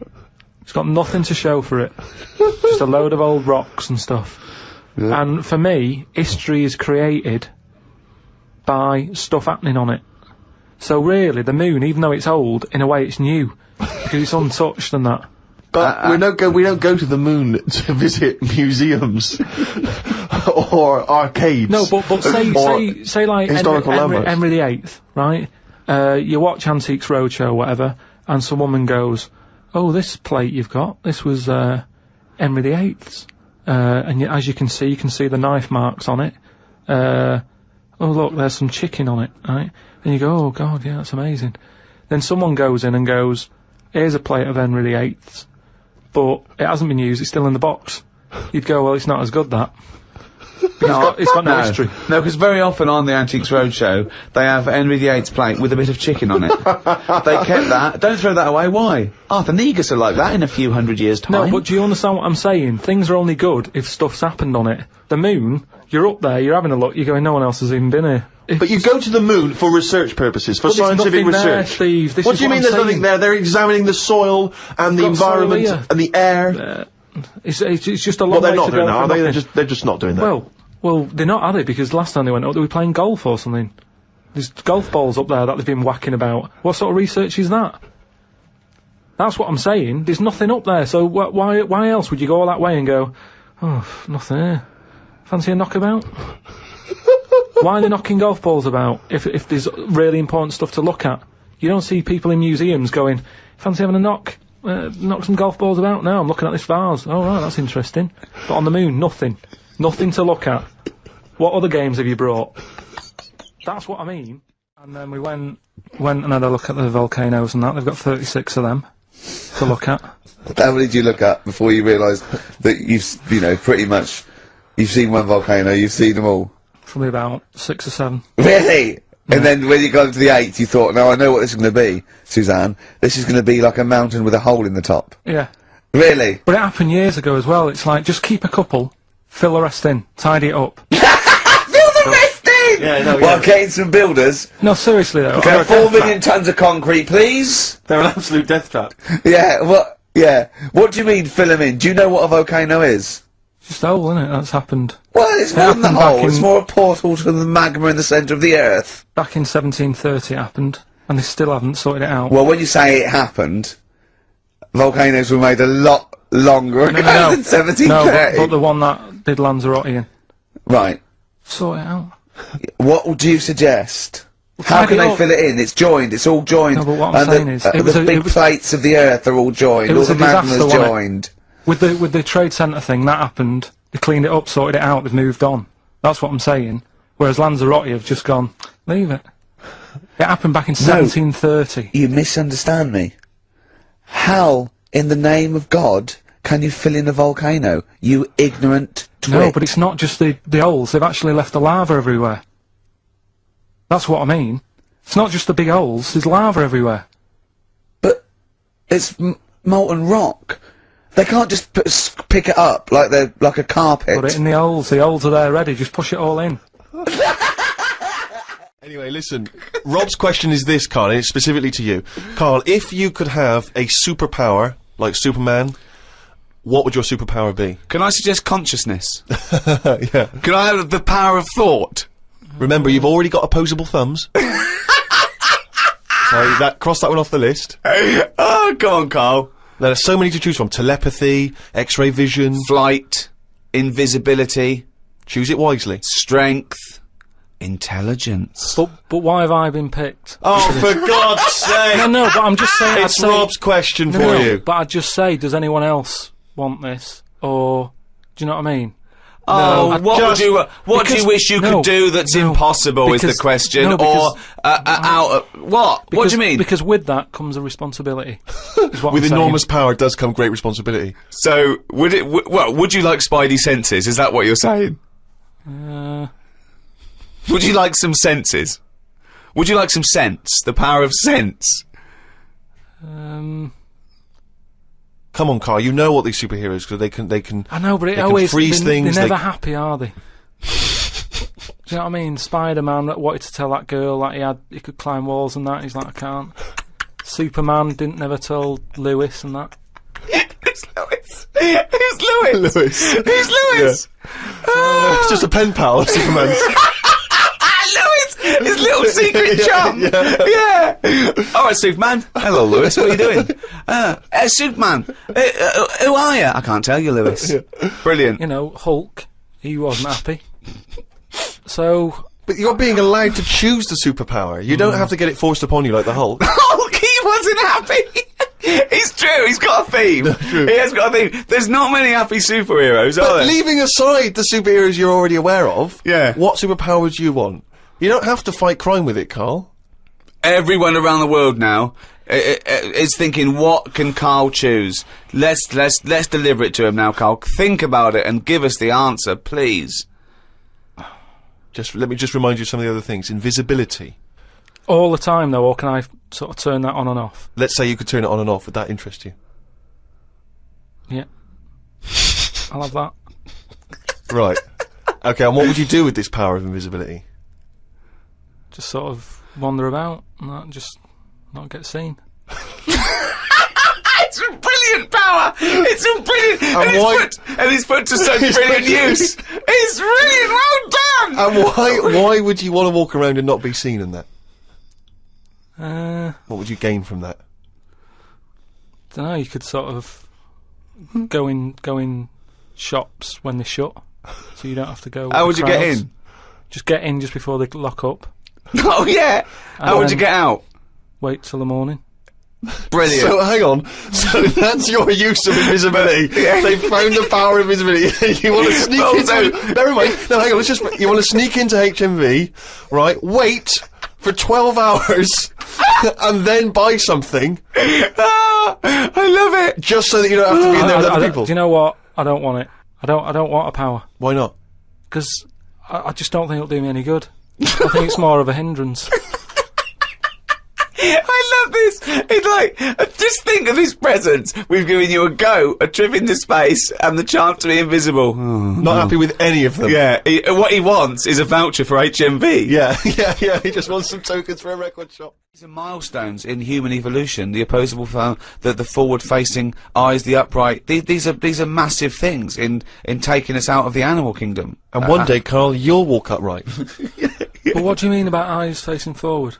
It's got nothing to show for it. Just a load of old rocks and stuff. Yeah. And for me, history is created by stuff happening on it. So really, the moon, even though it's old, in a way it's new. Because it's untouched and that. But we don't go to the moon to visit museums or arcades. No, but or say like historical landmarks. Henry VIII, right? You watch Antiques Roadshow, whatever, and some woman goes, "Oh, this plate you've got, this was Henry VIII's," and as you can see the knife marks on it. Oh look, there's some chicken on it, right? And you go, "Oh God, yeah, that's amazing." Then someone goes in and goes, "Here's a plate of Henry VIII's, but it hasn't been used, it's still in the box." You'd go, "Well, it's not as good, that." It's got no history. No, because very often on the Antiques Roadshow, they have Henry VIII's plate with a bit of chicken on it. They kept that. Don't throw that away. Why? Arthur Negus are like that in a few hundred years' time. No, but do you understand what I'm saying? Things are only good if stuff's happened on it. The moon, you're up there, you're having a look, you're going, no one else has even been here. But you go to the moon for research purposes, for But there's scientific nothing there, research. Steve. This What is do you what mean I'm there's saying. nothing there? They're examining the soil and the Got soil environment here. and the air. It's just a long Well, they're way not to doing go that, for are they? nothing. They're just not doing that. Well, they're not, are they? Because last time they went up, they were playing golf or something. There's golf balls up there that they've been whacking about. What sort of research is that? That's what I'm saying. There's nothing up there, so why else would you go all that way and go, oh, nothing here. Fancy a knockabout? Why are they knocking golf balls about if there's really important stuff to look at? You don't see people in museums going, fancy having a knock some golf balls about? No, I'm looking at this vase. Oh, right, that's interesting. But on the moon, nothing. Nothing to look at. What other games have you brought? That's what I mean. And then we went and had a look at the volcanoes and that. They've got 36 of them to look at. How many did you look at before you realised that pretty much, you've seen one volcano, you've seen them all? Probably about 6 or 7. Really? And then when you got to the 8th, you thought, no, I know what this is going to be, Suzanne. This is going to be like a mountain with a hole in the top. Yeah. Really? But it happened years ago as well. It's like, just keep a couple, fill the rest in, tidy it up. Fill the rest in! Yeah, no, Well, getting some builders. No, seriously though. Okay, 4 million tons of concrete, please. They're an absolute death trap. Yeah, what do you mean fill them in? Do you know what a volcano is? Just a hole, isn't it? That's happened. Well, it's more than the happened back hole, it's in- more a portal to the magma in the centre of the earth. Back in 1730 it happened, and they still haven't sorted it out. Well, when you say it happened, volcanoes were made a lot longer ago than 1730. No, but the one that did Lanzarote in. Right. Sort it out. What would you suggest? How tidy can they up. fill it in? It's joined, it's all joined. No, but what I'm and saying is, it was the a- big it was- plates of the earth are all joined, it all was the a disaster, magma's wasn't it? joined. With the trade centre thing, that happened. They cleaned it up, sorted it out, they've moved on. That's what I'm saying. Whereas Lanzarote have just gone, leave it. It happened back in 1730. You misunderstand me. How, in the name of God, can you fill in a volcano? You ignorant twit. No, but it's not just the holes, they've actually left the lava everywhere. That's what I mean. It's not just the big holes, there's lava everywhere. But it's molten rock. They can't just pick it up like like a carpet. Put it in the holes are there ready, just push it all in. Anyway, listen, Rob's question is this, Carl, and it's specifically to you. Carl, if you could have a superpower, like Superman, what would your superpower be? Can I suggest consciousness? Yeah. Can I have the power of thought? Remember, you've already got opposable thumbs. So cross that one off the list. Oh, come on, Carl. Now, there's so many to choose from. Telepathy, X-ray vision. Flight, invisibility, Choose it wisely. strength, intelligence. But why have I been picked? Oh, for God's sake! No, but I'm just saying. It's Rob's question No, for no, you. But I'd just say, does anyone else want this? Or, do you know what I mean? Oh, No, what do you because- wish you no, could do that's no, impossible is because- the question, no, because- what? What do you mean? Because with that comes a responsibility. Is what With I'm saying. enormous power does come great responsibility. So, would you like Spidey senses? Is that what you're saying? Would you like some senses? Would you like some sense? The power of sense? Come on, Carl. You know what these superheroes because they can. I know, but it they always can freeze things. They're never happy, are they? Do you know what I mean? Spider-Man that wanted to tell that girl that he could climb walls and that. He's like, I can't. Superman didn't never tell Lewis and that. Who's Lewis? Who's Lewis? Who's Lewis? Yeah. It's just a pen pal of Superman's. Lewis! His little secret chum! Yeah! Alright, Superman. Hello, Lewis. What are you doing? Superman. Who are you? I can't tell you, Lewis. Yeah. Brilliant. You know, Hulk. He wasn't happy. So... But you're being allowed to choose the superpower. You don't have to get it forced upon you like the Hulk. Hulk, he wasn't happy! It's true, he's got a theme. He has got a theme. There's not many happy superheroes, are there? Leaving aside the superheroes you're already aware of, what superpower would you want? You don't have to fight crime with it, Carl. Everyone around the world now is thinking, what can Carl choose? Let's deliver it to him now, Carl. Think about it and give us the answer, please. Let me remind you of some of the other things. Invisibility. All the time, though, or can I sort of turn that on and off? Let's say you could turn it on and off. Would that interest you? Yeah. I'll have that. Right. Okay, and what would you do with this power of invisibility? Just sort of wander about and just not get seen. It's a brilliant power! It's a brilliant... And he's put to such brilliant use! It's brilliant! Well done! And why would you want to walk around and not be seen in that? What would you gain from that? Don't know, you could sort of go in shops when they're shut, so you don't have to go. How would you get in? Just get in just before they lock up. Oh yeah! How would you get out? Wait till the morning. Brilliant. So hang on. So that's your use of invisibility. They found the power of invisibility. You want to sneak into... Never mind. No, hang on. You want to sneak into HMV, right? Wait for 12 hours and then buy something. I love it. Just so that you don't have to be in there with other people. Do you know what? I don't want it. I don't want a power. Why not? Because I just don't think it'll do me any good. I think it's more of a hindrance. I love this. It's like, just think of his presents. We've given you a trip into space, and the chance to be invisible. Not happy with any of them. Yeah, what he wants is a voucher for HMV. Yeah. He just wants some tokens for a record shop. These are milestones in human evolution. The opposable phone, the forward-facing eyes, the upright. These are massive things in taking us out of the animal kingdom. And one day, Carl, you'll walk upright. But what do you mean about eyes facing forward?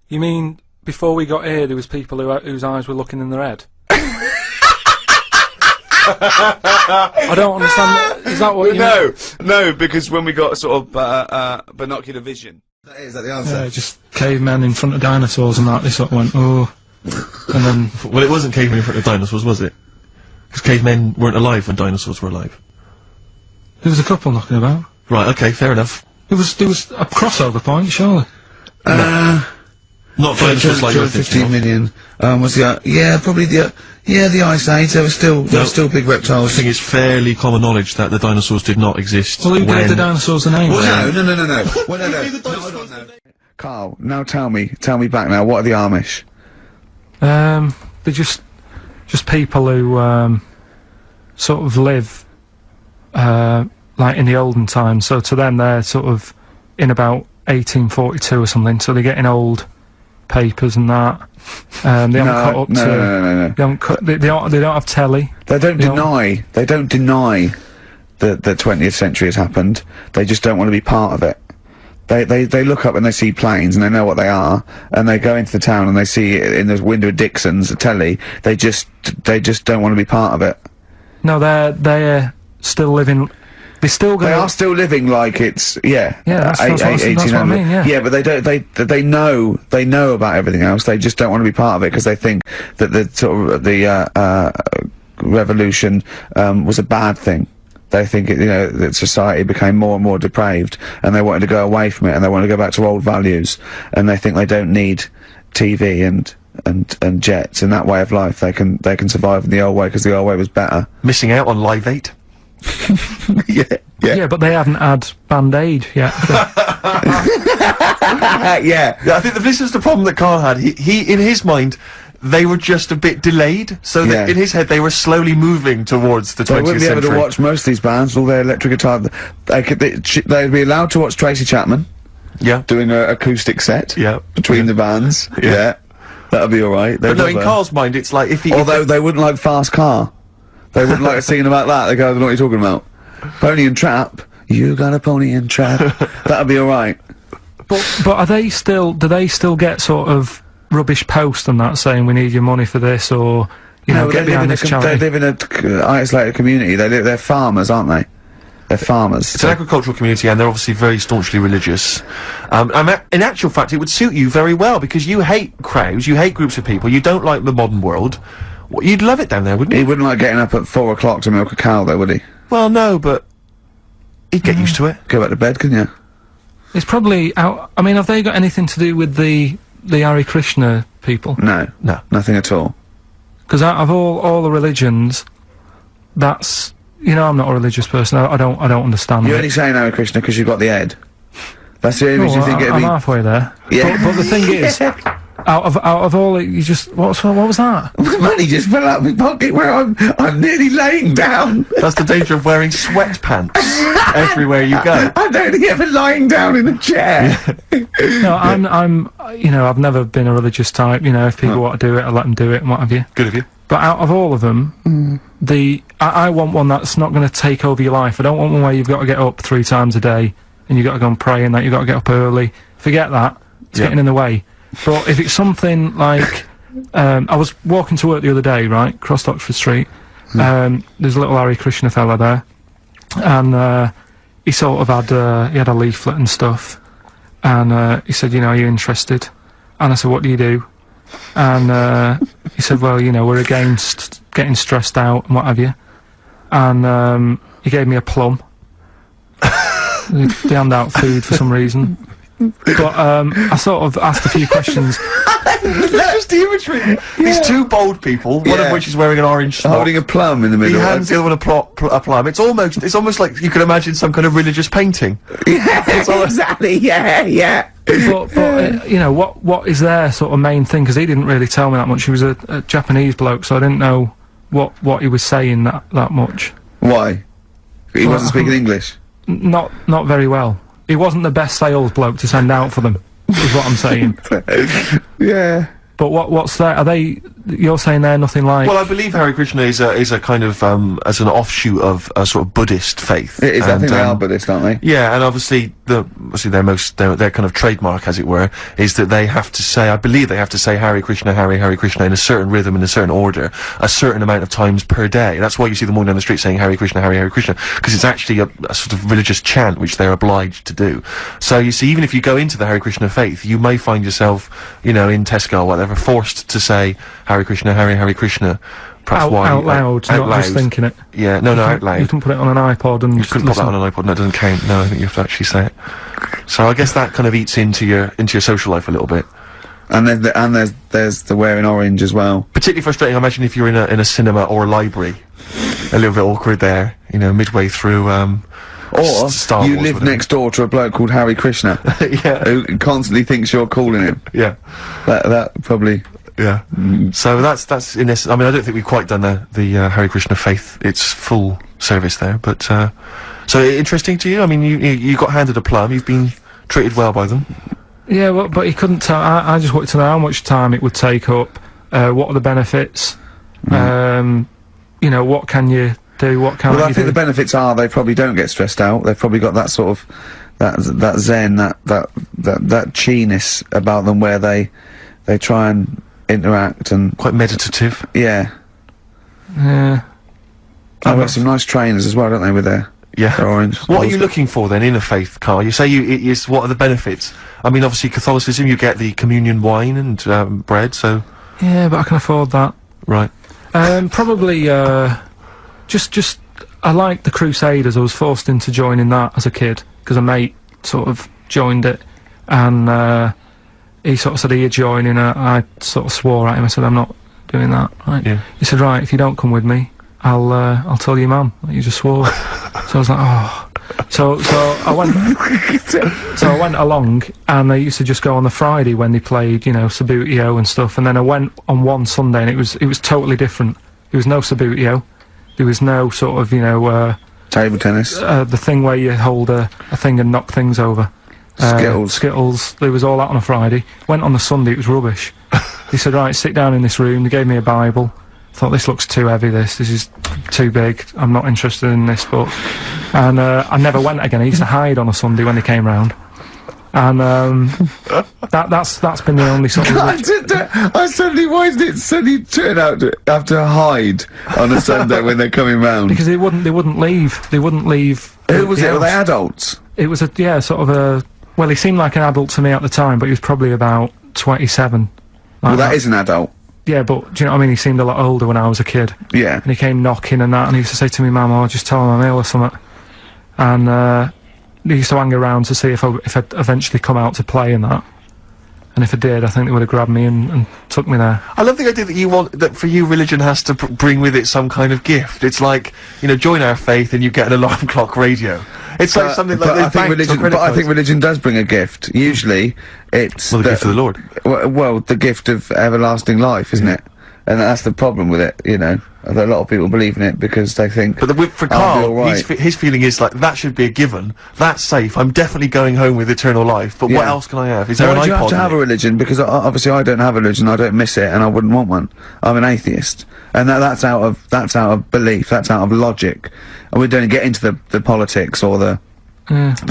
You mean before we got here, there was people whose eyes were looking in their head? I don't understand. Is that what you mean? No, because when we got sort of binocular vision. Is that the answer? Yeah, just cavemen in front of dinosaurs and that. They sort of went, oh. And then... Well, it wasn't cavemen in front of dinosaurs, was it? Because cavemen weren't alive when dinosaurs were alive. There was a couple knocking about. Right, okay, fair enough. There was a crossover point, surely. Not dinosaurs like 15 million. Was the probably the Ice Age. There were still big reptiles. I think it's fairly common knowledge that the dinosaurs did not exist. Well, who gave the dinosaurs a name? Well, no. Well, no. Carl, now tell me back now. What are the Amish? They're just people who sort of live like in the olden times. So to them, they're sort of in about 1842 or something. So they're getting old. Papers and that. They haven't caught up to. No. They don't have telly. They don't deny the 20th century has happened. They just don't want to be part of it. They look up and they see planes and they know what they are, and they go into the town and they see it in the window of Dixon's, a telly. They just don't want to be part of it. No, they're still living. They are still living like it's that's what I mean. Yeah, but they know about everything else. They just don't want to be part of it because they think that the sort of the revolution was a bad thing. They think that society became more and more depraved, and they wanted to go away from it, and they want to go back to old values, and they think they don't need TV and jets and that way of life. They can survive in the old way because the old way was better. Missing out on Live 8. Yeah, but they haven't had Band-Aid yet. Yeah, I think this is the problem that Carl had. He in his mind, they were just a bit delayed, so that in his head they were slowly moving towards the 20th They wouldn't be able century. to watch most of these bands, all their electric guitar. They'd be allowed to watch Tracy Chapman doing an acoustic set between the bands. Yeah. That'd be alright. But no, in Carl's mind, it's like if he... Although they wouldn't like Fast Car. They wouldn't like singing about that. They go, I don't know what you're talking about. Pony and Trap. You got a pony and trap. That'd be alright. But are they still? Do they still get sort of rubbish posts and that saying we need your money for this, or you know, get behind this charity? They live in a isolated community. They're farmers, aren't they? They're farmers. It's an agricultural community, and they're obviously very staunchly religious. In actual fact, it would suit you very well because you hate crowds, you hate groups of people, you don't like the modern world. Well, you'd love it down there, wouldn't you? He wouldn't like getting up at 4 o'clock to milk a cow, though, would he? Well, no, but he'd get used to it. Go back to bed, couldn't you? It's probably out. I mean, have they got anything to do with the Hare Krishna people? No, nothing at all. Because out of all the religions, that's, you know, I'm not a religious person. I don't understand. You're only saying Hare Krishna because you've got the head. That's the only reason you think it'd be. I'm halfway there. Yeah. But the thing is, out of all, you just what was that? Money just fell out of my pocket where I'm nearly laying down. That's the danger of wearing sweatpants everywhere you go. I'm only ever lying down in a chair. No, I'm you know, I've never been a religious type. You know, if people want to do it, I let them do it and what have you. Good of you. But out of all of them, I want one that's not going to take over your life. I don't want one where you've got to get up 3 times a day and you've got to go and pray and that you've got to get up early. Forget that. It's getting in the way. But if it's something like, I was walking to work the other day, right, across Oxford Street, there's a little Hare Krishna fella there, and he sort of had, he had a leaflet and stuff, and he said, you know, are you interested? And I said, what do you do? And he said, well, you know, we're against getting stressed out and what have you. And he gave me a plum. They hand out food for some reason. But I sort of asked a few questions. Just the imagery. These 2 bold people, one of which is wearing an orange smock, holding a plum in the middle. He hands the other one a plum. It's almost like you could imagine some kind of religious painting. Exactly. Yeah. But you know, what is their sort of main thing? Because he didn't really tell me that much. He was a Japanese bloke, so I didn't know what he was saying that much. Why? He wasn't speaking English. Not very well. He wasn't the best sales bloke to send out for them, is what I'm saying. Yeah. But what's that? Are they? You're saying they're nothing like? Well, I believe Hare Krishna is a kind of as an offshoot of a sort of Buddhist faith. It is. I think they are Buddhist, aren't they? Yeah, and obviously their kind of trademark, as it were, is that they have to say. I believe they have to say Hare Krishna, Hare Krishna in a certain rhythm, in a certain order, a certain amount of times per day. That's why you see them walking down the street saying Hare Krishna, Hare Krishna, because it's actually a sort of religious chant which they're obliged to do. So you see, even if you go into the Hare Krishna faith, you may find yourself, you know, in Tesco or whatever, forced to say Hare Krishna, Hare Krishna. Perhaps out loud, not just thinking it. Yeah, no, out loud. You can put it on an iPod and you couldn't put that on an iPod. No, it doesn't count. No, I think you have to actually say it. So I guess that kind of eats into your social life a little bit. And there's the wearing orange as well. Particularly frustrating, I imagine, if you're in a cinema or a library. A little bit awkward there, you know, midway through. Or Star you Wars, live next door to a bloke called Hare Krishna, who constantly thinks you're calling him. Yeah, that probably. Yeah. So that's in this. I mean, I don't think we've quite done the Hare Krishna faith its full service there, but so interesting to you. I mean, you got handed a plum. You've been treated well by them. Yeah, well, but he couldn't tell. I just wanted to know how much time it would take up. What are the benefits? You know, what can you do? What can't you do? Well, I think the benefits are they probably don't get stressed out. They've probably got that sort of that zen, that chi-ness about them, where they try and interact and quite meditative. Yeah. Yeah. I've got some nice trainers as well, don't they, with their orange. What are you looking for then in a faith, Carl? You say what are the benefits? I mean, obviously Catholicism, you get the communion wine and bread, so. Yeah, but I can afford that. Right. Probably just I like the Crusaders. I was forced into joining that as a kid because a mate sort of joined it, and he sort of said, "Are you joining?" I sort of swore at him. I said, "I'm not doing that." Right? Yeah. He said, "Right, if you don't come with me, I'll tell your mum that you just swore." So I was like, "Oh." So I went along, and they used to just go on the Friday when they played, you know, Subbuteo and stuff. And then I went on one Sunday, and it was totally different. There was no Subbuteo. There was no sort of, you know, Table tennis. the thing where you hold a thing and knock things over. Skittles. There was all that on a Friday. Went on the Sunday, it was rubbish. He said, right, sit down in this room. They gave me a Bible. Thought, this looks too heavy, this is too big. I'm not interested in this book. And I never went again. I used to hide on a Sunday when they came round. And that's been the only sort of... I suddenly, why did it suddenly turn out to have to hide on a Sunday when they're coming round? Because they wouldn't leave. They wouldn't leave. Who was it? Were they adults? It was sort of a... Well, he seemed like an adult to me at the time, but he was probably about 27. Well, that is an adult. Yeah, but do you know what I mean? He seemed a lot older when I was a kid. Yeah. And he came knocking and that, and he used to say to me, Mum, I'll just tell him I'm ill or something. And he used to hang around to see if I'd eventually come out to play and that. And if I did, I think they would have grabbed me and took me there. I love the idea that for you, religion has to bring with it some kind of gift. It's like, you know, join our faith and you get an alarm clock radio. It's like something like I think religion does bring a gift. Usually, it's the gift of the Lord. Well, the gift of everlasting life, isn't it? And that's the problem with it, you know. A lot of people believe in it because they think... But for Karl, his feeling is like, that should be a given. That's safe. I'm definitely going home with eternal life. But what else can I have? Is there an iPod? Why do you have to have a religion? Because obviously I don't have a religion, I don't miss it, and I wouldn't want one. I'm an atheist. And that's out of belief, that's out of logic. And we don't get into the politics or the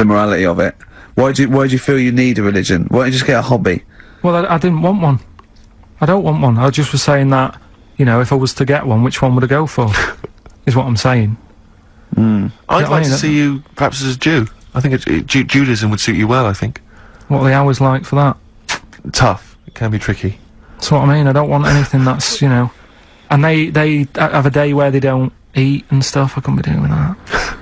morality of it. Why do you feel you need a religion? Why don't you just get a hobby? Well, I didn't want one. I don't want one. I just was saying that, you know, if I was to get one, which one would I go for? Is what I'm saying. I'd like to see you perhaps as a Jew. I think Judaism would suit you well, I think. What are the hours like for that? Tough. It can be tricky. That's what I mean. I don't want anything that's, you know... And they have a day where they don't eat and stuff. I couldn't be doing that.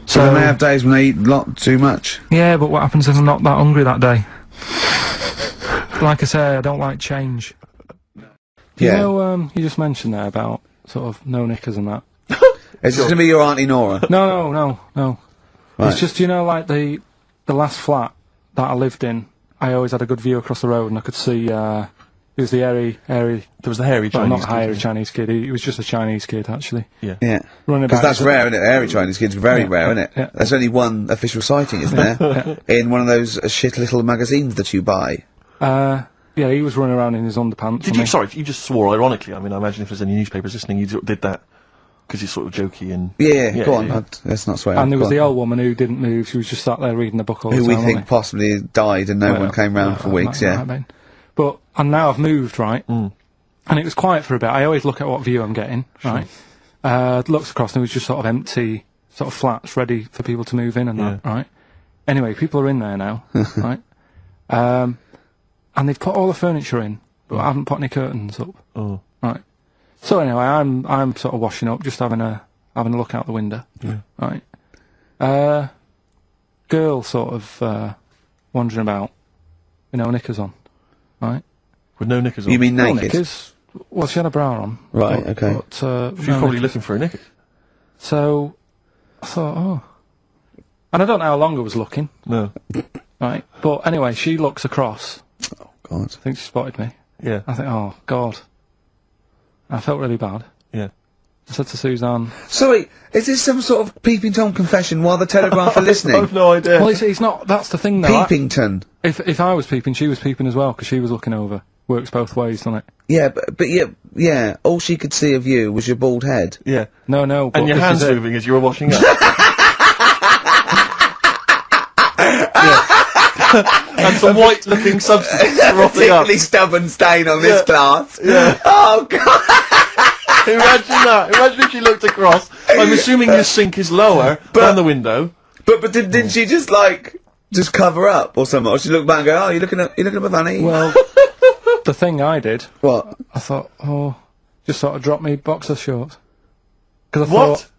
So then they have days when they eat a lot too much. Yeah, but what happens if I'm not that hungry that day? Like I say, I don't like change. You know, you just mentioned there about sort of no knickers and that. Is this going to be your Auntie Nora? No. Right. It's just, you know, like the last flat that I lived in, I always had a good view across the road and I could see, it was the hairy... There was the hairy Chinese kid. Not hairy Chinese kid, he was just a Chinese kid, actually. Yeah. Because that's rare, isn't it? Hairy Chinese kids, very rare, isn't it? Yeah. There's only one official sighting, isn't there? In one of those shit little magazines that you buy. Yeah, he was running around in his underpants. Sorry, you just swore ironically. I mean, I imagine if there's any newspapers listening, you did that because you're sort of jokey and... Yeah, go on, let's not swear. And there was the old woman who didn't move, she was just sat there reading the book all the time. Who we think possibly died and no one came round for weeks, But, and now I've moved, right? And it was quiet for a bit. I always look at what view I'm getting, right? Looked across and it was just sort of empty, sort of flats ready for people to move in and that, right? Anyway, people are in there now, right? And they've put all the furniture in, but I haven't put any curtains up. Oh. Right. So anyway, I'm sort of washing up, just having a look out the window. Yeah. Right. Girl sort of wandering about, you know, knickers on. Right. With no knickers on. You mean naked? No knickers. Well, she had a bra on. Right. Okay. But, she was probably looking for a knickers. So I thought, oh, and I don't know how long I was looking. No. Right. But anyway, she looks across. Oh God. I think she spotted me. Yeah. I think, oh God. I felt really bad. Yeah. I said to Suzanne... Sorry, is this some sort of Peeping Tom confession while the Telegraph are listening? I've no idea. Well, it's not... That's the thing, though. Peepington. If I was peeping, she was peeping as well, because she was looking over. Works both ways, doesn't it? Yeah, but yeah, all she could see of you was your bald head. Yeah. No, but and your hands moving as you were washing up. And some white-looking substance frothing up. Particularly stubborn stain on this glass. Yeah. Oh God! Imagine that. Imagine if she looked across. I'm assuming your sink is lower than the window. But didn't she just just cover up or something? Or she looked back and go, "Oh, you looking at my fanny?" Well, the thing I did. What? I thought, just sort of drop me boxer shorts. Because I What? thought.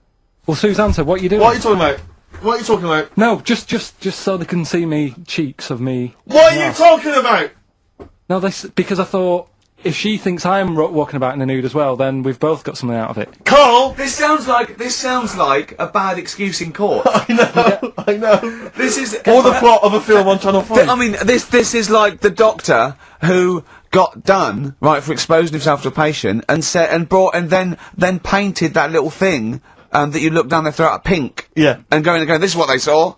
Well, Suzanne said, "What are you doing?" What are you talking about? What are you talking about? No, just so they can see me cheeks of me. What are you talking about? No, because I thought, if she thinks I'm walking about in the nude as well, then we've both got something out of it. Carl! This sounds like a bad excuse in court. I know. This is Or the plot of a film on Channel 5. I mean, this is like the doctor who got done right for exposing himself to a patient and said and then painted that little thing that you look down their throat at pink. Yeah. And going, this is what they saw.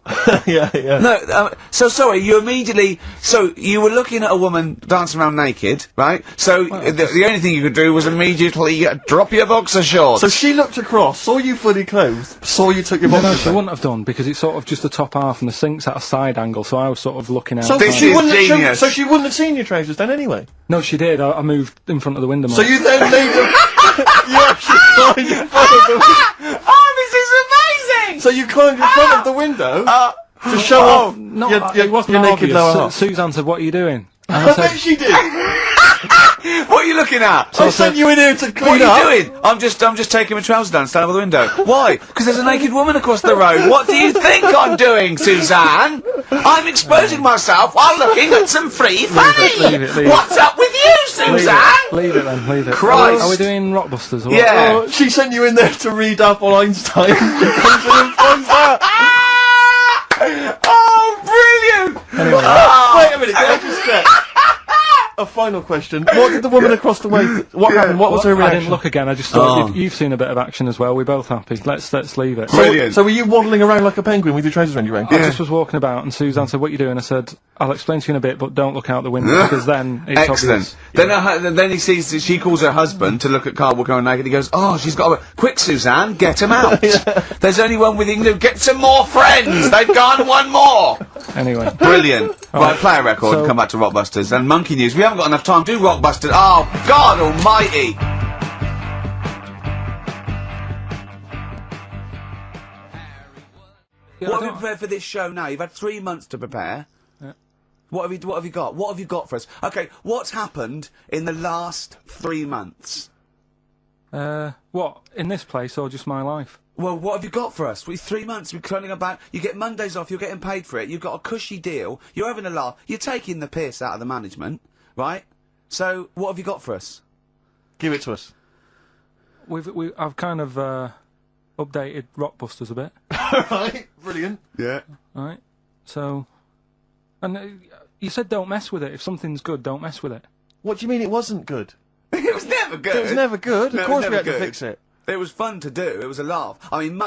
yeah. No, so sorry, you were looking at a woman dancing around naked, right? So the only thing you could do was immediately drop your boxer shorts. So she looked across, saw you fully clothed, saw you took your No, boxers she off. wouldn't have done, because it's sort of just the top half and the sink's at a side angle, so I was sort of looking out. So This she is wouldn't have genius. so she wouldn't have seen your trousers then anyway. No, she did. I moved in front of the window more. So you then laid them. You actually climbed in front of the window. Oh, this is amazing! So you climbed in front of the window to show off No, your it wasn't naked obvious. lower half. Suzanne said, "What are you doing?" I bet she did. What are you looking at? I sent you in here to clean What up. are you doing? I'm just taking my trousers down, standing by the window. Why? Because there's a naked woman across the road. What do you think I'm doing, Suzanne? I'm exposing myself while looking at some free funny. leave it. What's up with you, Suzanne? Leave it then. Leave it. Christ. Are we doing Rockbusters? Or what? Yeah. Oh, she sent you in there to read Apple Einstein. She comes in and finds that. Oh, brilliant! Anyway, Wait a minute, can I just check? A final question. What did the woman across the way... What happened? What was her I reaction? didn't look again. I just thought you've seen a bit of action as well. We're both happy. Let's leave it. Brilliant. So were you waddling around like a penguin with your trousers around your ankle? I just was walking about, and Suzanne said, "What are you doing?" I said, "I'll explain to you in a bit, but don't look out the window because then it's Excellent. obvious." Then he sees she calls her husband to look at Carl walking around naked. He goes, "Oh, she's got a quick, Suzanne, get him out. There's only one with you. Get some more friends. They've gone one more." Anyway, Brilliant. Right, play a record and come back to Rockbusters and Monkey News. We haven't got enough time. Do Rockbusters. Oh, God Almighty. What have you prepared for this show now? You've had 3 months to prepare. Yeah. What have you got? What have you got for us? Okay, what's happened in the last 3 months? what in this place or just my life? Well, what have you got for us? 3 months, we're turning about. You get Mondays off, you're getting paid for it. You've got a cushy deal. You're having a laugh. You're taking the piss out of the management, right? So, what have you got for us? Give it to us. I've kind of updated Rockbusters a bit, Right, brilliant. Yeah. right? So, and you said don't mess with it. If something's good, don't mess with it. What do you mean it wasn't good? It was never good. It was never good. No, Of it was course we never had to good. fix it. It was fun to do. It was a laugh. I mean,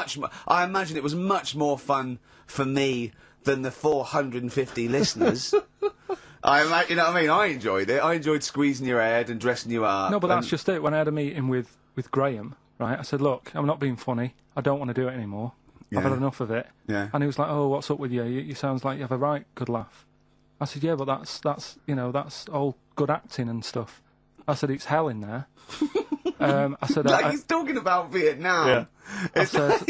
I imagine it was much more fun for me than the 450 listeners. You know what I mean? I enjoyed it. I enjoyed squeezing your head and dressing you up. No, but that's just it. When I had a meeting with Graham, right, I said, look, I'm not being funny. I don't want to do it anymore. Yeah. I've had enough of it. Yeah. And he was like, oh, what's up with you? You sounds like you have a right good laugh. I said, yeah, but that's that's all good acting and stuff. I said, it's hell in there. I said, like he's talking about Vietnam. Yeah. I said,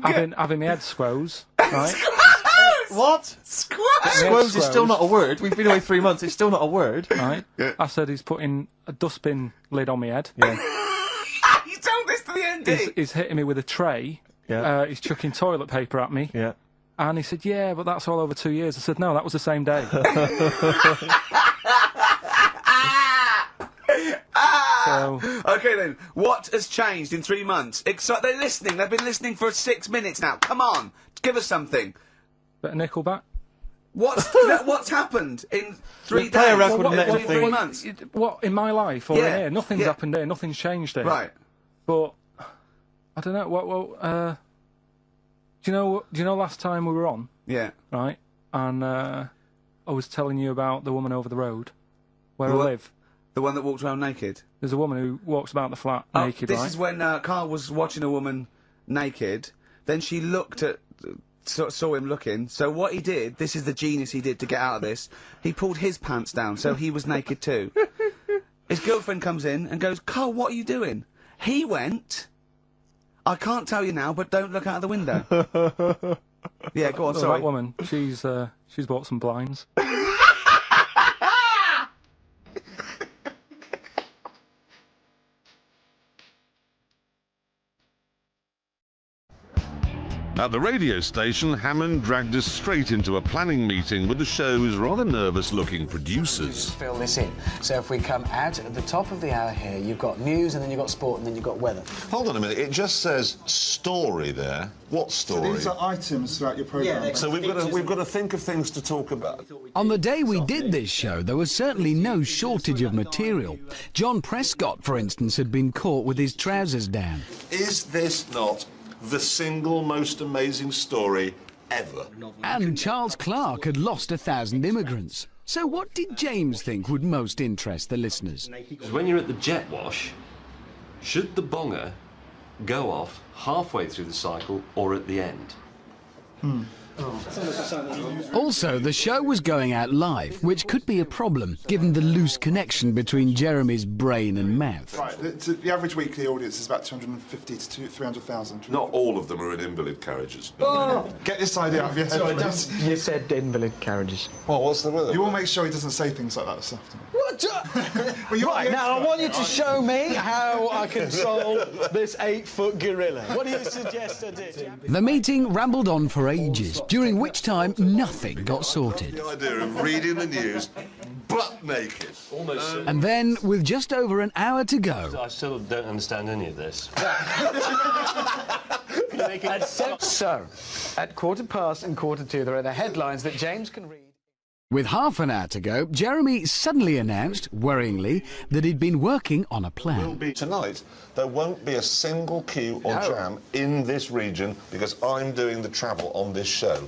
having my head squoze, right? What? Squoze is still not a word. We've been away 3 months. It's still not a word. Right? Yeah. I said, he's putting a dustbin lid on my head. Yeah. You told this to the ND. He's hitting me with a tray. Yeah. He's chucking toilet paper at me. Yeah. And he said, yeah, but that's all over 2 years. I said, no, that was the same day. So, Okay then, what has changed in 3 months? They're listening. They've been listening for 6 minutes now. Come on, give us something. bit of Nickelback. What's happened in 3 play a days? record What- and let what- him 3 think. months? What, in my life or Yeah, in here? Nothing's yeah. happened here. Nothing's changed here. Right. But, I don't know, do you know last time we were on, Yeah. right? And, I was telling you about the woman over the road, where I What? live. The one that walked around naked. There's a woman who walks about the flat naked, This right? is when Carl was watching a woman naked. Then she looked at, saw him looking. So what he did, this is the genius he did to get out of this. He pulled his pants down, so he was naked too. His girlfriend comes in and goes, "Carl, what are you doing?" He went, "I can't tell you now, but don't look out of the window." Yeah, go on. Well, Sorry. that woman, she's bought some blinds. At the radio station, Hammond dragged us straight into a planning meeting with the show's rather nervous-looking producers. Fill this in. So if we come out at the top of the hour here, you've got news, and then you've got sport, and then you've got weather. Hold on a minute, it just says story there. What story? So these are items throughout your programme. Yeah, so we've got to think of things to talk about. On the day we did this show, there was certainly no shortage of material. John Prescott, for instance, had been caught with his trousers down. Is this not the single most amazing story ever? And Charles Clarke had lost 1,000 immigrants. So what did James think would most interest the listeners? Because when you're at the jet wash, should the bonger go off halfway through the cycle or at the end? Also, the show was going out live, which could be a problem, given the loose connection between Jeremy's brain and mouth. Right, the average weekly audience is about 250 to 300,000. Not all of them are in invalid carriages. Get this idea out of your head, please. You said invalid carriages. Well, what's the weather? You will make sure he doesn't say things like that this afternoon. What? Well, you're Right, the now I expert. want you to show me how I control this 8-foot gorilla. What do you suggest I do? The meeting rambled on for ages, during which time nothing got sorted. The idea of reading the news butt naked. And then, with just over an hour to go, I still don't understand any of this. So, at 1:15 and 1:45, there are the headlines that James can read. with half an hour to go, Jeremy suddenly announced, worryingly, that he'd been working on a plan. Tonight, there won't be a single queue or jam in this region because I'm doing the travel on this show.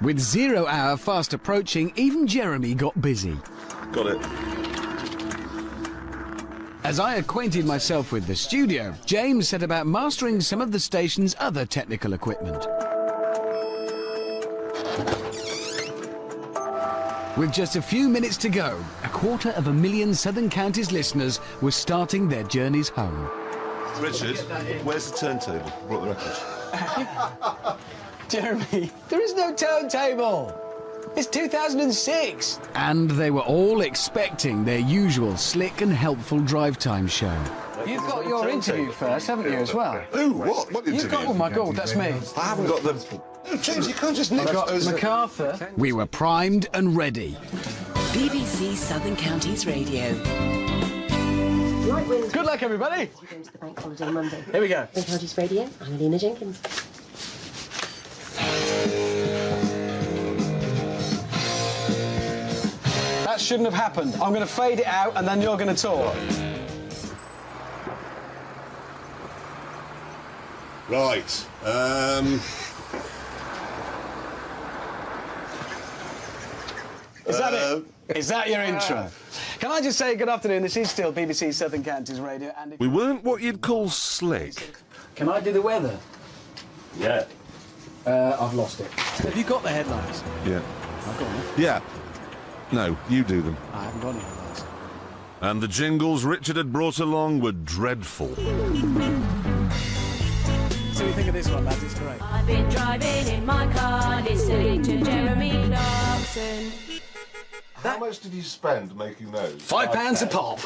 With 0 hour fast approaching, even Jeremy got busy. Got it. As I acquainted myself with the studio, James set about mastering some of the station's other technical equipment. With just a few minutes to go, 250,000 Southern Counties listeners were starting their journeys home. Richard, where's the turntable? Brought the record. Jeremy, there is no turntable. It's 2006. And they were all expecting their usual slick and helpful drive time show. You've got your interview first, haven't you, as well? Who? What? What interview? You've got, oh my God, that's me. I haven't got the... No, James, you can't just nick I've got those... MacArthur. We were primed and ready. BBC Southern Counties Radio. Good luck, everybody. Going to the bank holiday Monday. Here we go. Southern Counties Radio, I'm Alina Jenkins. That shouldn't have happened. I'm going to fade it out and then you're going to talk. Right. Is that it? Is that your intro? Can I just say good afternoon? This is still BBC Southern Counties Radio. And if We weren't what you'd call slick. Can I do the weather? Yeah. I've lost it. Have you got the headlines? Yeah. I've got them. Yeah. No, you do them. I haven't got any headlines. And the jingles Richard had brought along were dreadful. So you think of this one, lads? It's great. I've been driving in my car, listening to Jeremy Clarkson. How much did you spend making those? £5 a pop.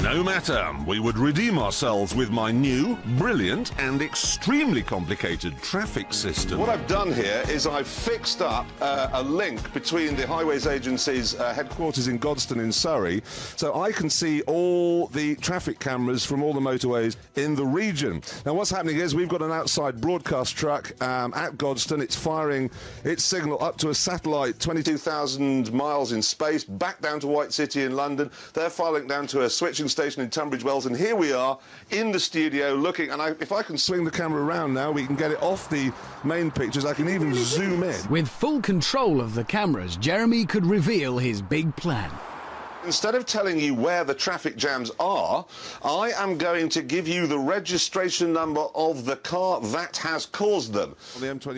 No matter, we would redeem ourselves with my new, brilliant and extremely complicated traffic system. What I've done here is I've fixed up a link between the Highways Agency's headquarters in Godstone in Surrey, so I can see all the traffic cameras from all the motorways in the region. Now what's happening is we've got an outside broadcast truck at Godstone. It's firing its signal up to a satellite 22,000 miles in space, back down to White City in London. They're firing down to a switching station in Tunbridge Wells, and here we are in the studio looking, and if I can swing the camera around now, we can get it off the main pictures. I can even zoom in. With full control of the cameras, Jeremy could reveal his big plan. Instead of telling you where the traffic jams are, I am going to give you the registration number of the car that has caused them.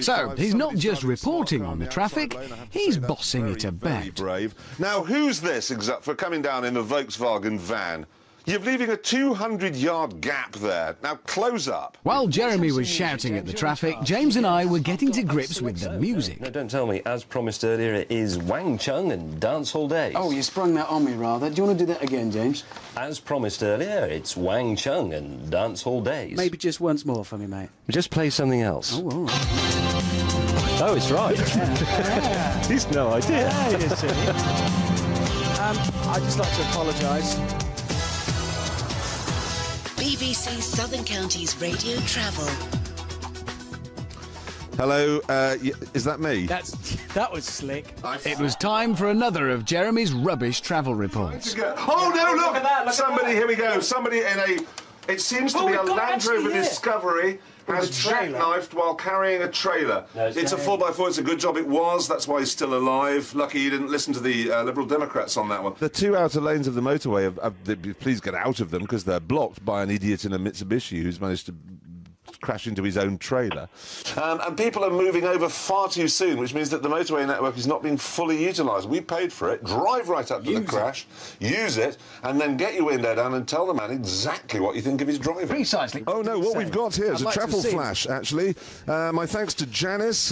So, he's not just reporting on the traffic, he's bossing it about. Brave. Now, who's this for coming down in the Volkswagen van? You're leaving a 200-yard gap there. Now, close up. While Jeremy was shouting at the traffic, James and I were getting to grips with the music. No, don't tell me. As promised earlier, it is Wang Chung and Dance Hall Days. Oh, you sprung that on me, rather. Do you want to do that again, James? As promised earlier, it's Wang Chung and Dance Hall Days. Maybe just once more for me, mate. Just play something else. Oh, all right. Oh, it's right. He's no idea. Yeah, you see. I'd just like to apologise. BBC Southern Counties Radio Travel. Hello, is that me? That was slick. It was time for another of Jeremy's rubbish travel reports. Oh, no, look! Somebody, here we go. Somebody in a... It seems to be a Land Rover Discovery has jackknifed while carrying a trailer. No, it's a 4x4, it's a good job it was, that's why he's still alive. Lucky you didn't listen to the Liberal Democrats on that one. The two outer lanes of the motorway, please get out of them, because they're blocked by an idiot in a Mitsubishi who's managed to crash into his own trailer. And people are moving over far too soon, which means that the motorway network is not being fully utilised. We paid for it, drive right up to the crash, use it, and then get your window down and tell the man exactly what you think of his driving. Precisely. Oh no, what we've got here is a travel flash, actually. My thanks to Janice.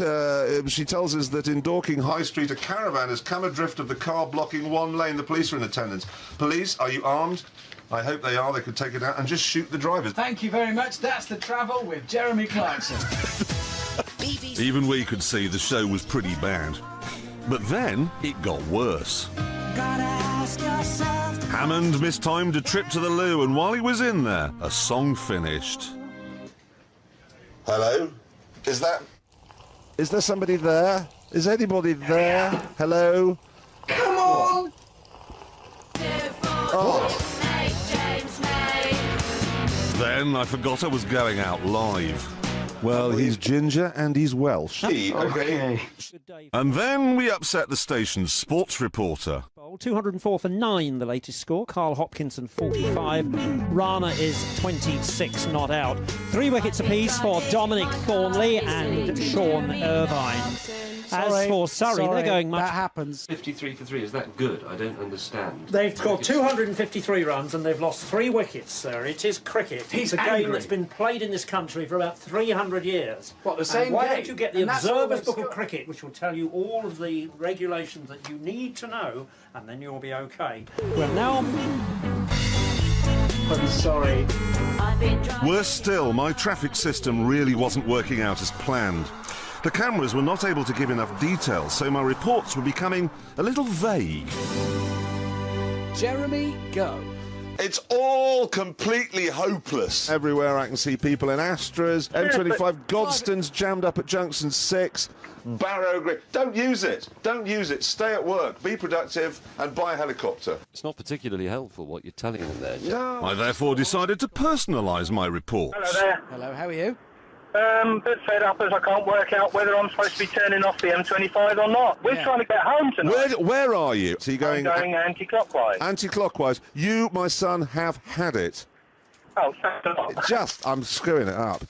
She tells us that in Dorking High Street a caravan has come adrift of the car blocking one lane. The police are in attendance. Police, are you armed? I hope they are. They could take it out and just shoot the drivers. Thank you very much. That's the travel with Jeremy Clarkson. Even we could see the show was pretty bad. But then it got worse. Hammond mistimed a trip to the loo, and while he was in there, a song finished. Hello? Is there somebody there? Is anybody there? Hello? Come on! Oh. Then I forgot I was going out live. Well, he's ginger and he's Welsh. Okay. And then we upset the station's sports reporter. 204 for 9, the latest score. Karl Hopkinson 45. Rana is 26 not out. 3 wickets apiece for Dominic Thornley and Sean Irvine. As for Surrey, they're going much... That happens. 53 for 3, is that good? I don't understand. They've scored 253 runs and they've lost 3 wickets, sir. It is cricket. It's a game that's been played in this country for about 300 years. What, the same Why game? don't you get the And that's Observer's all Book of Cricket, which will tell you all of the regulations that you need to know, and then you'll be okay. Well, now... I'm sorry. Worse still, my traffic system really wasn't working out as planned. The cameras were not able to give enough detail, so my reports were becoming a little vague. Jeremy, go. It's all completely hopeless. Everywhere I can see people in Astras, M25, Godstone's jammed up at Junction 6, Barrow Green. Don't use it. Don't use it. Stay at work, be productive, and buy a helicopter. It's not particularly helpful what you're telling them there. No. I therefore decided to personalise my reports. Hello there. Hello, how are you? Bit fed up as I can't work out whether I'm supposed to be turning off the M25 or not. We're trying to get home tonight. Where are you? So you're I'm going anti-clockwise. Anti-clockwise. You, my son, have had it. Oh, thanks a lot. I'm screwing it up.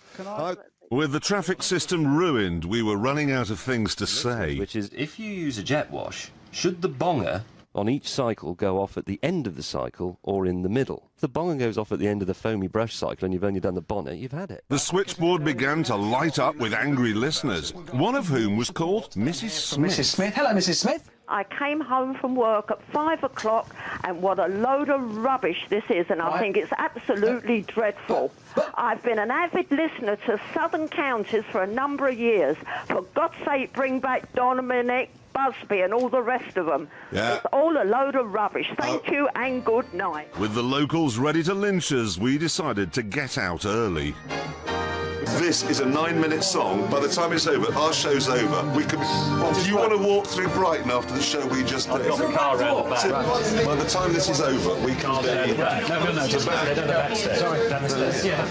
With the traffic system ruined, we were running out of things to say. Which is, if you use a jet wash, should the bonger on each cycle go off at the end of the cycle or in the middle? If the bonger goes off at the end of the foamy brush cycle and you've only done the bonnet, you've had it. The switchboard began to light up with angry listeners, one of whom was called Mrs. Smith. Mrs. Smith. Hello, Mrs. Smith. I came home from work at 5 o'clock, and what a load of rubbish this is, and I think it's absolutely dreadful. I've been an avid listener to Southern Counties for a number of years. For God's sake, bring back Dominic, Busby and all the rest of them. Yeah. It's all a load of rubbish. Thank you and good night. With the locals ready to lynch us, we decided to get out early. This is a 9-minute song. By the time it's over, our show's over. We could. Do you want to walk through Brighton after the show we just did? I've got the car around the back. By the time this is over, we can be. No, just back. They don't know backstage. Sorry, down the stairs. Yeah.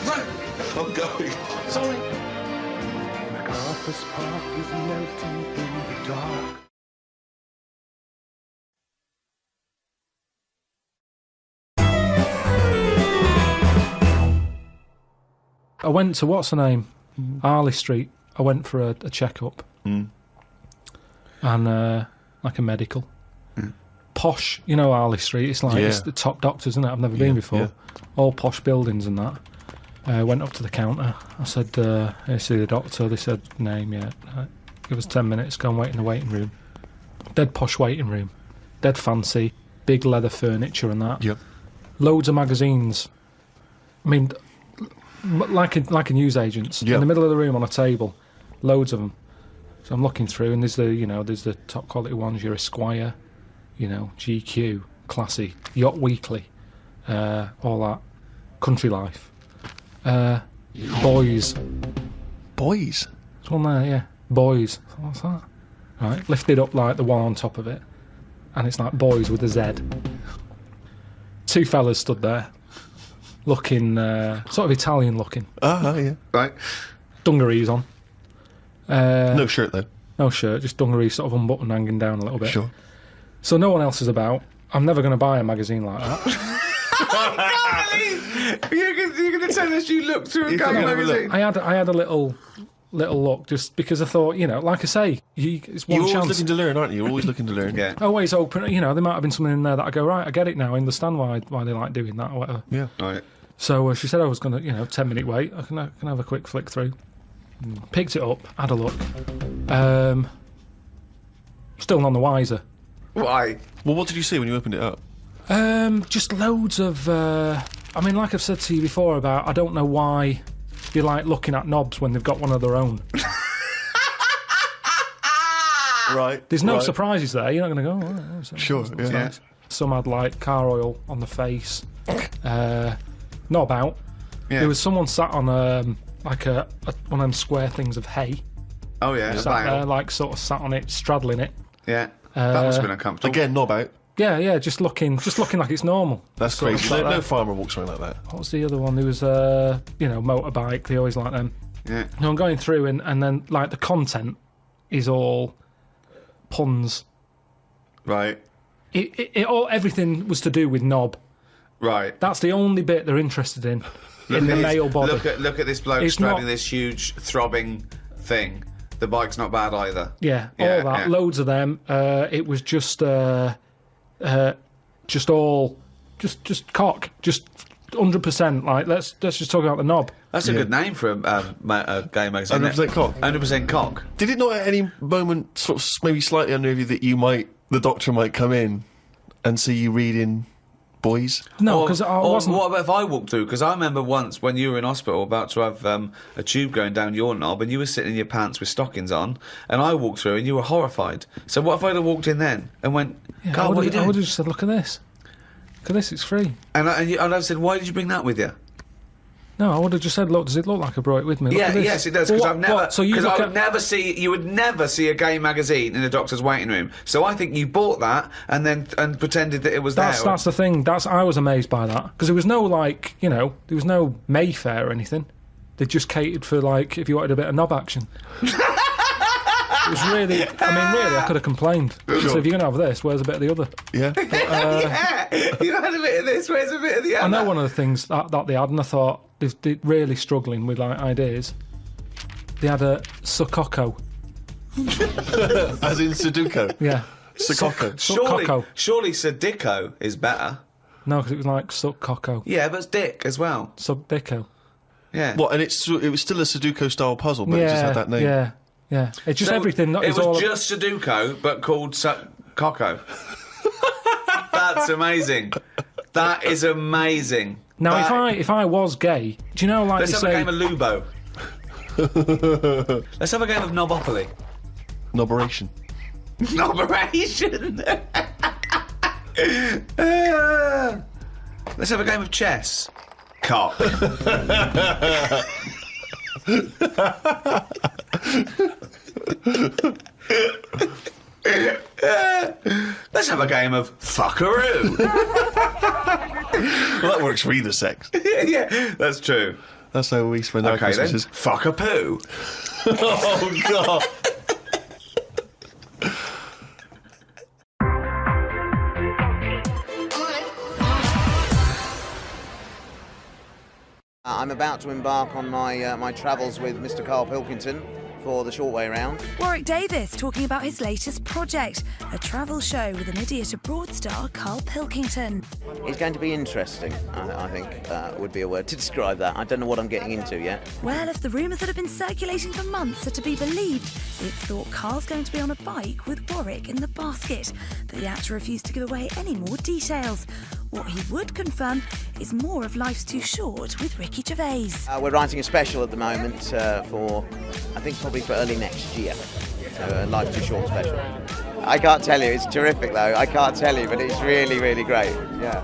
I'm going. Sorry. MacArthur's Park is melting in the dark. I went to, what's her name? Harley Street. I went for a checkup. And, like a medical. posh, you know, Harley Street. It's like it's the top doctors, isn't it? I've never been before. Yeah. All posh buildings and that. Went up to the counter. I said, "Hey, see the doctor." They said, "Name, yeah." Give us 10 minutes. Go and wait in the waiting room. Dead posh waiting room. Dead fancy. Big leather furniture and that. Yep. Loads of magazines. I mean, like a newsagent's. In the middle of the room on a table. Loads of them. So I'm looking through, and there's the top quality ones. Your Esquire, you know, GQ, Classy, Yacht Weekly, all that. Country Life. Boys. Boys? There's one there, yeah. Boys. What's that? Right, lifted up like the one on top of it. And it's like Boys with a Z. Two fellas stood there. Looking, sort of Italian looking. Yeah. Right. Dungarees on. No shirt, though. No shirt, just dungarees sort of unbuttoned, hanging down a little bit. Sure. So no one else is about. I'm never going to buy a magazine like that. You're going to tell us you looked through a gay magazine? I had a little look, just because I thought, you know, like I say, it's one You're chance. always looking to learn, aren't you? You're always looking to learn. Yeah. Always open, you know, there might have been something in there that I go, right, I get it now, I understand why they like doing that or whatever. Yeah. Right. So she said I was going to, 10-minute wait, I can have a quick flick through. Picked it up, had a look. Still none the wiser. Why? Well, what did you see when you opened it up? Just loads of, I mean, like I've said to you before about, I don't know why you like looking at knobs when they've got one of their own. Right. There's no right. surprises there. You're not going to go, oh, that's Sure, that's yeah. nice. Some had like car oil on the face. Knob out. Yeah. There was someone sat on like one of them square things of hay. Oh, yeah. Sat there, like sort of sat on it, straddling it. Yeah. That must have been uncomfortable. Again, knob out. Yeah, just looking like it's normal. That's Sort of crazy. like No that. farmer walks around like that. What was the other one? There was motorbike. They always like them. Yeah. No, I'm going through and then like the content is all puns. Right. Everything was to do with knob. Right. That's the only bit they're interested in the male body. Look at this bloke It's straddling not- this huge throbbing thing. The bike's not bad either. Yeah, all that, yeah. loads of them. It was just all, just cock, just 100%. Like let's just talk about the knob. That's a good name for a gay magazine. 100% cock. 100% cock. Did it not at any moment sort of maybe slightly unnerve you that the doctor might come in and see you reading Boys? No, because I wasn't. What about if I walked through? Because I remember once when you were in hospital about to have a tube going down your knob and you were sitting in your pants with stockings on and I walked through and you were horrified. So what if I'd have walked in then and went, Yeah, God, what are you I doing? would have just said, look at this. Look at this, it's free. And I'd said, why did you bring that with you? No, I would have just said, look, does it look like I brought it with me? Look at this. Yes, it does. Because Well, I've never. what? So you Because look I at- would never see. You would never see a gay magazine in a doctor's waiting room. So I think you bought that and pretended that it was there. That's the thing. I was amazed by that because there was no there was no Mayfair or anything. They just catered for if you wanted a bit of knob action. It was really. I could have complained. So if you're gonna have this, where's a bit of the other? Yeah. Yeah, you had a bit of this. Where's a bit of the other? I know one of the things that they had, and I thought they're really struggling with ideas. They had a Sukoko. As in Sudoku? Yeah. Sukoko. Surely Sadico is better. No, because it was like Sukoko. Yeah, but it's Dick as well. Subdico. Yeah. What? And it was still a Sudoku style puzzle, but it just had that name. Yeah. It's just So everything. It was just Sudoku, but called Coco. That's amazing. That is amazing. Now, if I was gay, do you know Let's they have say? a game of Lubo. Let's have a game of Knobopoly. Noberation. Noberation. Let's have a game of chess. Cock. Let's have a game of fuckaroo. Well, that works for either sex. Yeah, that's true. That's how we spend our Okay then, Christmases. fuck a poo. Oh, God. I'm about to embark on my travels with Mr. Karl Pilkington for the short way round. Warwick Davis talking about his latest project, a travel show with an idiot abroad star, Karl Pilkington. It's going to be interesting, I think would be a word to describe that. I don't know what I'm getting into yet. Well, if the rumours that have been circulating for months are to be believed, it's thought Karl's going to be on a bike with Warwick in the basket, but the actor refused to give away any more details. What he would confirm is more of Life's Too Short with Ricky Gervais. We're writing a special at the moment for, I think probably for early next year. So a Life's Too Short special. I can't tell you, it's terrific though. I can't tell you, but it's really, really great. Yeah.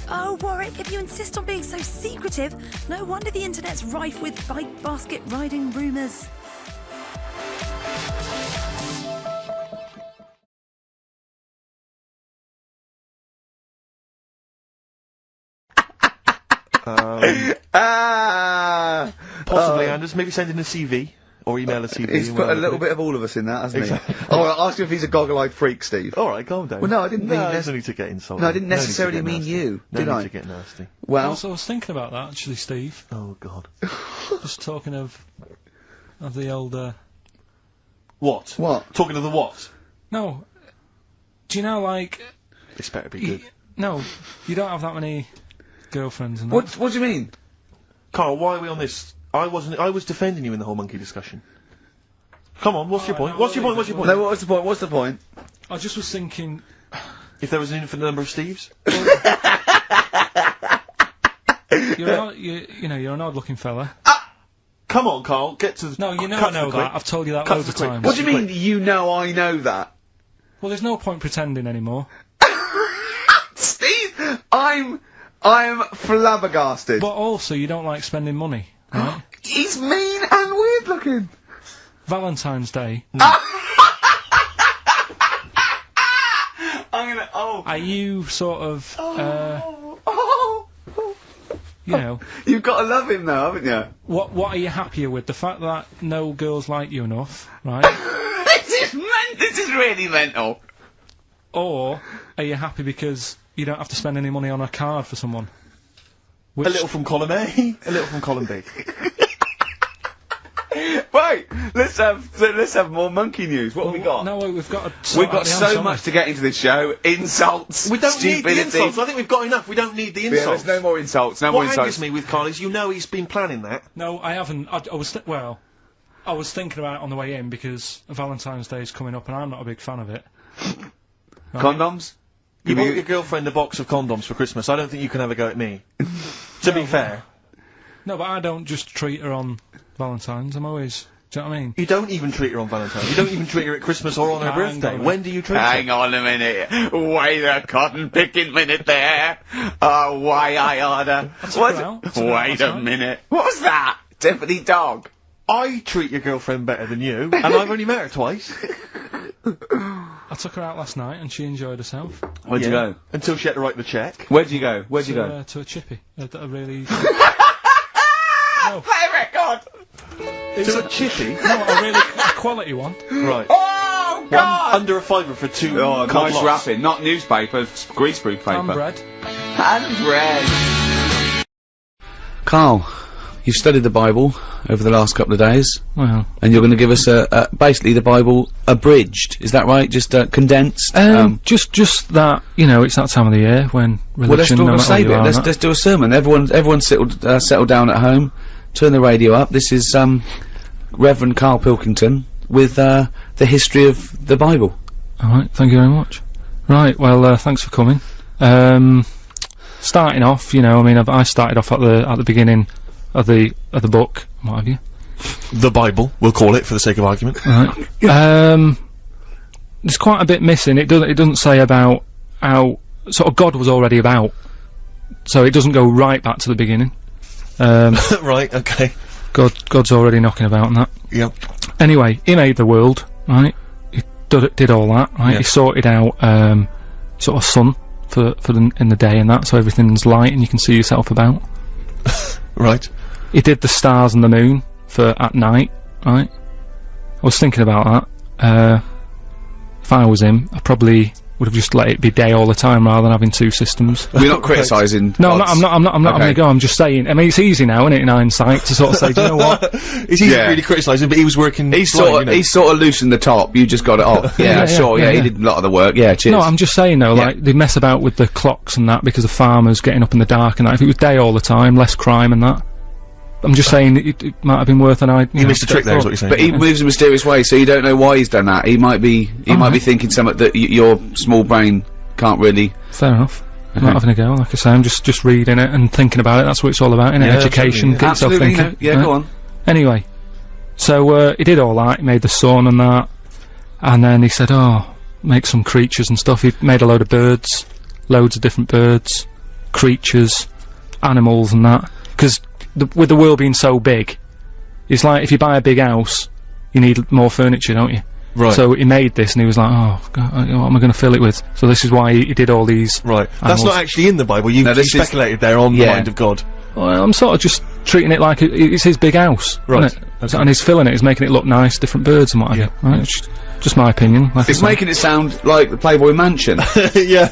Oh, Warwick, if you insist on being so secretive, no wonder the internet's rife with bike basket riding rumours. Possibly, Anders. Maybe send in a CV or email a CV. He's put a little bit of all of us in that, hasn't he? Oh, I'll ask him if he's a goggle-eyed freak, Steve. All right, calm down. Well, no, I didn't mean. No need to get insulted. No, I didn't necessarily mean you. Did I? To get nasty. Well, also, I was thinking about that actually, Steve. Oh God. Just talking of the old. What? What? Talking of the what? No. Do you know, like? This better be good. No, you don't have that many girlfriends and that. What do you mean? Carl, why are we on this? I was defending you in the whole monkey discussion. Come on, what's your point? What's your point? What's your point? No, what's the point? What's the point? I just was thinking, if there was an infinite number of Steves. You're an odd-looking fella. Come on, Carl, get to the. No, you know I know that. I've told you that loads of times. What do you mean? You know I know that. Well, there's no point pretending anymore. Steve, I'm flabbergasted. But also, you don't like spending money, right? He's mean and weird looking. Valentine's Day. Are you sort of, you know... You've got to love him now, haven't you? What are you happier with? The fact that no girls like you enough, right? This is really mental. Or are you happy because you don't have to spend any money on a card for someone? A little from column A, a little from column B. Right, let's have more monkey news. What have we got? No, we've got so much to get into this show. Insults. We don't stupidity. need the insults. I think we've got enough. We don't need the insults. Yeah, there's no more insults. No more insults. What angers me with Carl is you know he's been planning that. No, I haven't. I was thinking about it on the way in because Valentine's Day is coming up and I'm not a big fan of it. Right? Condoms? You bought your girlfriend a box of condoms for Christmas. I don't think you can have a go at me. To be fair. No, but I don't just treat her on Valentine's. I'm always... Do you know what I mean? You don't even treat her on Valentine's. You don't even treat her at Christmas or on her birthday. When do you treat her? Hang on a minute. Wait a cotton-picking minute there. Oh, why I order. Wait a minute. What was that? Tiffany Dog. I treat your girlfriend better than you, and I've only met her twice. I took her out last night and she enjoyed herself. Where'd you go? Until she had to write the check. Where'd you go? Where'd you go? To a chippy. A really... No. Play a record! To a chippy? No, a really quality one. Right. Oh, God! Under a fiver for two. Oh, nice wrapping. Not newspaper, greaseproof paper. And bread. And bread. Carl, you've studied the Bible over the last couple of days. Well. And you're going to give us basically the Bible abridged. Is that right? Just condensed? Just that, you know, it's that time of the year when religion... Well, let's save it. Let's do a sermon. Everyone settle down at home. Turn the radio up. This is Reverend Karl Pilkington with the history of the Bible. Alright, thank you very much. Right, well, thanks for coming. Starting off, you know, I mean, I started off at the beginning of the book, what have you? The Bible, we'll call it for the sake of argument. Right. There's quite a bit missing. It doesn't say about how sort of God was already about, so it doesn't go right back to the beginning. Right, okay. God's already knocking about and that. Yep. Anyway, he made the world, right? He did all that, right? Yeah. He sorted out sort of sun in the day and that, so everything's light and you can see yourself about. Right. He did the stars and the moon for at night, right? I was thinking about that. If I was him, I'd probably would have just let it be day all the time rather than having two systems. We're not criticising. No, I'm not having a go. I'm just saying. I mean, it's easy now, isn't it, in hindsight, to sort of say, do you know what? It's easy to really criticise him, but he was working. He's sort of loosened the top. You just got it off. Yeah, sure. Yeah, he did a lot of the work. Yeah, cheers. No, I'm just saying though, like they mess about with the clocks and that because of farmers getting up in the dark and that. If it was day all the time, less crime and that. I'm just saying it might have been worth an idea. He missed a trick there, is what you're saying. But he moves in a mysterious way, so you don't know why he's done that. He might be thinking something that your small brain can't really. Fair enough. I'm not having a go, like I say. I'm just reading it and thinking about it. That's what it's all about, innit? Education, get yourself thinking. Yeah, go on. Anyway, so he did all that. He made the sun and that, and then he said, "Oh, make some creatures and stuff." He made a load of birds, loads of different birds, creatures, animals, and that. Because with the world being so big, it's like if you buy a big house, you need more furniture, don't you? Right. So he made this, and he was like, "Oh, God, what am I going to fill it with?" So this is why he did all these. Right. That's not actually in the Bible. You speculated there on the mind of God. Well, I'm sort of just treating it like it's his big house, right? Isn't it? And he's filling it. He's making it look nice, different birds and what have you. Right? It's just my opinion. Like it's making it sound like the Playboy Mansion. Yeah.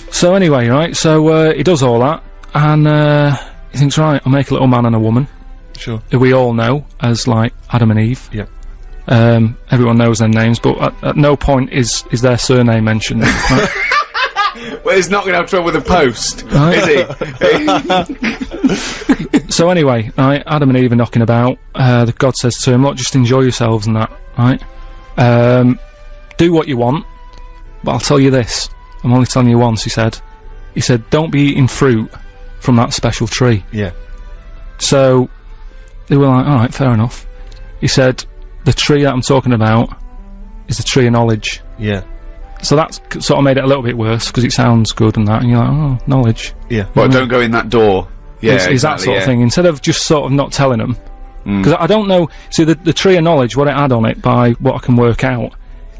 So anyway, right? So he does all that, and he thinks, right, I'll make a little man and a woman. Sure. Who we all know as like Adam and Eve. Yeah. Everyone knows their names, but at no point is their surname mentioned. Right? Well, he's not going to have trouble with the post, is he? So anyway, right, Adam and Eve are knocking about. God says to him, "Look, just enjoy yourselves and that, right? Do what you want, but I'll tell you this. I'm only telling you once," he said. He said, "Don't be eating fruit from that special tree." Yeah. So they were like, "Alright, fair enough." He said, "The tree that I'm talking about is the tree of knowledge." Yeah. So that's sort of made it a little bit worse, because it sounds good and that, and you're like, "Oh, knowledge." Yeah. But don't go in that door. Yeah, Is that sort of thing, instead of just sort of not telling them. Because I don't know, see the tree of knowledge, what it had on it, by what I can work out,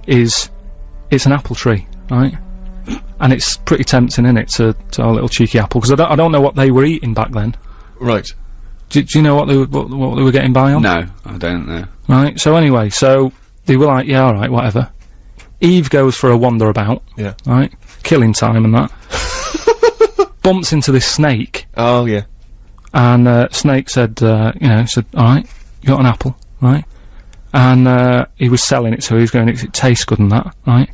is it's an apple tree, right? And it's pretty tempting, innit, to a little cheeky apple, because I don't know what they were eating back then. Right. Do you know what they were getting by on? No, I don't know. Right, so anyway, so they were like, yeah, alright, whatever. Eve goes for a wander about. Yeah. Right? Killing time and that. Bumps into this snake. Oh, yeah. And, snake said, said, alright, you got an apple, right? And, he was selling it, so he was going, it tastes good and that, right?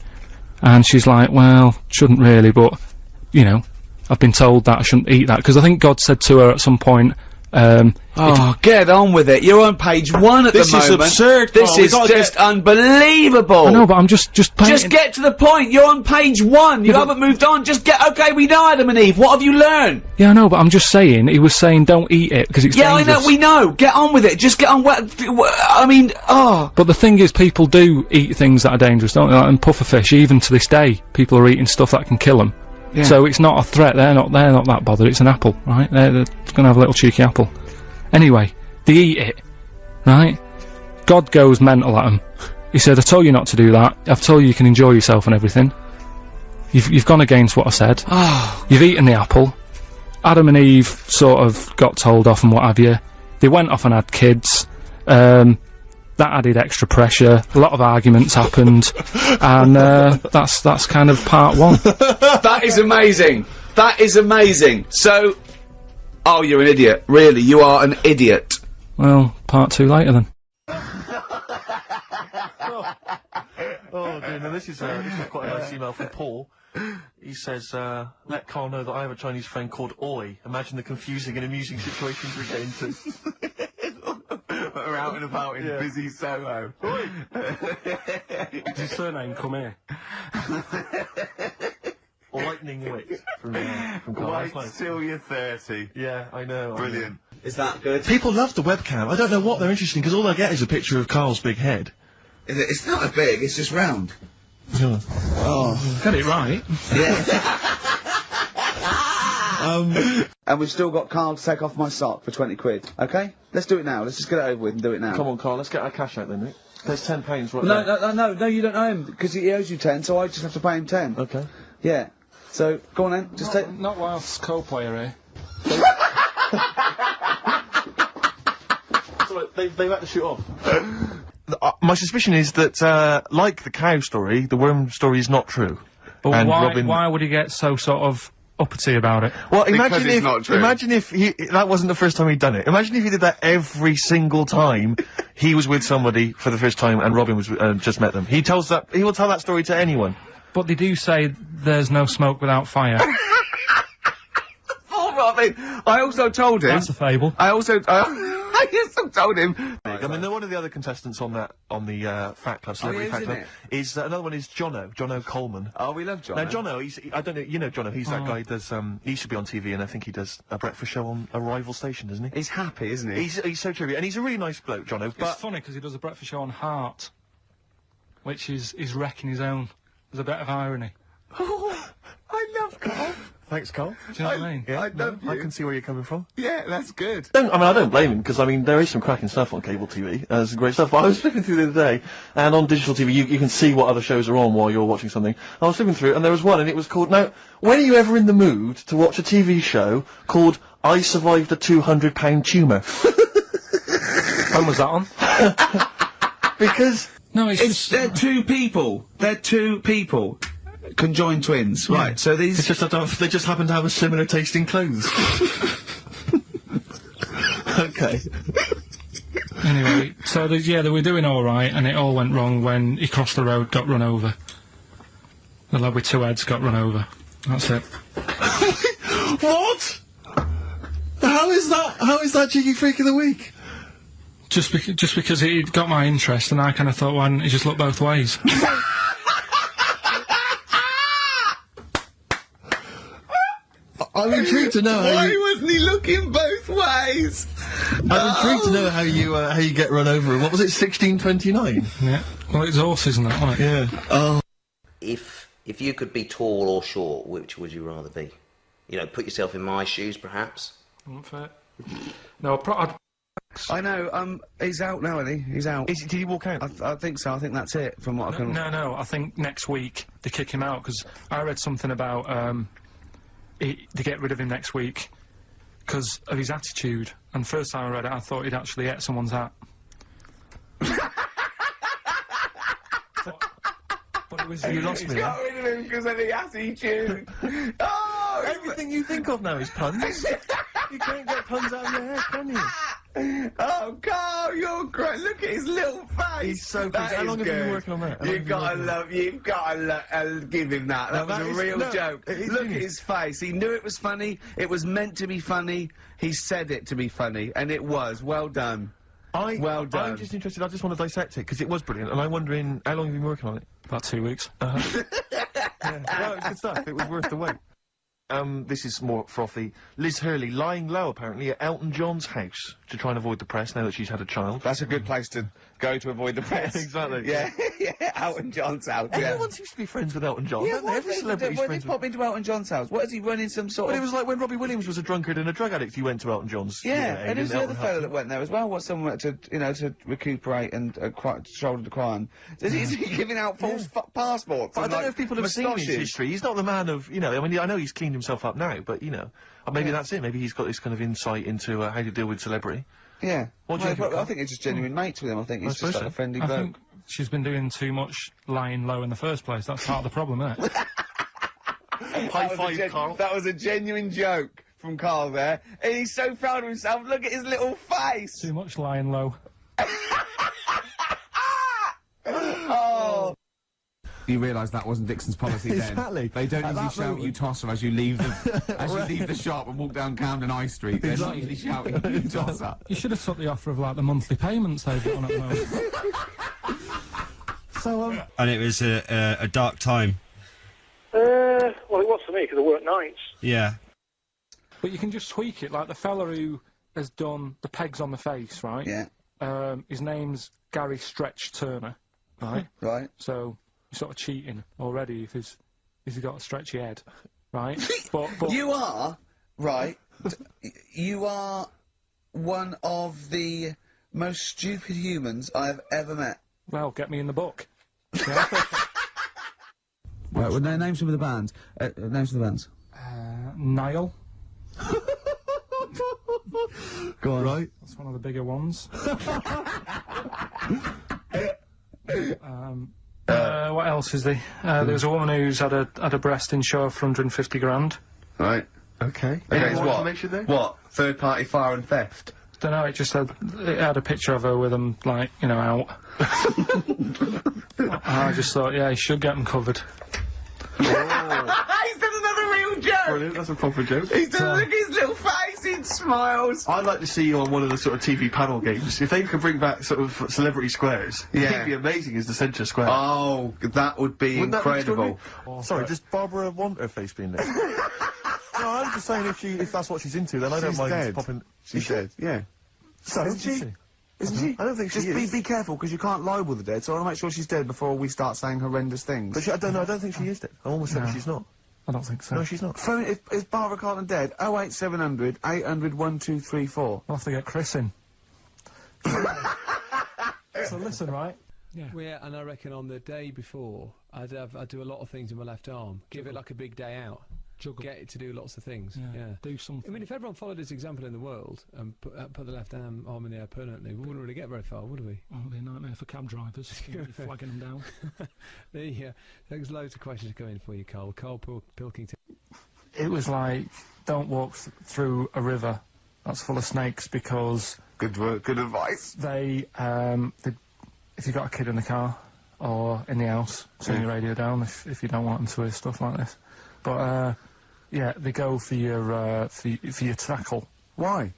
And she's like, well, shouldn't really, but, you know, I've been told that I shouldn't eat that, because I think God said to her at some point, get on with it. You're on page 1 at the moment. This is absurd. This is just unbelievable. I know, but I'm just get to the point. You're on page 1. You haven't moved on. Okay, we know Adam and Eve. What have you learned? Yeah, I know, but I'm just saying, he was saying don't eat it, because it's dangerous. Yeah, I know, we know. Get on with it. Just get on I mean, But the thing is, people do eat things that are dangerous, don't they? Like, and pufferfish, even to this day, people are eating stuff that can kill them. Yeah. So it's not a threat, they're not that bothered, it's an apple, right? They're gonna have a little cheeky apple. Anyway, they eat it, right? God goes mental at them. He said, I told you not to do that, I've told you can enjoy yourself and everything. You've gone against what I said. You've eaten the apple. Adam and Eve sort of got told off and what have you. They went off and had kids. That added extra pressure, a lot of arguments happened, and that's kind of part 1. That is amazing. That is amazing. So, you're an idiot. Really, you are an idiot. Well, part 2 later then. Oh dear, now this is quite a nice email from Paul. He says, let Carl know that I have a Chinese friend called Oi. Imagine the confusing and amusing situations we get into. We're out and about in busy Soho. Does his surname come here? Lightning wit from Carl. Wait till you're 30. Yeah, I know. Brilliant. Is that good? People love the webcam. I don't know what they're interested in, because all I get is a picture of Carl's big head. It's not a big, it's just round. Yeah. Got it right. Yeah. And we've still got Carl to take off my sock for 20 quid, okay? Let's do it now, let's just get it over with and do it now. Come on, Carl, let's get our cash out then, Nick. There's £10 right there. No, you don't owe him, because he owes you 10, so I just have to pay him 10. Okay. Yeah. So, go on then, just take... Not whilst co-player here. They've had to shoot off. My suspicion is that, like the cow story, the worm story is not true. But And Robin... why would he get so sort of uppity about it? Well, Because it's not true. imagine if that wasn't the first time he'd done it. Imagine if he did that every single time he was with somebody for the first time and Robin was just met them. He will tell that story to anyone. But they do say there's no smoke without fire. Oh, Robin! I also told him. That's a fable. I also told him. I mean, one of the other contestants on the Fat Club, Celebrity Fat Club, is another one is Jono Coleman. Oh, we love Jono. Now, Jono, I don't know, you know Jono, he's that guy who does, he used to be on TV, and I think he does a breakfast show on a rival station, doesn't he? He's happy, isn't he? He's so trivia, and he's a really nice bloke, Jono, but... It's funny because he does a breakfast show on Heart, which is wrecking his own. There's a bit of irony. Oh, I love Carl. Thanks, Carl. Do you know what I mean? Yeah, I love you. I can see where you're coming from. Yeah, that's good. I don't blame him, because, I mean, there is some cracking stuff on cable TV. There's some great stuff. But I was flipping through the other day, and on digital TV, you can see what other shows are on while you're watching something. I was flipping through, and there was one, and it was called... Now, when are you ever in the mood to watch a TV show called I Survived a 200-pound tumour? When was that on? Because... No, they're two people. They're two people. Conjoined twins, Yeah. right? So these... they just happen to have a similar taste in clothes. Okay. Anyway, so they were doing all right, and it all went wrong when he crossed the road, got run over. The lad with two heads got run over. That's it. What? How is that Cheeky Freak of the Week? Just because it got my interest, and I kind of thought, why didn't he just look both ways? I'm intrigued to know how Why wasn't he looking both ways? I'm intrigued to know how you get run over. What was it, 1629? Yeah. Well, it's horses and that, wasn't it? Yeah. Oh. If you could be tall or short, which would you rather be? You know, put yourself in my shoes, perhaps. Not fair. No, I know. He's out now, isn't he? He's out. Did he walk out? I think so. I think that's it. From what I can. No. I think next week they kick him out because I read something about they get rid of him next week because of his attitude. And first time I read it, I thought he'd actually ate someone's hat. But it was. You lost me. Got rid of him because of the attitude. Oh, everything you think of now is puns. You can't get puns out of your head, can you? Oh, Carl, you're great. Look at his little face. He's so that pleased. How long good. have you been working on that? You've got to give him that. That was a real joke. Look at his face. He knew it was funny. It was meant to be funny. He said it to be funny, and it was. Well done. Well done. I'm just interested. I just want to dissect it because it was brilliant, and I'm wondering how long have you been working on it? About 2 weeks. Yeah. Well, it's good stuff. It was worth the wait. This is more frothy. Liz Hurley lying low, apparently, at Elton John's house to try and avoid the press now that she's had a child. That's a good place to go to avoid the press. Exactly. Yeah, yeah, Elton John's house. Everyone seems to be friends with Elton John, Yeah, don't they? Every celebrity's when friends did he pop into Elton John's house? What, is he running some sort Well, of... it was like when Robbie Williams was a drunkard and a drug addict, he went to Elton John's. Yeah, and in who's the other Elton fellow House. that went there as well? What, someone to, to recuperate and shoulder the crime? Is he giving out false passports? But I and, don't know if people have seen his moustaches? history. He's not the man of, I mean, I know he's cleaned himself up now, but, maybe that's it. Maybe he's got this kind of insight into how to deal with celebrity. Yeah. What do you think? I think it's just genuine mates with him. I think he's just like a friendly I bloke. think she's been doing too much lying low in the first place. That's part of the problem, isn't it? High five, Carl. That was a genuine joke from Carl there. And he's so proud of himself. Look at his little face. Too much lying low. Oh. You realise that wasn't Dixon's policy then. Exactly. They don't At usually that shout moment. you tosser as you leave the shop and walk down Camden High Street. They're not usually shouting you tosser. You should have took the offer of like the monthly payments they've got on at the moment. So And it was a dark time. Well, it was for me because I work nights. Yeah. But you can just tweak it, like the fella who has done the pegs on the face, right? Yeah. His name's Gary Stretch Turner, right? Right. So you're sort of cheating already if he's got a stretchy head, right? but You are, right, you are one of the most stupid humans I have ever met. Well, get me in the book. Right, well, name some of the bands. Names of the bands. Nile. Go on. Right. That's one of the bigger ones. What else is there? There's a woman who's had a breast in show for 150 grand. Right. Okay. Okay, More what? information there? What? Third-party fire and theft? Don't know, it had a picture of her with them, like, you know, out. I just thought, yeah, he should get them covered. He's done another real joke! Brilliant, that's a proper joke. He's done, look at his little face, he smiles. I'd like to see you on one of the sort of TV panel games. If they could bring back sort of celebrity squares, I think it'd be amazing as the centre square. Oh, that would be Wouldn't that be incredible. extraordinary? Sorry, does Barbara want her face being there? No, I'm just saying if that's what she's into, then I don't mind dead. popping... She's dead, yeah. So, Isn't she? Isn't she? I don't think she Just is. be careful, because you can't libel the dead, so I want to make sure she's dead before we start saying horrendous things. But I don't think she is dead. I'm almost certain she's not. I don't think so. No, she's not. Phone, is Barbara Carlton dead? 08700 800 1234. I'll have to get Chris in. So listen, right? Yeah, and I reckon on the day before, I'd do a lot of things with my left arm. Give it like a big day out. Juggle. Get it to do lots of things. Yeah. Do something. I mean, if everyone followed this example in the world and put the left arm in the air permanently, we wouldn't really get very far, would we? Oh, it'd be a nightmare for cab drivers. You'd be flagging them down. There's loads of questions coming for you, Karl. Karl Pilkington. It was like, don't walk through a river that's full of snakes because... Good work, good advice. If you've got a kid in the car or in the house, turn your radio down if you don't want them to hear stuff like this. But, yeah, they go for your tackle. Why?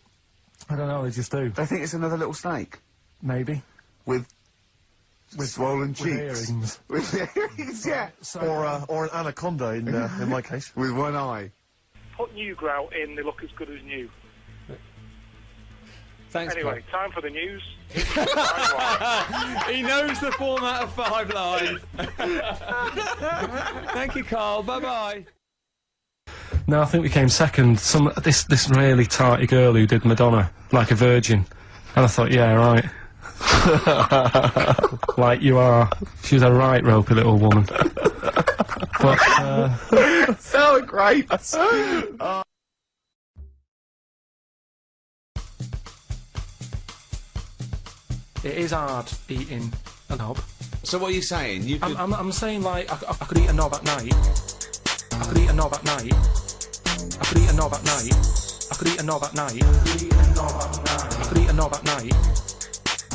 I don't know, they just do. They think it's another little snake? Maybe. With swollen cheeks? Earrings. With earrings, yeah. Or an anaconda in my case. With one eye. Put new grout in, they look as good as new. Thanks, Anyway, time for the news. He knows the format of 5 Live. Thank you, Karl. Bye-bye. No, I think we came second. This really tarty girl who did Madonna, like a virgin. And I thought, yeah, right. Like you are. She was a right ropey little woman. But, so great! It is hard eating a knob. So what are you saying? You could... I'm saying, like, I could eat a knob at night. I could eat a knob at night. I could eat a knob at night. I could eat a knob at night. I could eat a knob at night.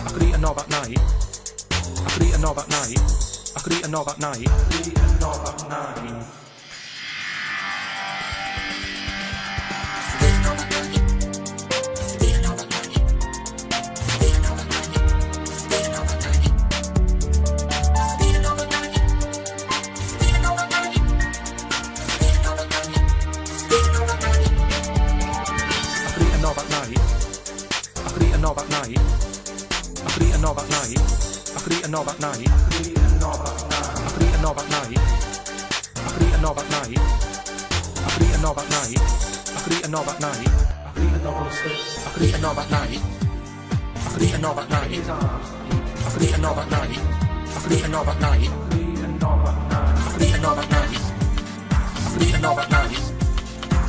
I could eat a knob at night. I could eat a knob at night. I could eat a knob at night. I could eat a knob at night. Knob at night. I could eat a knob at night. I could eat a knob at night. I could eat a knob at night. I could eat a knob at night. I could eat a knob at night. I could eat a knob at night. I could eat a knob at night. I could eat a knob on a stick. I could eat a knob at night. I could eat a knob at night. I could eat a knob at night. I could eat a knob at night. I could eat a knob at night. I could eat a knob at night. I could eat a knob at night.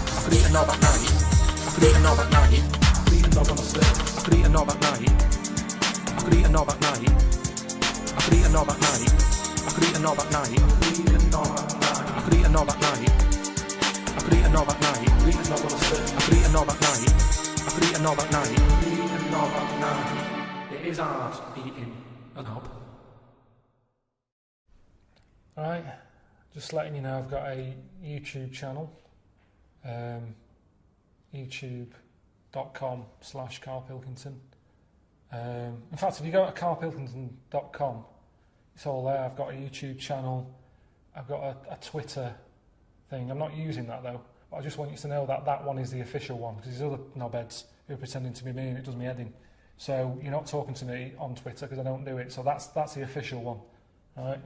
I could eat a knob at night. I could eat a knob at night. I could eat a knob on a stick. I could eat a knob at night. I could eat a knob at night. I could eat a knob at night. I could eat a knob at night. I could eat a knob at night. I could eat a knob at night. I could eat a knob on a stick. I could eat a knob at night. I could eat a knob at night. I could eat a knob at night. It is hard eating a knob. Alright, just letting you know I've got a YouTube channel. YouTube.com/Karl Pilkington. In fact, if you go to karlpilkington.com, it's all there. I've got a YouTube channel, I've got a Twitter thing. I'm not using that though, but I just want you to know that that one is the official one, because there's other knobheads who are pretending to be me and it does me head in. So you're not talking to me on Twitter because I don't do it. So that's the official one, right?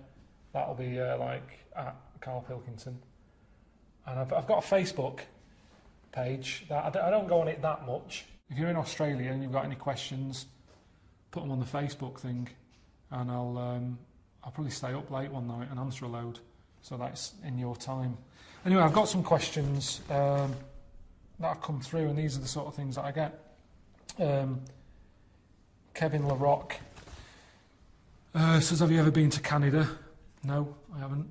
That'll be like at Karl Pilkington. And I've got a Facebook page that I don't go on it that much. If you're in Australia and you've got any questions, put them on the Facebook thing, and I'll probably stay up late one night and answer a load, so that's in your time. Anyway, I've got some questions that have come through, and these are the sort of things that I get. Kevin LaRock says, have you ever been to Canada? No, I haven't.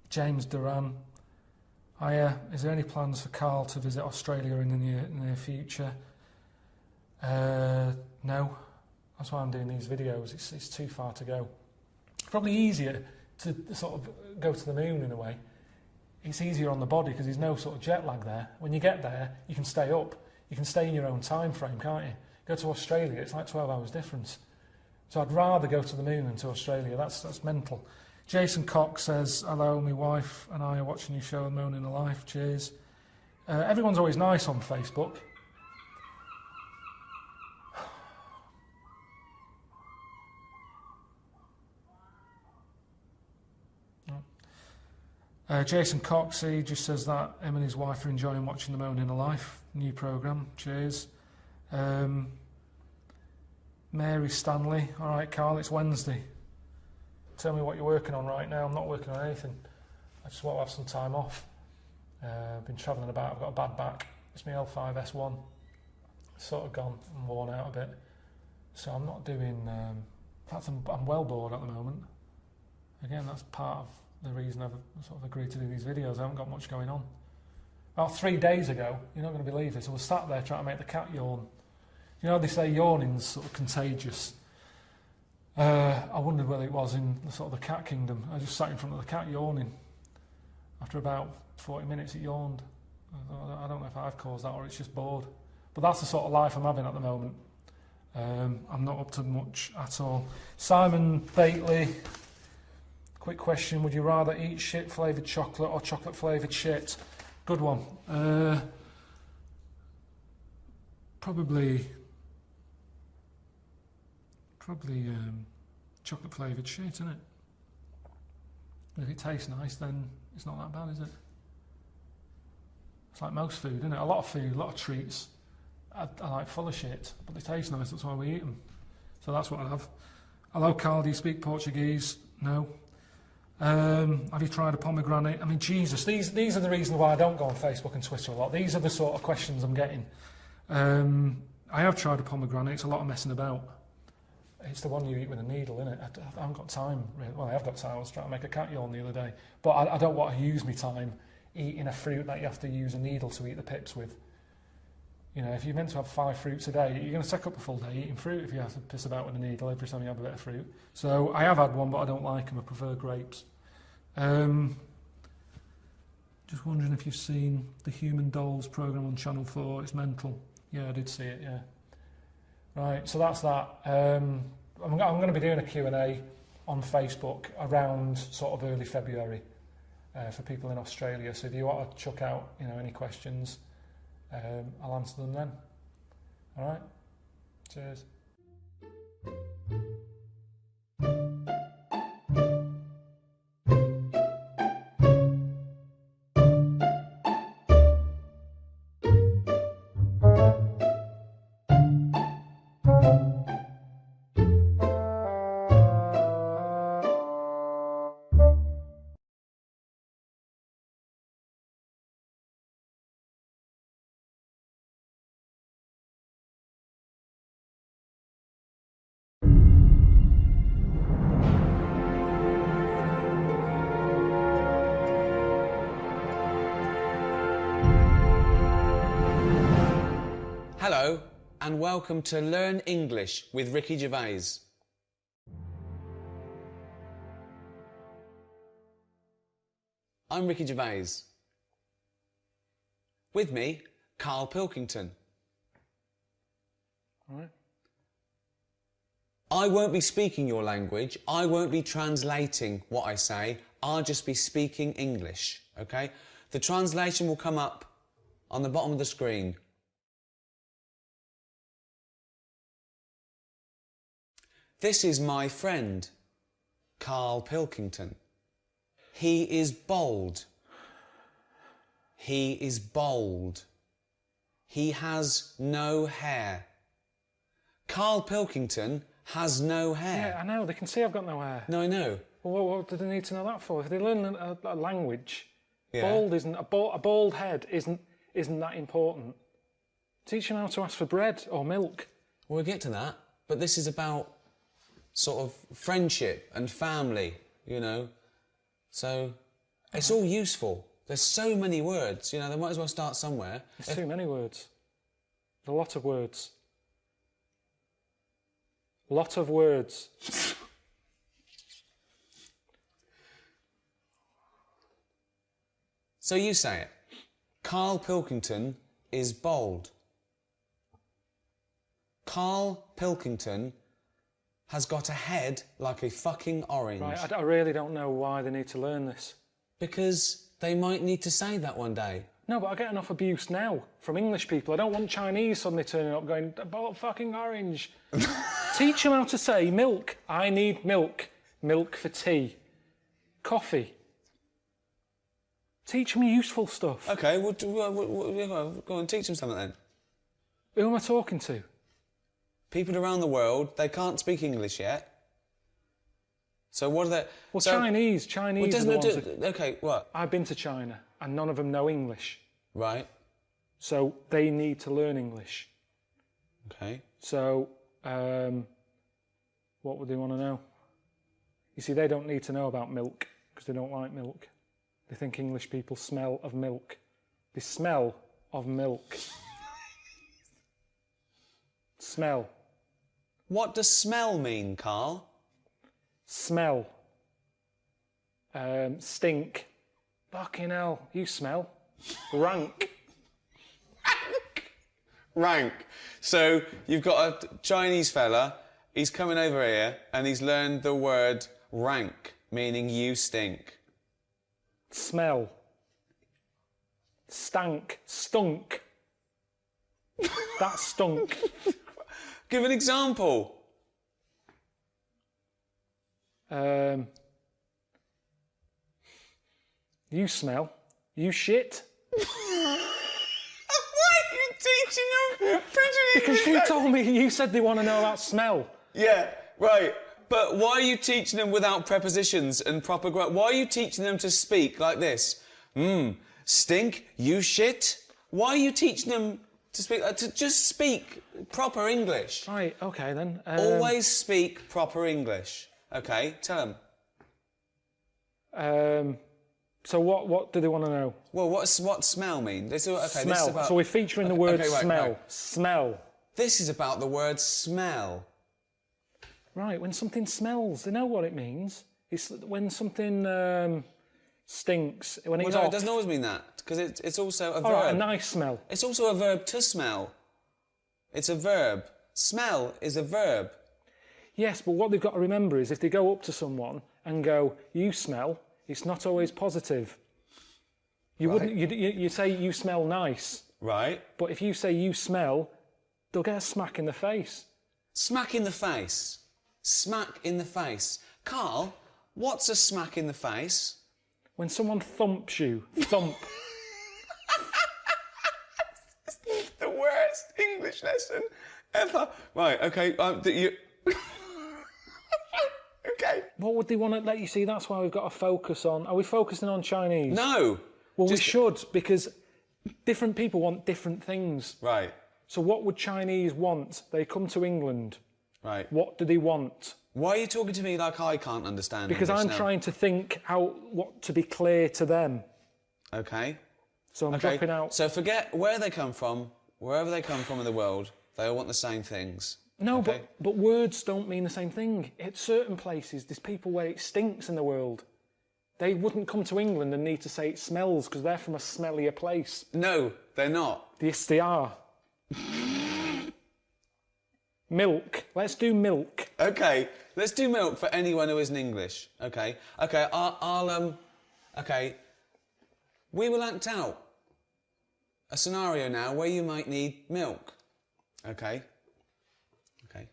James Duran. Hiya. Is there any plans for Karl to visit Australia in the near future? No. That's why I'm doing these videos. It's too far to go. Probably easier to sort of go to the moon in a way. It's easier on the body because there's no sort of jet lag there. When you get there, you can stay up. You can stay in your own time frame, can't you? Go to Australia, it's like 12 hours difference. So I'd rather go to the moon than to Australia. That's mental. Jason Cox says, hello, my wife and I are watching your show, Moaning Alive. Cheers. Everyone's always nice on Facebook. Jason Cox, he just says that him and his wife are enjoying watching the Moaning Alive new programme. Cheers. Mary Stanley, all right, Karl, it's Wednesday. Tell me what you're working on right now. I'm not working on anything. I just want to have some time off. I've been travelling about. I've got a bad back. It's my L5S1. It's sort of gone and worn out a bit. So I'm not doing... in fact, I'm well bored at the moment. Again, that's part of the reason I've sort of agreed to do these videos. I haven't got much going on. About 3 days ago, you're not going to believe this, I was sat there trying to make the cat yawn. You know, they say yawning's sort of contagious. I wondered whether it was in the sort of the cat kingdom. I just sat in front of the cat yawning. After about 40 minutes, it yawned. I don't know if I've caused that or it's just bored. But that's the sort of life I'm having at the moment. I'm not up to much at all. Simon Bately, quick question. Would you rather eat shit-flavoured chocolate or chocolate-flavoured shit? Good one. Probably chocolate flavoured shit, isn't it? And if it tastes nice, then it's not that bad, is it? It's like most food, isn't it? A lot of food, a lot of treats are like full of shit, but they taste nice, that's why we eat them. So that's what I have. Hello, Karl, do you speak Portuguese? No. Have you tried a pomegranate? I mean, Jesus, these are the reasons why I don't go on Facebook and Twitter a lot. These are the sort of questions I'm getting. I have tried a pomegranate. It's a lot of messing about. It's the one you eat with a needle, isn't it? I haven't got time, really. Well, I have got time. I was trying to make a cat yawn the other day. But I don't want to use my time eating a fruit that you have to use a needle to eat the pips with. You know, if you're meant to have 5 fruits a day, you're going to take up a full day eating fruit if you have to piss about with a needle every time you have a bit of fruit. So I have had one, but I don't like them. I prefer grapes. Just wondering if you've seen the Human Dolls programme on Channel 4. It's mental. Yeah, I did see it, yeah. Right, so that's that. I'm going to be doing a Q&A on Facebook around sort of early February for people in Australia. So if you want to chuck out, you know, any questions, I'll answer them then. All right? Cheers. Hello, and welcome to Learn English with Ricky Gervais. I'm Ricky Gervais. With me, Karl Pilkington. All right. I won't be speaking your language. I won't be translating what I say. I'll just be speaking English, okay? The translation will come up on the bottom of the screen. This is my friend, Karl Pilkington. He is bold. He is bold. He has no hair. Karl Pilkington has no hair. Yeah, I know. They can see I've got no hair. No, I know. Well, what do they need to know that for? If they learn a language, Yeah. bald isn't a bald head isn't that important. Teach them how to ask for bread or milk. We'll get to that, but this is about sort of friendship and family, you know. So it's all useful. There's so many words, you know, they might as well start somewhere. There's too many words. A lot of words. Lot of words. So you say it. Karl Pilkington is bold. Karl Pilkington has got a head like a fucking orange. Right, I really don't know why they need to learn this. Because they might need to say that one day. No, but I get enough abuse now from English people. I don't want Chinese suddenly turning up going, "About fucking orange." Teach them how to say milk. I need milk. Milk for tea. Coffee. Teach them useful stuff. Okay, well, go and teach them something then. Who am I talking to? People around the world, they can't speak English yet. So what are they... Well, so, Chinese well, are the ones that, okay, what? I've been to China and none of them know English. Right. So they need to learn English. Okay. So, what would they want to know? You see, they don't need to know about milk because they don't like milk. They think English people smell of milk. They smell of milk. Smell. What does smell mean, Karl? Smell. Stink. Fucking hell, you smell. Rank. Rank. So you've got a Chinese fella, he's coming over here and he's learned the word rank, meaning you stink. Smell. Stank. Stunk. That stunk. Give an example. You smell. You shit. Why are you teaching them? Because you told me, you said they want to know about smell. Yeah, right. But why are you teaching them without prepositions and proper grammar? Why are you teaching them to speak like this? Stink, you shit. Why are you teaching them to speak, to just speak proper English? Right, okay then. Always speak proper English. Okay, tell them. So what do they want to know? Well, what smell mean? This, okay, smell. This is about, so we're featuring the word right, smell. Right. Smell. This is about the word smell. Right, when something smells, they know what it means. It's when something stinks, when it's no, off. It doesn't always mean that, because it's also a verb. Right, a nice smell. It's also a verb to smell. It's a verb. Smell is a verb. Yes, but what they've got to remember is if they go up to someone and go, "You smell," it's not always positive. You wouldn't. You say you smell nice. Right. But if you say you smell, they'll get a smack in the face. Smack in the face. Smack in the face. Karl, what's a smack in the face? When someone thumps you. Thump. The worst English lesson ever. Right. Okay. Okay. What would they want to let you see? That's why we've got to focus on... Are we focusing on Chinese? No. Well, we should, because different people want different things. Right. So what would Chinese want? They come to England. Right. What do they want? Why are you talking to me like I can't understand Because English I'm now? trying to think what to be clear to them. Okay. So I'm dropping out... So forget where they come from, wherever they come from in the world, they all want the same things. No, okay? but words don't mean the same thing. At certain places, there's people where it stinks in the world. They wouldn't come to England and need to say it smells because they're from a smellier place. No, they're not. Yes, they are. Milk. Let's do milk. Okay, let's do milk for anyone who isn't English. Okay, okay, okay. We will act out a scenario now where you might need milk. Okay. Okay.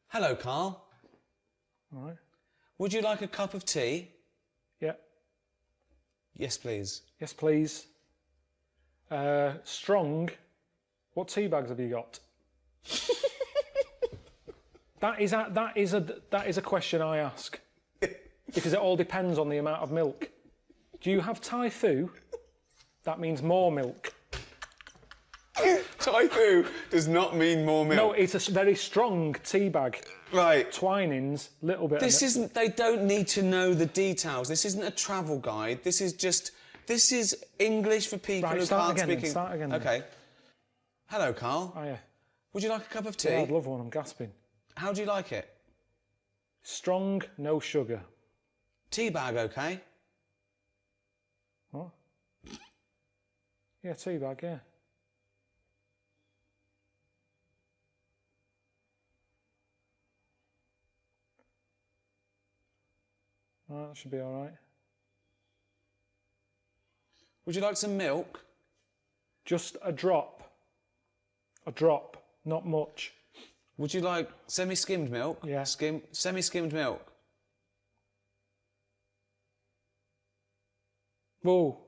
Hello, Karl. All right. Would you like a cup of tea? Yeah. Yes, please. Yes, please. Strong. What tea bags have you got? That is a question I ask because it all depends on the amount of milk. Do you have Thai fu? That means more milk. Tofu does not mean more milk. No, it's a very strong tea bag. Right. Twinings, little bit. This isn't. They don't need to know the details. This isn't a travel guide. This is just. This is English for people who can't speak. Start again. Okay. Hello, Carl. Oh yeah. Would you like a cup of tea? Yeah, I'd love one. I'm gasping. How do you like it? Strong, no sugar. Tea bag, okay? What? Yeah, tea bag. Yeah. Right, that should be all right. Would you like some milk? Just a drop. A drop, not much. Would you like semi-skimmed milk? Yeah. Semi-skimmed milk. Whoa.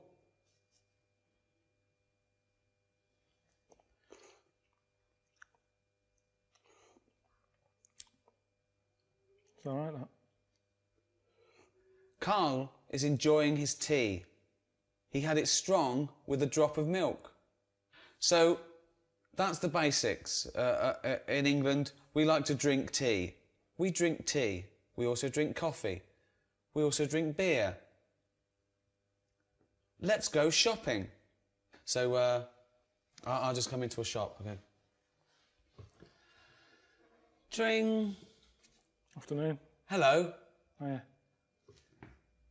It's all right, that. Carl is enjoying his tea. He had it strong with a drop of milk. So, that's the basics. In England, we like to drink tea. We drink tea. We also drink coffee. We also drink beer. Let's go shopping. So, I'll just come into a shop, okay? Dring. Afternoon. Hello. Oh, yeah.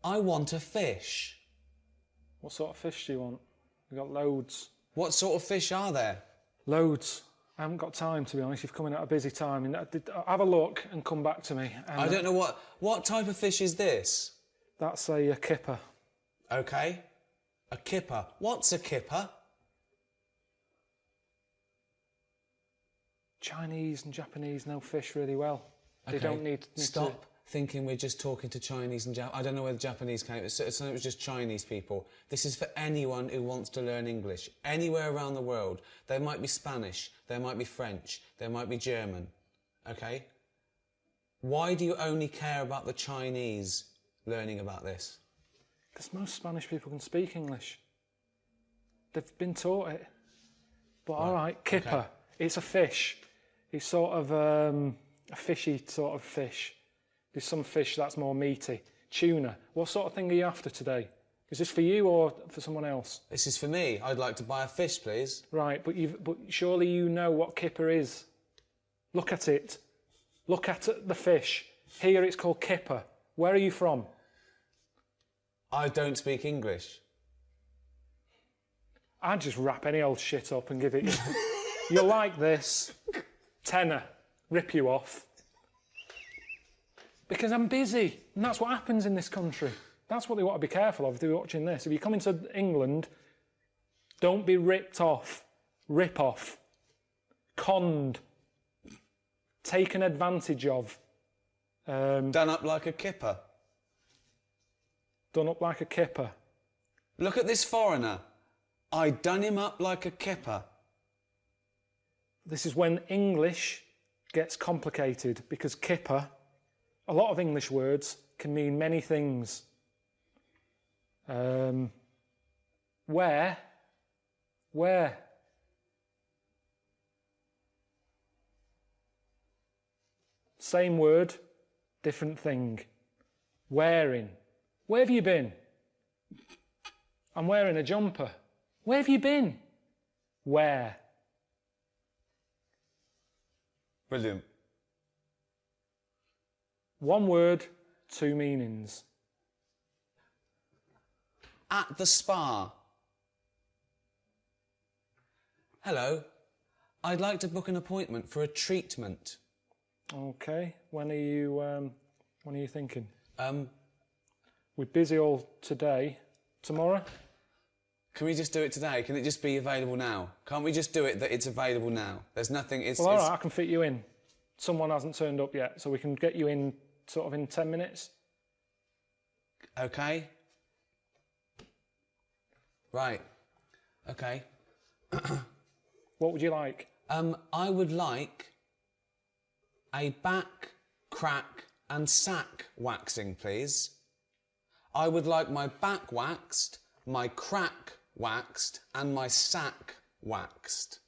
I want a fish. What sort of fish do you want? We've got loads. What sort of fish are there? Loads. I haven't got time, to be honest. You've come in at a busy time. And have a look and come back to me. And I don't know what type of fish is this? That's a kipper. Okay. A kipper. What's a kipper? Chinese and Japanese know fish really well. Okay. They don't need Stop thinking we're just talking to Chinese and I don't know where the Japanese came. It was just Chinese people. This is for anyone who wants to learn English. Anywhere around the world. There might be Spanish. There might be French. There might be German. Okay? Why do you only care about the Chinese learning about this? Because most Spanish people can speak English. They've been taught it. But all right, kipper. Okay. It's a fish. It's sort of a fishy sort of fish. There's some fish that's more meaty. Tuna. What sort of thing are you after today? Is this for you or for someone else? This is for me. I'd like to buy a fish, please. Right, but surely you know what kipper is. Look at it. Look at the fish. Here it's called kipper. Where are you from? I don't speak English. I'd just wrap any old shit up and give it you. You'll like this. Tenner. Rip you off. Because I'm busy. And that's what happens in this country. That's what they want to be careful of if they're watching this. If you come into England, don't be ripped off. Rip off. Conned. Taken advantage of. Done up like a kipper. Done up like a kipper. Look at this foreigner. I done him up like a kipper. This is when English gets complicated because kipper, a lot of English words can mean many things. Where? Same word, different thing. Wearing. Where have you been? I'm wearing a jumper. Where have you been? Where? Brilliant. One word, two meanings. At the spa. Hello. I'd like to book an appointment for a treatment. Okay. When are you thinking? We're busy all today. Tomorrow? Can we just do it today? Can it just be available now? Can't we just do it that it's available now? There's nothing... Well, all right, I can fit you in. Someone hasn't turned up yet, so we can get you in sort of in 10 minutes. Okay. Right. Okay. What would you like? I would like a back, crack and sack waxing, please. I would like my back waxed, my crack waxed and my sack waxed.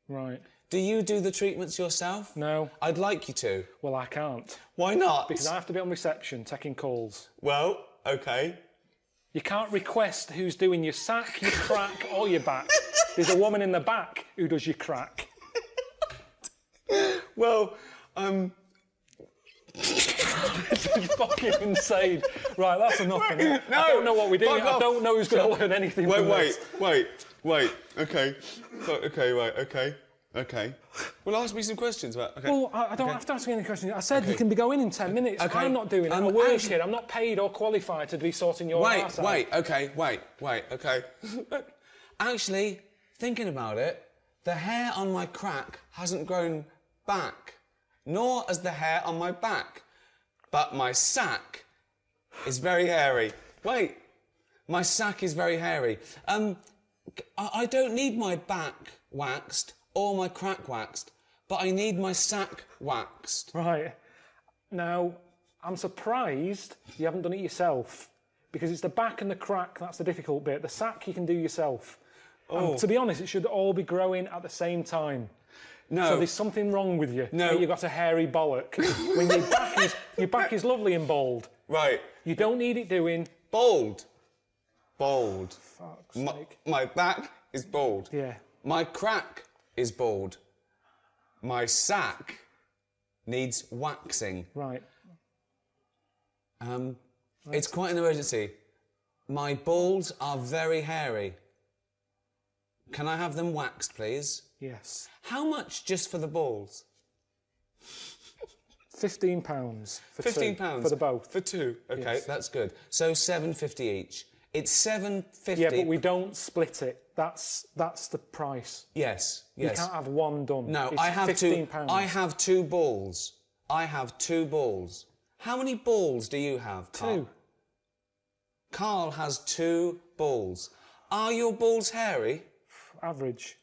Right. Do you do the treatments yourself? No. I'd like you to. Well, I can't. Why not? Because I have to be on reception, taking calls. Well, okay. You can't request who's doing your sack, your crack, or your back. There's a woman in the back who does your crack. Well, This is fucking insane. Right, that's enough. No, I don't know what we're doing. fuck I off. don't know who's going to learn anything from this. Wait. Okay. Okay. Well, ask me some questions about. Okay. Well, I don't have to ask you any questions. I said Okay. you can be going in 10 minutes. Okay. I'm not doing it. I'm a worker. I'm not paid or qualified to be sorting your arse out. Wait. Okay. Actually, thinking about it, the hair on my crack hasn't grown back, nor has the hair on my back, but my sack is very hairy. Wait, my sack is very hairy. I don't need my back waxed or my crack waxed, but I need my sack waxed. Right. Now, I'm surprised you haven't done it yourself, because it's the back and the crack that's the difficult bit. The sack you can do yourself. Oh. And to be honest, it should all be growing at the same time. No. So there's something wrong with you. No. You've got a hairy bollock. When your back is lovely and bald. Right. You don't need it doing... Bald. Fuck's sake. My back is bald. Yeah. My crack is bald. My sack needs waxing. Right. It's quite an emergency. My balls are very hairy. Can I have them waxed, please? Yes. How much just for the balls? £15 for £15 two, for the both. For two. Okay, Yes. that's good. So £7.50 each. It's £7.50. Yeah, but we don't split it. That's the price. Yes. You can't have one done. No, It's I have £15. I have two balls. How many balls do you have, Carl? Two. Carl has 2 balls. Are your balls hairy? Average.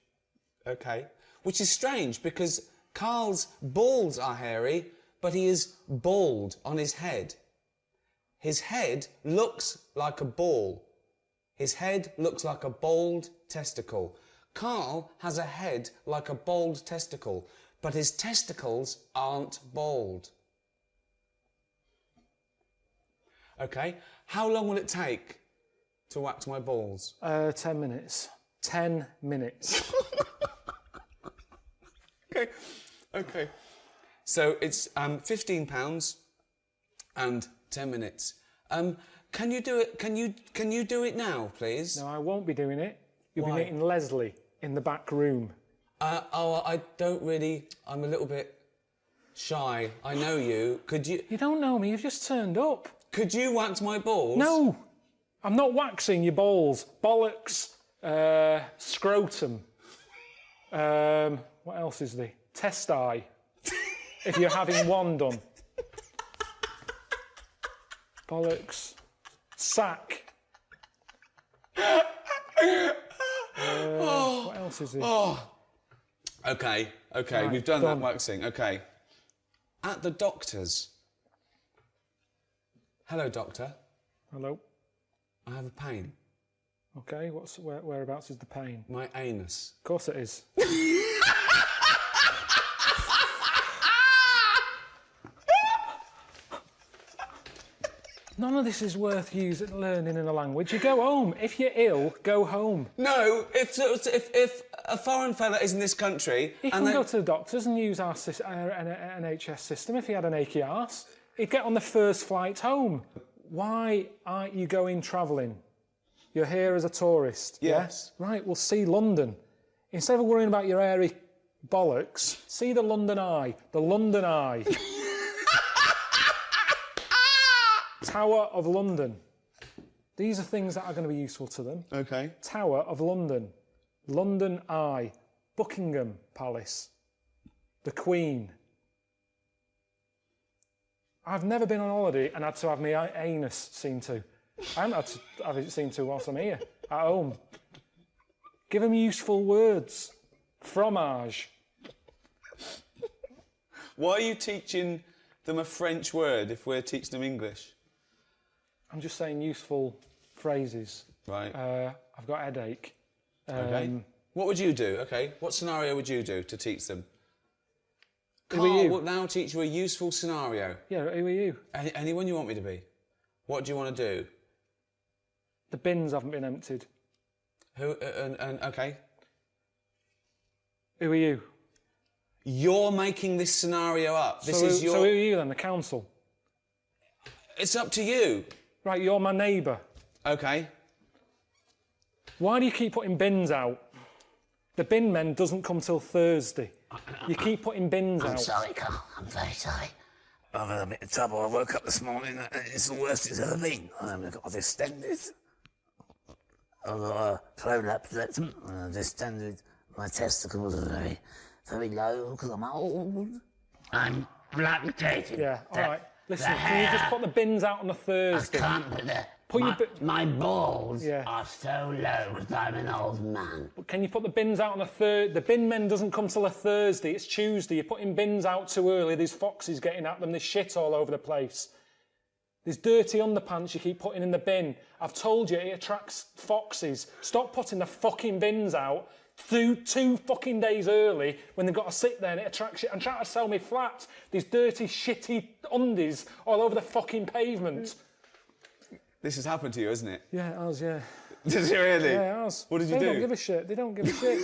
Okay. Which is strange because Carl's balls are hairy, but he is bald on his head. His head looks like a ball. His head looks like a bald testicle. Carl has a head like a bald testicle, but his testicles aren't bald. Okay. How long will it take to wax my balls? 10 minutes. 10 minutes. Okay. So it's £15 and 10 minutes. Can you do it? Can you do it now, please? No, I won't be doing it. You'll Why? be meeting Leslie in the back room. I don't really. I'm a little bit shy. I know you. Could you? You don't know me. You've just turned up. Could you wax my balls? No, I'm not waxing your balls. Bollocks. Scrotum. What else is there? Testi. If you're having one done. Bollocks. Sack. What else is there? Okay. Right, We've done done. that waxing. Okay. At the doctor's. Hello, doctor. Hello. I have a pain. Okay, whereabouts is the pain? My anus. Of course it is. None of this is worth learning in a language. You go home. If you're ill, go home. No, if a foreign fella is in this country... He can go to the doctors and use our NHS system if he had an achy arse. He'd get on the first flight home. Why aren't you going travelling? You're here as a tourist. Yes. Yeah? Right, well, see London. Instead of worrying about your hairy bollocks, see the London Eye. The London Eye. Tower of London. These are things that are going to be useful to them. Okay. Tower of London. London Eye. Buckingham Palace. The Queen. I've never been on holiday and had to have my anus seen to. I haven't had to have it seen to whilst I'm here, at home. Give them useful words. Fromage. Why are you teaching them a French word if we're teaching them English? I'm just saying useful phrases. Right. I've got a headache. Okay. What would you do? Okay, what scenario would you do to teach them? Who are Carl you? will now teach you a useful scenario. Yeah, who are you? Anyone you want me to be. What do you want to do? The bins haven't been emptied. Who? Okay. Who are you? You're making this scenario up. This So is your. who are you then? The council? It's up to you. Right, you're my neighbour. Okay. Why do you keep putting bins out? The bin men doesn't come till Thursday. You keep putting bins out. I'm sorry, Carl. I'm very sorry. I've had a bit of trouble. I woke up this morning and it's the worst it's ever been. I've got distended. I've got a prolapse rectum and I've distended. My testicles are very, very low because I'm old. I'm lactating. Yeah, all right. Listen, can you just put the bins out on a Thursday? I can't put my balls are so low because I'm an old man. But can you put the bins out on a Thursday? The bin men doesn't come till a Thursday. It's Tuesday. You're putting bins out too early. There's foxes getting at them. There's shit all over the place. There's dirty underpants you keep putting in the bin. I've told you it attracts foxes. Stop putting the fucking bins out two fucking days early when they've got to sit there and it attracts shit. I'm trying to sell me flats. There's dirty, shitty undies all over the fucking pavement. This has happened to you, hasn't it? Yeah, it has, yeah. Did it really? Yeah, it has. What did you They do? don't give a shit. They don't give a shit.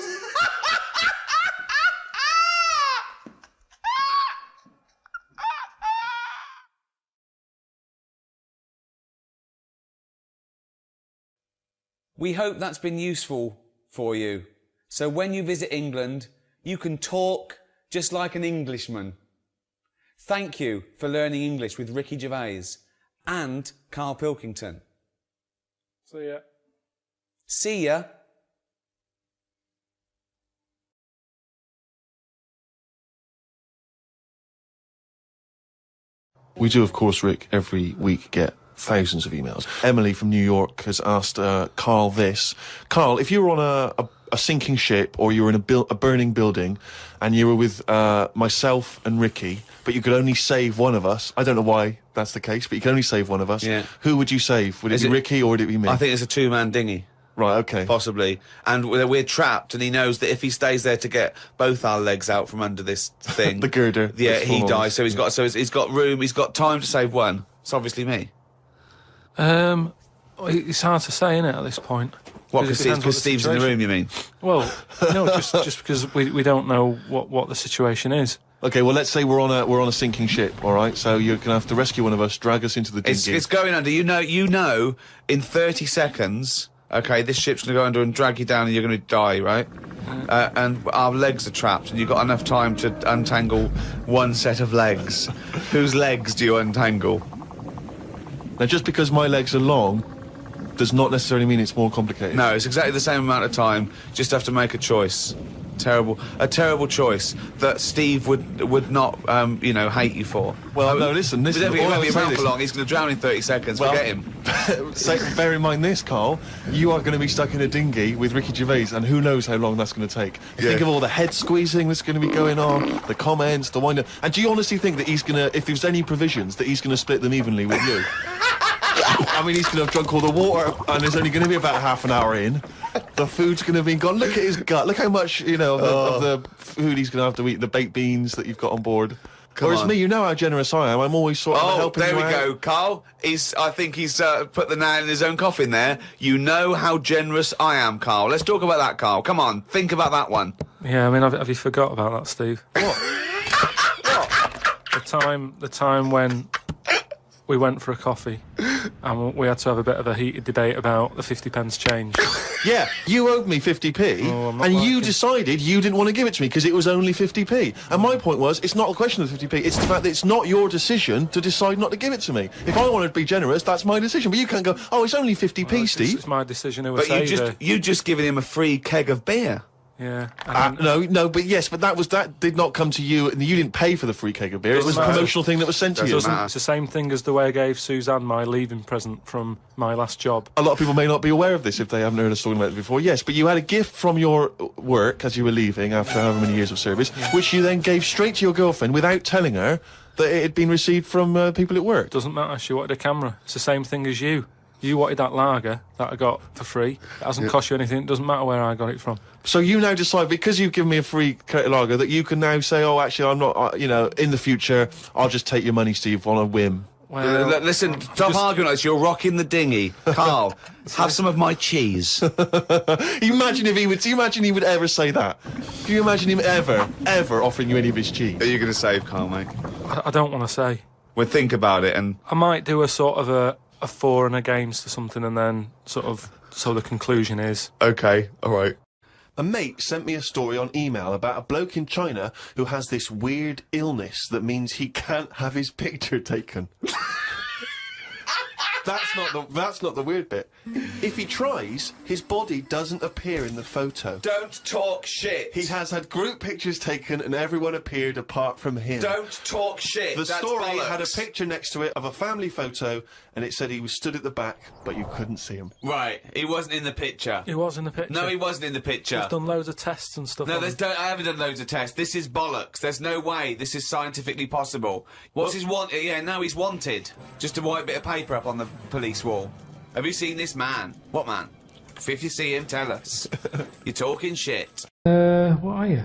We hope that's been useful for you. So when you visit England, you can talk just like an Englishman. Thank you for learning English with Ricky Gervais and Karl Pilkington. See ya. See ya. We do, of course, Rick, every week get thousands of emails. Emily from New York has asked Carl this. Carl, if you were on a sinking ship or you were in a burning building and you were with myself and Ricky, but you could only save one of us, I don't know why that's the case, but you can only save one of us, who would you save? Would it be Ricky or would it be me? I think it's a two-man dinghy. Right, okay. Possibly. And we're trapped, and he knows that if he stays there to get both our legs out from under this thing... the girder. Yeah, he dies, so he's got room, he's got time to save one. It's obviously me. It's hard to say, isn't it, at this point? What, because Steve's in the room, you mean? Well, no, just because we don't know what the situation is. Okay, well, let's say we're on a sinking ship, all right? So you're going to have to rescue one of us, drag us into the dinghy. It's going under. You know, in 30 seconds, okay, this ship's going to go under and drag you down and you're going to die, right? And our legs are trapped and you've got enough time to untangle one set of legs. Whose legs do you untangle? Now, just because my legs are long does not necessarily mean it's more complicated. No, it's exactly the same amount of time. Just have to make a choice. A terrible choice that Steve would not, hate you for. Well, no, listen. He won't be around for long. He's going to drown in 30 seconds. Forget him. Bear in mind this, Carl. You are going to be stuck in a dinghy with Ricky Gervais, and who knows how long that's going to take. Think of all the head squeezing that's going to be going on, the comments, the wind-up. And do you honestly think that he's going to, if there's any provisions, that he's going to split them evenly with you? I mean, he's going to have drunk all the water, and there's only going to be about half an hour in. The food's going to be gone. Look at his gut. Look how much, of the food he's going to have to eat, the baked beans that you've got on board. Whereas me, you know how generous I am. I'm always sort of helping you out. Oh, there we go, Carl. I think he's put the nail in his own coffin there. You know how generous I am, Carl. Let's talk about that, Carl. Come on, think about that one. Yeah, I mean, have you forgot about that, Steve? What? The time when we went for a coffee and we had to have a bit of a heated debate about the 50p change. Yeah, you owed me 50p, and you decided you didn't want to give it to me because it was only 50p. And my point was, it's not a question of 50p, it's the fact that it's not your decision to decide not to give it to me. If I wanted to be generous, that's my decision. But you can't go, oh, it's only 50p, Steve. It's my decision who But you just given him a free keg of beer. Yeah. That did not come to you, and you didn't pay for the free keg of beer. It was a promotional thing that was sent to you. It's the same thing as the way I gave Suzanne my leaving present from my last job. A lot of people may not be aware of this if they haven't heard us talking about it before. Yes, but you had a gift from your work as you were leaving after however many years of service, which you then gave straight to your girlfriend without telling her that it had been received from people at work. Doesn't matter. She wanted a camera. It's the same thing as you. You wanted that lager that I got for free. It hasn't cost you anything. It doesn't matter where I got it from. So you now decide, because you've given me a free lager, that you can now say, oh, actually, I'm not, in the future, I'll just take your money, Steve, on a whim. Well, listen, stop arguing like this. You're rocking the dinghy. Carl, have some of my cheese. Imagine if he would. Do you imagine he would ever say that? Can you imagine him ever offering you any of his cheese? Are you going to save Carl, mate? I don't want to say. Well, think about it, and I might do a sort of a for and against or something, and then sort of so the conclusion is okay. All right. A mate sent me a story on email about a bloke in China who has this weird illness that means he can't have his picture taken. That's not the weird bit. If he tries, his body doesn't appear in the photo. Don't talk shit. He has had group pictures taken and everyone appeared apart from him. Don't talk shit. The That's story bollocks. had a picture next to it of a family photo and it said he was stood at the back, but you couldn't see him. Right, he wasn't in the picture. He was in the picture. No, he wasn't in the picture. I've done loads of tests and stuff. No, on him. I haven't done loads of tests. This is bollocks. There's no way this is scientifically possible. What's his want? Yeah, now he's wanted. Just a white bit of paper up on the police wall. Have you seen this man? What man? If you see him, tell us. You're talking shit. What are you?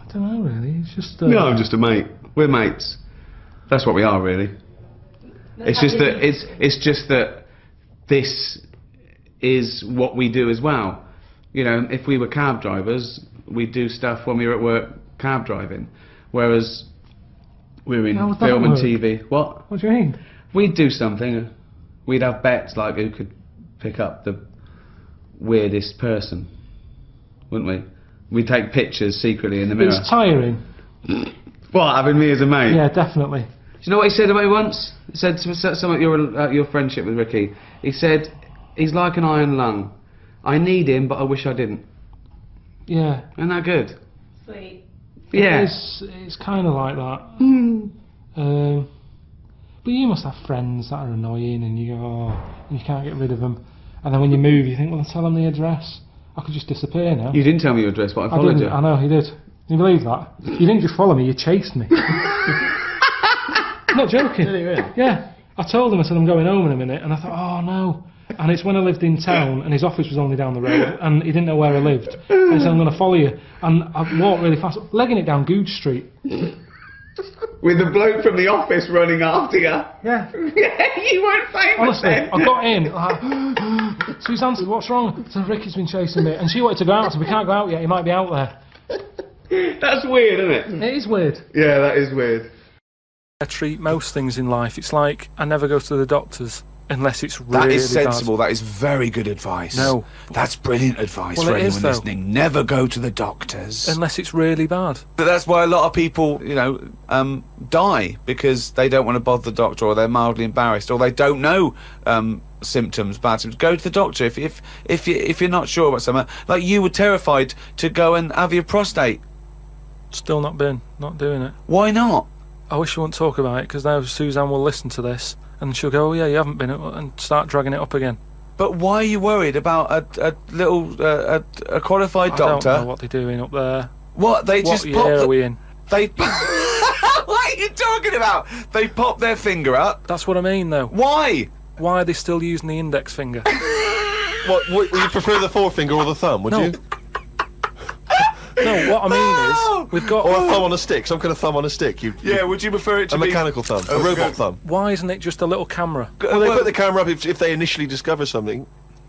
I don't know, really. It's just. No, I'm just a mate. We're mates. That's what we are, really. It's just that it's just that this is what we do as well. You know, if we were cab drivers, we'd do stuff when we were at work cab driving, whereas we're in film and TV. What? What do you mean? We'd do something. We'd have bets like who could pick up the weirdest person, wouldn't we? We'd take pictures secretly in the mirror. It's tiring. What, having me as a mate? Yeah, definitely. Do you know what he said about me once? He said some of your friendship with Ricky. He said, he's like an iron lung. I need him, but I wish I didn't. Yeah. Isn't that good? Sweet. Yeah. It's kind of like that. But you must have friends that are annoying and you go, oh, and you can't get rid of them. And then when you move, you think, well, tell them the address. I could just disappear now. You didn't tell me your address, but I followed you. I know, he did. Can you believe that? You didn't just follow me, you chased me. I'm not joking. Did he really? Yeah. I told him, I said, I'm going home in a minute. And I thought, oh, no. And it's when I lived in town and his office was only down the road and he didn't know where I lived. And he said, I'm going to follow you. And I walked really fast, legging it down Googe Street. With the bloke from the office running after you. Yeah. You weren't famous. Honestly, then. I got in, like, Suzanne said, what's wrong? So Ricky's been chasing me. And she wanted to go out, so we can't go out yet, he might be out there. That's weird, isn't it? It is weird. Yeah, that is weird. I treat most things in life, it's like I never go to the doctors unless it's really That is sensible. bad. That is very good advice. No. That's brilliant advice Well, for it is, anyone though. listening. Never go to the doctors. Unless it's really bad. But that's why a lot of people, die because they don't want to bother the doctor, or they're mildly embarrassed, or they don't know symptoms, bad symptoms. Go to the doctor if you're not sure about something. Like you were terrified to go and have your prostate. Still not doing it. Why not? I wish you wouldn't talk about it because now Suzanne will listen to this and she'll go, oh yeah, you haven't been, and start dragging it up again. But why are you worried about a qualified doctor? I don't know what they're doing up there. What they just what year pop are we in? They. What are you talking about? They pop their finger up. That's what I mean, though. Why? Why are they still using the index finger? What would you prefer, the forefinger or the thumb? Would you? No, what I mean is we've got or a thumb on a stick, some kind of thumb on a stick. Yeah, would you prefer it to a be mechanical thumb, a robot thumb? Why isn't it just a little camera? Well, they put the camera up if they initially discover something.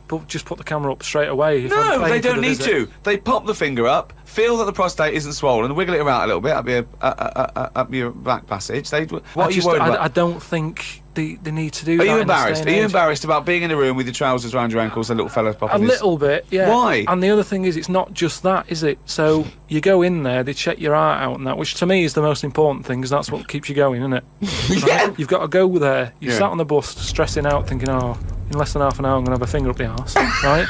But just put the camera up straight away. If No, I'm they paying for don't the need visit. to. They pop the finger up, feel that the prostate isn't swollen, wiggle it around a little bit up your back passage. What are you worried about? I don't think they need to do Are that. you embarrassed? in this Are day you and age. embarrassed about being in a room with your trousers around your ankles and little fella's popping A his... little bit, yeah. Why? And the other thing is, it's not just that, is it? So you go in there, they check your heart out and that, which to me is the most important thing, because that's what keeps you going, isn't it? Yeah. Right? You've got to go there. You Yeah. sat on the bus, stressing out, thinking, oh, in less than half an hour I'm going to have a finger up the arse, right?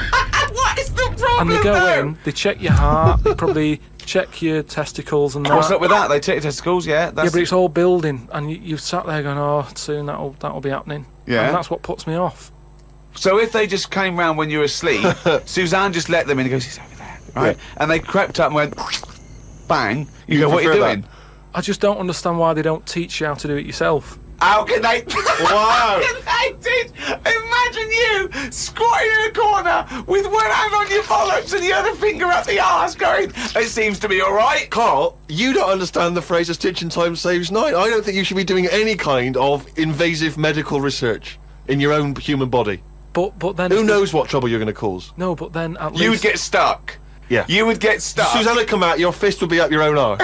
What is the problem? And they go in, they check your heart, they probably check your testicles and that. What's up with that? They check your testicles, yeah? Yeah, but it's all building, and you sat there going, oh, soon that'll be happening. Yeah. And that's what puts me off. So if they just came round when you were asleep, Suzanne just let them in and goes, he's over there, right? Yeah. And they crept up and went, bang. You go, what are you doing? I just don't understand why they don't teach you how to do it yourself. How can they? Wow. did! Imagine you squatting in a corner with one hand on your bollocks and the other finger up the arse going, it seems to be alright. Carl, you don't understand the phrase "a stitch in time saves nine." I don't think you should be doing any kind of invasive medical research in your own human body. But then... Who knows what trouble you're going to cause? No, but then at least... You would get stuck. Yeah. You would get stuck. Susanna come out, your fist would be up your own arse.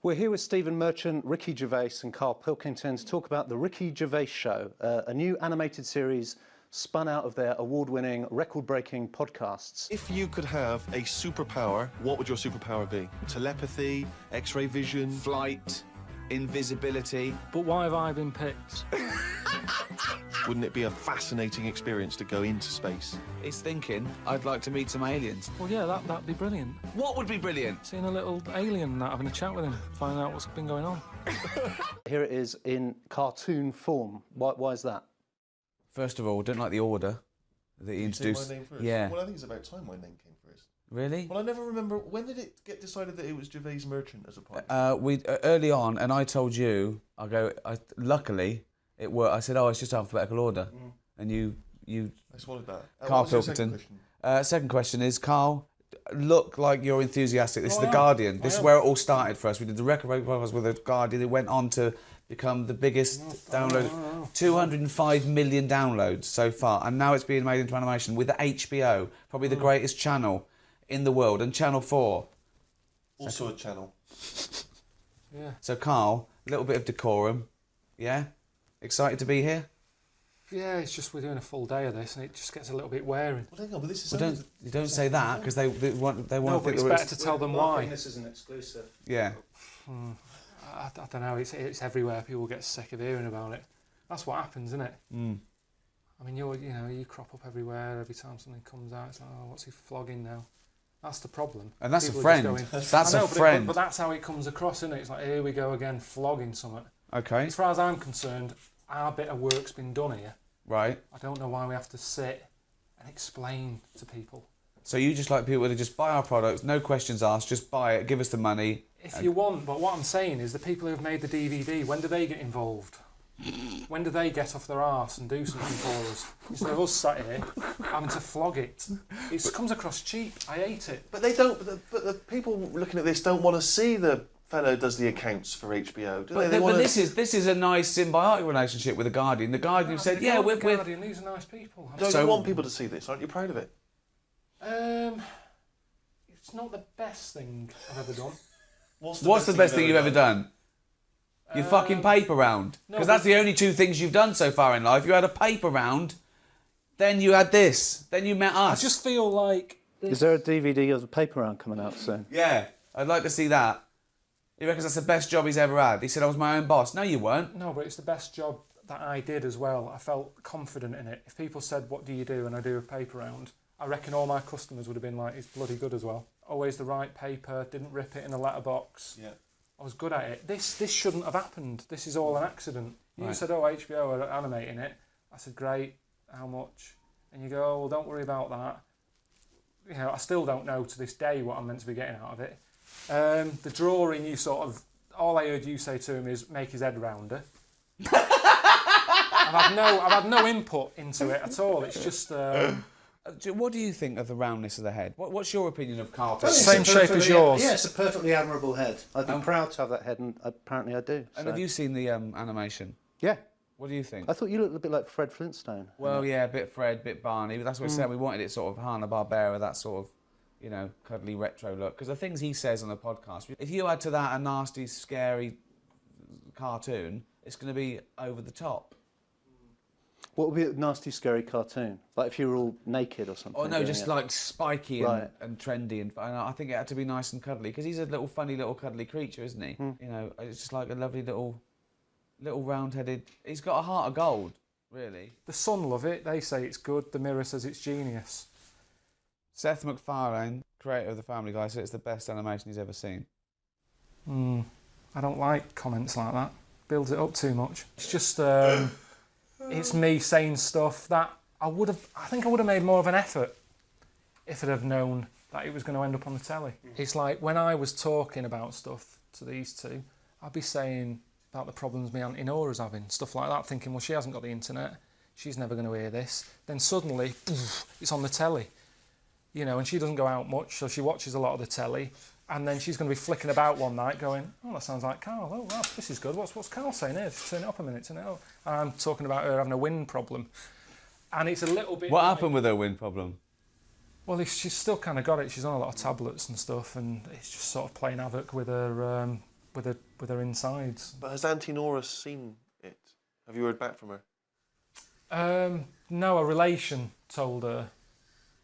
We're here with Stephen Merchant, Ricky Gervais and Karl Pilkington to talk about The Ricky Gervais Show, a new animated series spun out of their award-winning, record-breaking podcasts. If you could have a superpower, what would your superpower be? Telepathy, X-ray vision, flight, invisibility. But why have I been picked? Wouldn't it be a fascinating experience to go into space? He's thinking, I'd like to meet some aliens. Well, yeah, that'd be brilliant. What would be brilliant? Seeing a little alien and that, having a chat with him, finding out what's been going on. Here it is in cartoon form. Why is that? First of all, don't like the order that he introduced. My name first? Yeah. Well, I think it's about time my name came first. Really? Well, I never remember, when did it get decided that it was Gervais Merchant as a part? Early on, and I told you, luckily, it worked. I said, oh, it's just alphabetical order. And you I swallowed that. Carl What was your Pilkington. second question? Second question is, Carl, look like you're enthusiastic. This is The am. Guardian. This I is am. where it all started for us. We did the record break podcast with The Guardian. It went on to become the biggest download. 205 million downloads so far. And now it's being made into animation with HBO, probably the greatest channel in the world, and Channel 4. Also a channel. Yeah. So, Carl, a little bit of decorum. Yeah? Excited to be here? Yeah, it's just we're doing a full day of this and it just gets a little bit wearing. Well, hang on, but this is... Well, don't say that, because they want No, to but think it's that better to tell them why. This is an exclusive. Yeah. I don't know, it's everywhere. People get sick of hearing about it. That's what happens, isn't it? Mm. I mean, you crop up everywhere every time something comes out. It's like, oh, what's he flogging now? That's the problem. And that's People a are just friend. going, That's I know, a friend. But that's how it comes across, isn't it? It's like, here we go again, flogging something. Okay. As far as I'm concerned, our bit of work's been done here. Right. I don't know why we have to sit and explain to people. So you just like people to just buy our products, no questions asked, just buy it, give us the money. If you want, but what I'm saying is the people who have made the DVD, when do they get involved? When do they get off their arse and do something for us? Instead of us sat here having to flog it. It comes across cheap. I hate it. But they don't. But the people looking at this don't want to see the fellow who does the accounts for HBO, do they? But this is a nice symbiotic relationship with the Guardian. The Guardian said, yeah, we're Guardian. These are nice people. Don't you want people to see this? Aren't you proud of it? It's not the best thing I've ever done. What's the best thing you've ever done? Your fucking paper round. Because that's the only two things you've done so far in life. You had a paper round, then you had this, then you met us. I just feel like... Is there a DVD of the paper round coming out soon? Yeah, I'd like to see that. He reckons that's the best job he's ever had. He said I was my own boss. No, you weren't. No, but it's the best job that I did as well. I felt confident in it. If people said, what do you do? And I do a paper round, I reckon all my customers would have been like, it's bloody good as well. Always the right paper, didn't rip it in a letterbox. Yeah. I was good at it. This shouldn't have happened. This is all an accident. You Right. said, oh, HBO are animating it. I said, great, how much? And you go, oh, well, don't worry about that. You know, I still don't know to this day what I'm meant to be getting out of it. The drawing, you sort of, all I heard you say to him is make his head rounder. I've had no input into it at all. It's just... What do you think of the roundness of the head? What's your opinion of Karl? Same shape as yours. Yeah, it's a perfectly admirable head. I'd be proud to have that head, and apparently I do. And have you seen the animation? Yeah. What do you think? I thought you looked a bit like Fred Flintstone. Well, yeah, a bit Fred, a bit Barney, but that's what we said. We wanted it sort of Hanna-Barbera, that sort of, you know, cuddly retro look. Because the things he says on the podcast, if you add to that a nasty, scary cartoon, it's going to be over the top. What would be a nasty, scary cartoon? Like if you were all naked or something? Oh no, just like spiky Right. and trendy, and I think it had to be nice and cuddly because he's a little funny little cuddly creature, isn't he? You know, it's just like a lovely little round-headed. He's got a heart of gold, really. The Sun love it. They say it's good. The Mirror says it's genius. Seth MacFarlane, creator of the Family Guy, said it's the best animation he's ever seen. I don't like comments like that. Builds it up too much. It's just it's me saying stuff that I think I would have made more of an effort if I'd have known that it was going to end up on the telly. It's like when I was talking about stuff to these two, I'd be saying about the problems my Auntie Nora's having, stuff like that, thinking, well, she hasn't got the internet, she's never going to hear this. Then suddenly, it's on the telly, you know, and she doesn't go out much, so she watches a lot of the telly, and then she's going to be flicking about one night going, oh, that sounds like Karl. Oh, wow, this is good. What's Karl saying here? Just turn it up a minute, turn it up. And I'm talking about her having a wind problem. And it's a little bit... What happened with her wind problem? Well, she's still kind of got it. She's on a lot of tablets and stuff, and it's just sort of playing havoc with her, with her insides. But has Auntie Nora seen it? Have you heard back from her? No, a relation told her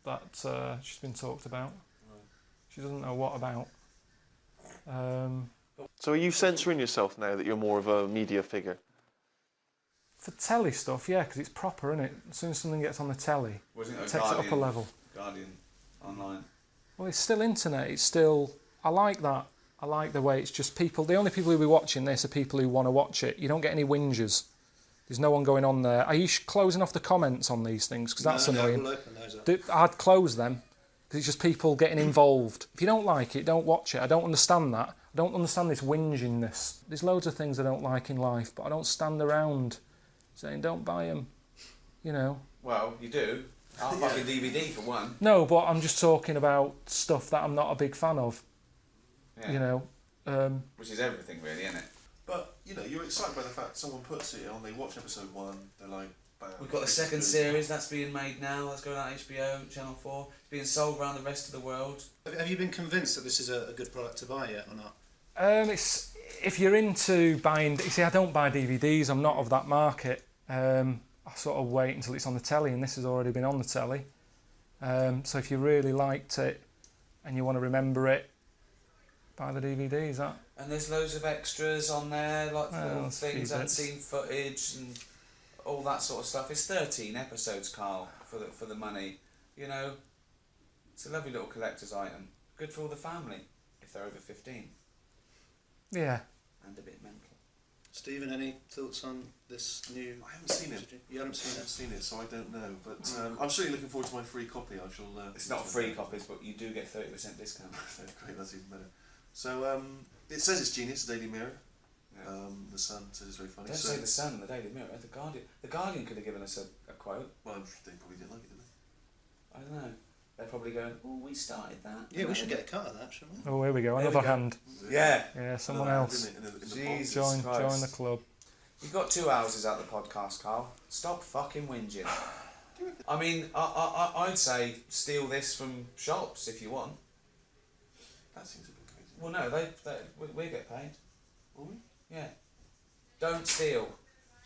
that she's been talked about. Right. She doesn't know what about. So are you censoring yourself now that you're more of a media figure? For telly stuff, yeah, because it's proper, isn't it? As soon as something gets on the telly, it takes it up a level. Guardian online. Well, it's still internet. It's still... I like that. I like the way it's just people... The only people who'll be watching this are people who want to watch it. You don't get any whingers. There's no one going on there. Are you closing off the comments on these things? Because that's annoying. We'll open those up. I'd close them, because it's just people getting involved. If you don't like it, don't watch it. I don't understand that. I don't understand this whingingness. There's loads of things I don't like in life, but I don't stand around saying, don't buy them, you know. Well, you do. I'll buy a DVD for one. No, but I'm just talking about stuff that I'm not a big fan of, Yeah. you know. Which is everything, really, isn't it? But, you know, you're excited by the fact someone puts it on, they watch episode 1, they're like, bam. We've got the second series, that's being made now, that's going on HBO, Channel 4. It's being sold around the rest of the world. Have you been convinced that this is a good product to buy yet or not? It's if you're into buying... You see, I don't buy DVDs, I'm not of that market. I sort of wait until it's on the telly, and this has already been on the telly. So if you really liked it and you want to remember it, buy the DVDs. That. And there's loads of extras on there, like little things, unseen footage, and all that sort of stuff. It's 13 episodes, Karl, for the money. You know, it's a lovely little collector's item. Good for all the family if they're over 15. Yeah. And a bit mental. Stephen, any thoughts on this new... I haven't seen it. You haven't seen it? I haven't seen it, so I don't know. But I'm certainly looking forward to my free copy. I shall... It's not free copies, but you do get 30% discount. Great, that's even better. So, it says it's genius, the Daily Mirror. Yeah. The Sun says it's very funny. Don't say the Sun and the Daily Mirror. The Guardian. The Guardian could have given us a quote. Well, they probably didn't like it, did they? I don't know. They're probably going, oh, we started that. Yeah, we should get a cut of that, shouldn't we? Oh, here we go. Another hand. Yeah. Yeah, someone else. Jesus join Christ. the club. You've got 2 houses out the podcast, Karl. Stop fucking whinging. I mean, I'd say steal this from shops if you want. That seems a bit crazy. Well, no, we get paid. Will we? Yeah. Don't steal.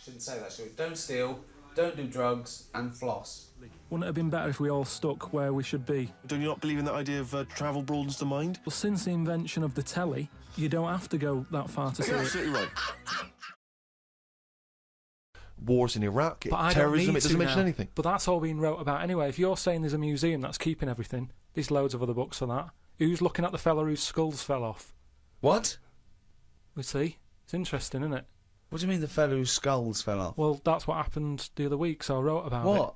Shouldn't say that, should we? Don't steal, don't do drugs, and floss. Wouldn't it have been better if we all stuck where we should be? Don't you not believe in that idea of travel broadens the mind? Well, since the invention of the telly, you don't have to go that far to see You're it. absolutely right. Wars in Iraq, But I don't terrorism, need it doesn't to mention now. anything. But that's all being wrote about anyway. If you're saying there's a museum that's keeping everything, there's loads of other books for that. Who's looking at the fella whose skulls fell off? What? We see. It's interesting, isn't it? What do you mean the fellow whose skulls fell off? Well, that's what happened the other week, so I wrote about it. What?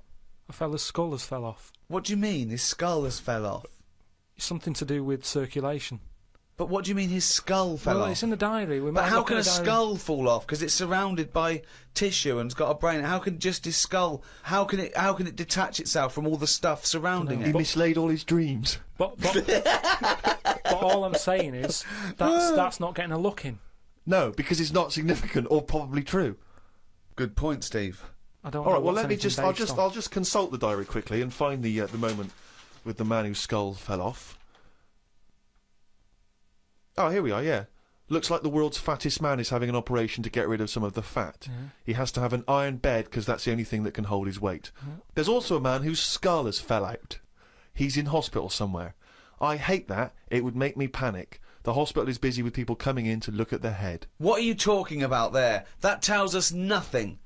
A fella's skull has fell off. What do you mean his skull has fell off? It's something to do with circulation. But what do you mean his skull fell Well, off? it's in the diary. We But might how look can at a the diary. skull fall off? Because it's surrounded by tissue and it's got a brain. How can just his skull? How can it detach itself from all the stuff surrounding He it? mislaid all his dreams. But all I'm saying is that's not getting a look in. No, because it's not significant or probably true. Good point, Steve. I don't. All know right, well what's let me anything just based on. I'll just consult the diary quickly and find the moment with the man whose skull fell off. Oh, here we are, yeah. Looks like the world's fattest man is having an operation to get rid of some of the fat. Yeah. He has to have an iron bed because that's the only thing that can hold his weight. Yeah. There's also a man whose skull has fell out. He's in hospital somewhere. I hate that. It would make me panic. The hospital is busy with people coming in to look at their head. What are you talking about there? That tells us nothing.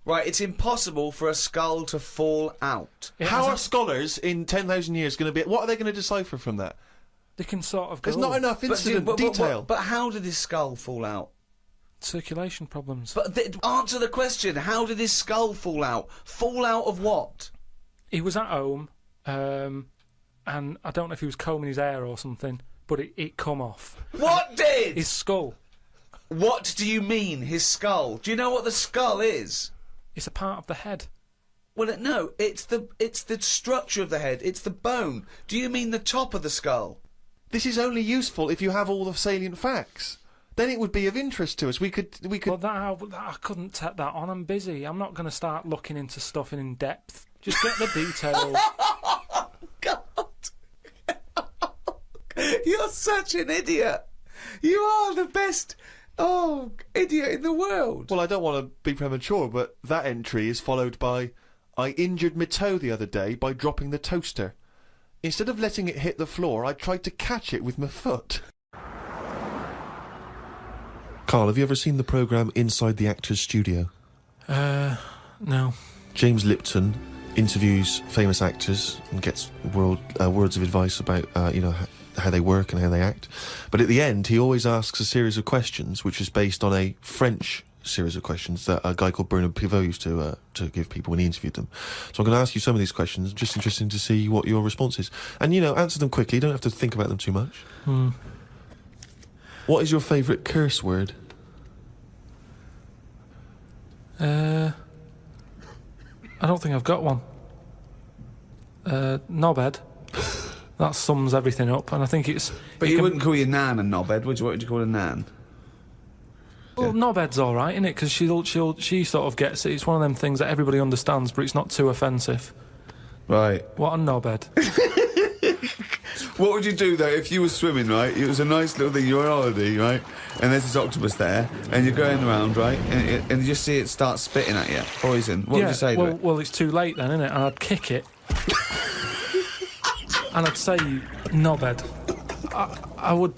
Right, it's impossible for a skull to fall out. How are scholars in 10,000 years going to be... What are they going to decipher from that? They can sort of go... There's not enough incident detail. But how did his skull fall out? Circulation problems. But answer the question. How did his skull fall out? Fall out of what? He was at home, and and I don't know if he was combing his hair or something, but it come off. What did? His skull. What do you mean, his skull? Do you know what the skull is? It's a part of the head. Well, no, it's the structure of the head. It's the bone. Do you mean the top of the skull? This is only useful if you have all the salient facts. Then it would be of interest to us. We could. Well, I couldn't take that on. I'm busy. I'm not going to start looking into stuff in depth. Just get the details. You're such an idiot. You are the best, idiot in the world. Well, I don't want to be premature, but that entry is followed by, I injured my toe the other day by dropping the toaster. Instead of letting it hit the floor, I tried to catch it with my foot. Carl, have you ever seen the programme Inside the Actors Studio? No. James Lipton interviews famous actors and gets words of advice about, how they work and how they act. But at the end, he always asks a series of questions, which is based on a French series of questions that a guy called Bernard Pivot used to give people when he interviewed them. So I'm going to ask you some of these questions. Just interesting to see what your response is. And, answer them quickly. You don't have to think about them too much. What is your favourite curse word? I don't think I've got one. Knobhead. That sums everything up, and I think it's... But you wouldn't call your nan a knobhead, would you? What would you call a nan? Well, knobhead's all right, isn't it? Because she sort of gets it. It's one of them things that everybody understands, but it's not too offensive. Right. What a knobhead. What would you do, though, if you were swimming, right? It was a nice little thing, you're on holiday, right? And there's this octopus there, and you're going around, right? And you just see it start spitting at you, poison. What would you say to it? Well, it's too late then, isn't it? And I'd kick it. And I'd say, knobhead. I would,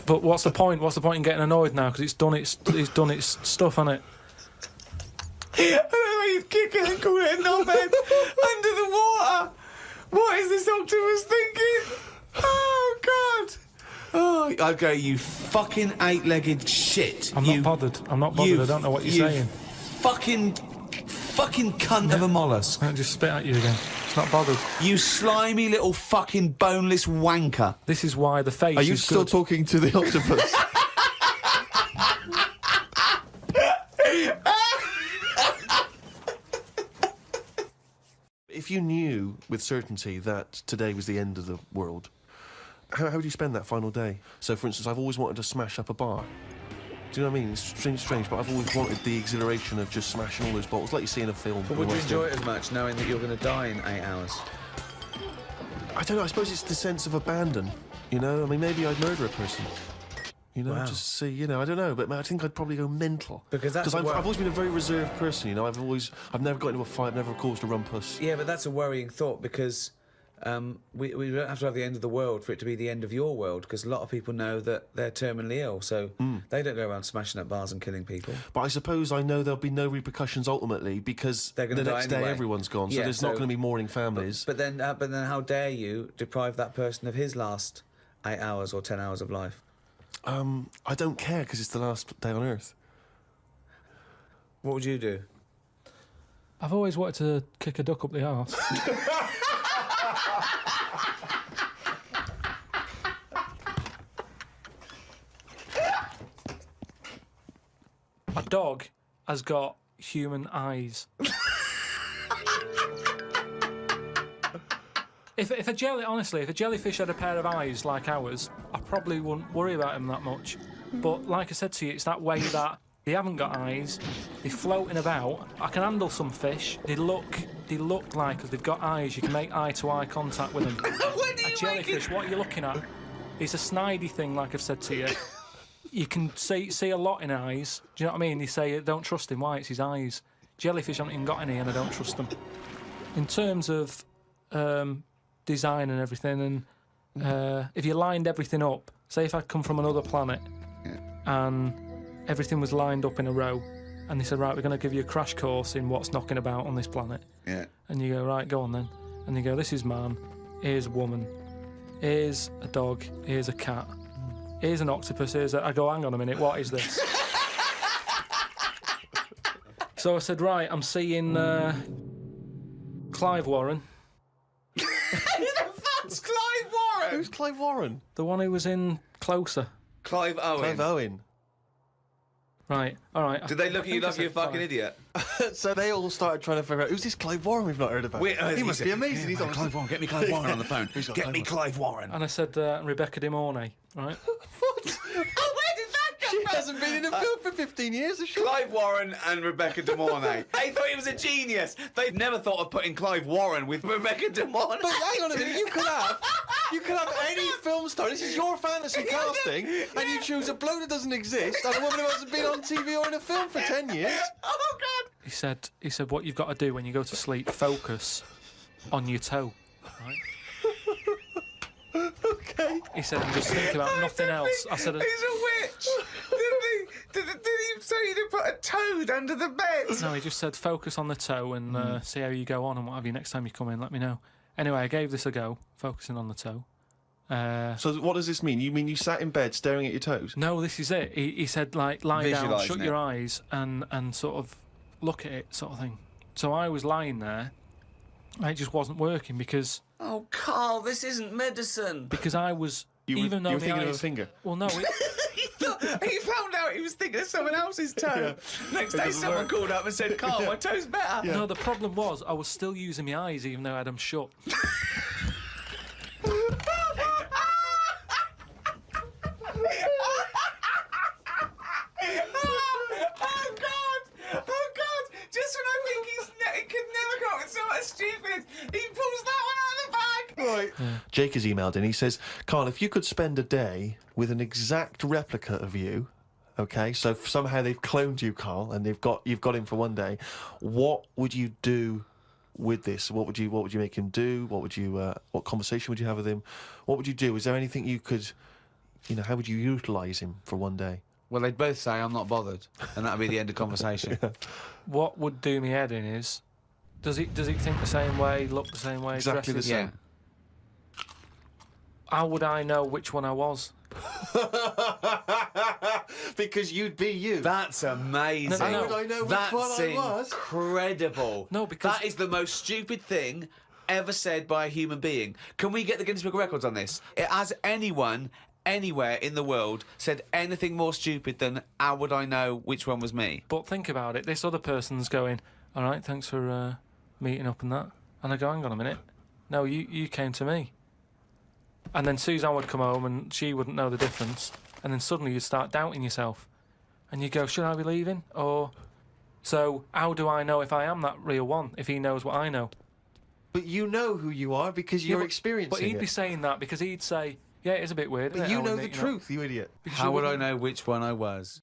but what's the point? What's the point in getting annoyed now? Because it's done its stuff, hasn't it? I don't know why you'd kick it and call it a knobhead under the water. What is this octopus thinking? Oh, God. Oh, okay, you fucking eight-legged shit. I'm not bothered. I don't know what you're saying. Fucking cunt of a mollusk. I'll just spit at you again. It's not bothered. You slimy little fucking boneless wanker. This is why the face is Are you still talking to the octopus? If you knew with certainty that today was the end of the world, how would you spend that final day? So, for instance, I've always wanted to smash up a bar. Do you know what I mean? It's strange, but I've always wanted the exhilaration of just smashing all those bottles, like you see in a film. But would you enjoy it as much, knowing that you're going to die in 8 hours? I don't know, I suppose it's the sense of abandon, I mean, maybe I'd murder a person. Wow. Just see, I don't know, but I think I'd probably go mental. Because I've always been a very reserved person, I've never got into a fight, never caused a rumpus. Yeah, but that's a worrying thought, because we don't have to have the end of the world for it to be the end of your world, because a lot of people know that they're terminally ill, so they don't go around smashing up bars and killing people. But I suppose I know there'll be no repercussions ultimately, because the next day everyone's gone, so there's not going to be mourning families. But then how dare you deprive that person of his last 8 hours or 10 hours of life? I don't care, because it's the last day on Earth. What would you do? I've always wanted to kick a duck up the arse. A dog has got human eyes. If a jellyfish had a pair of eyes like ours, I probably wouldn't worry about him that much. But like I said to you, it's that way that they haven't got eyes, they're floating about. I can handle some fish. They look like, because they've got eyes, you can make eye-to-eye contact with them. A jellyfish, what are you looking at? It's a snidey thing, like I've said to you. You can see a lot in eyes. Do you know what I mean? They say, don't trust him. Why? It's his eyes. Jellyfish haven't even got any, and I don't trust them. In terms of design and everything, and if you lined everything up, say if I'd come from another planet and everything was lined up in a row, and they said, right, we're going to give you a crash course in what's knocking about on this planet. Yeah. And you go, right, go on then. And you go, this is man, here's a woman, here's a dog, here's a cat, here's an octopus, I go, hang on a minute, what is this? So I said, right, I'm seeing Clive Warren. Who the fuck's Clive Who's Clive Warren? The one who was in Closer. Clive Owen. Clive Owen. Right, alright. Did they look at you like you're a fucking idiot? So they all started trying to figure out, who's this Clive Warren we've not heard about? He must be amazing. He's on Clive Warren, get me Clive Warren on the phone. Get me Clive Warren. And I said Rebecca De Mornay, right? She hasn't been in a film for 15 years, has she? Clive Warren and Rebecca De Mornay. They thought he was a genius. They've never thought of putting Clive Warren with Rebecca De Mornay. But hang on a minute, you could have any film star. This is your fantasy casting, and you choose a bloke that doesn't exist and a woman who hasn't been on TV or in a film for 10 years. Oh God! He said, what you've got to do when you go to sleep, focus on your toe, right? Okay. He said, and just think about nothing else. I said, he's a witch. Did he say you to put a toad under the bed? No, he just said focus on the toe and see how you go on and what have you. Next time you come in, let me know. Anyway, I gave this a go, focusing on the toe. So what does this mean? You mean you sat in bed staring at your toes? No, this is it. He said, like, lie down, Visualising shut it. your eyes and sort of look at it, sort of thing. So I was lying there, and it just wasn't working because... Oh, Carl, this isn't medicine. Because I was... You were the thinking of a eyes, finger? Well, no, He found out he was thinking of someone else's toe. Next day, someone called up and said, Carl, my toe's better. No, the problem was I was still using my eyes even though I had them shut. Oh God! Just when I think he could never come up with something stupid, he pulls that one out of the bag. Right. Yeah. Jake has emailed in. He says, Carl, if you could spend a day with an exact replica of you, okay, so somehow they've cloned you, Carl, and you've got him for one day, what would you do with this? What would you make him do? What conversation would you have with him? What would you do? Is there anything you could, how would you utilise him for one day? Well, they'd both say, I'm not bothered, and that'd be the end of conversation. What would do me head in is, does he think the same way, look the same way, Exactly dress the same. Yeah. How would I know which one I was? Because you'd be you. That's amazing. No, How would I know which one I was? Incredible. No, because... That is the most stupid thing ever said by a human being. Can we get the Guinness Book of Records on this? Has anyone... anywhere in the world said anything more stupid than how would I know which one was me? But think about it, this other person's going, all right, thanks for meeting up and that. And I go, hang on a minute. No, you came to me. And then Suzanne would come home and she wouldn't know the difference. And then suddenly you'd start doubting yourself. And you go, should I be leaving? Or... So, how do I know if I am that real one, if he knows what I know? But you know who you are because you're experiencing But he'd it. be saying that because he'd say... Yeah, it is a bit weird. But you know the truth, you idiot. How would I know which one I was?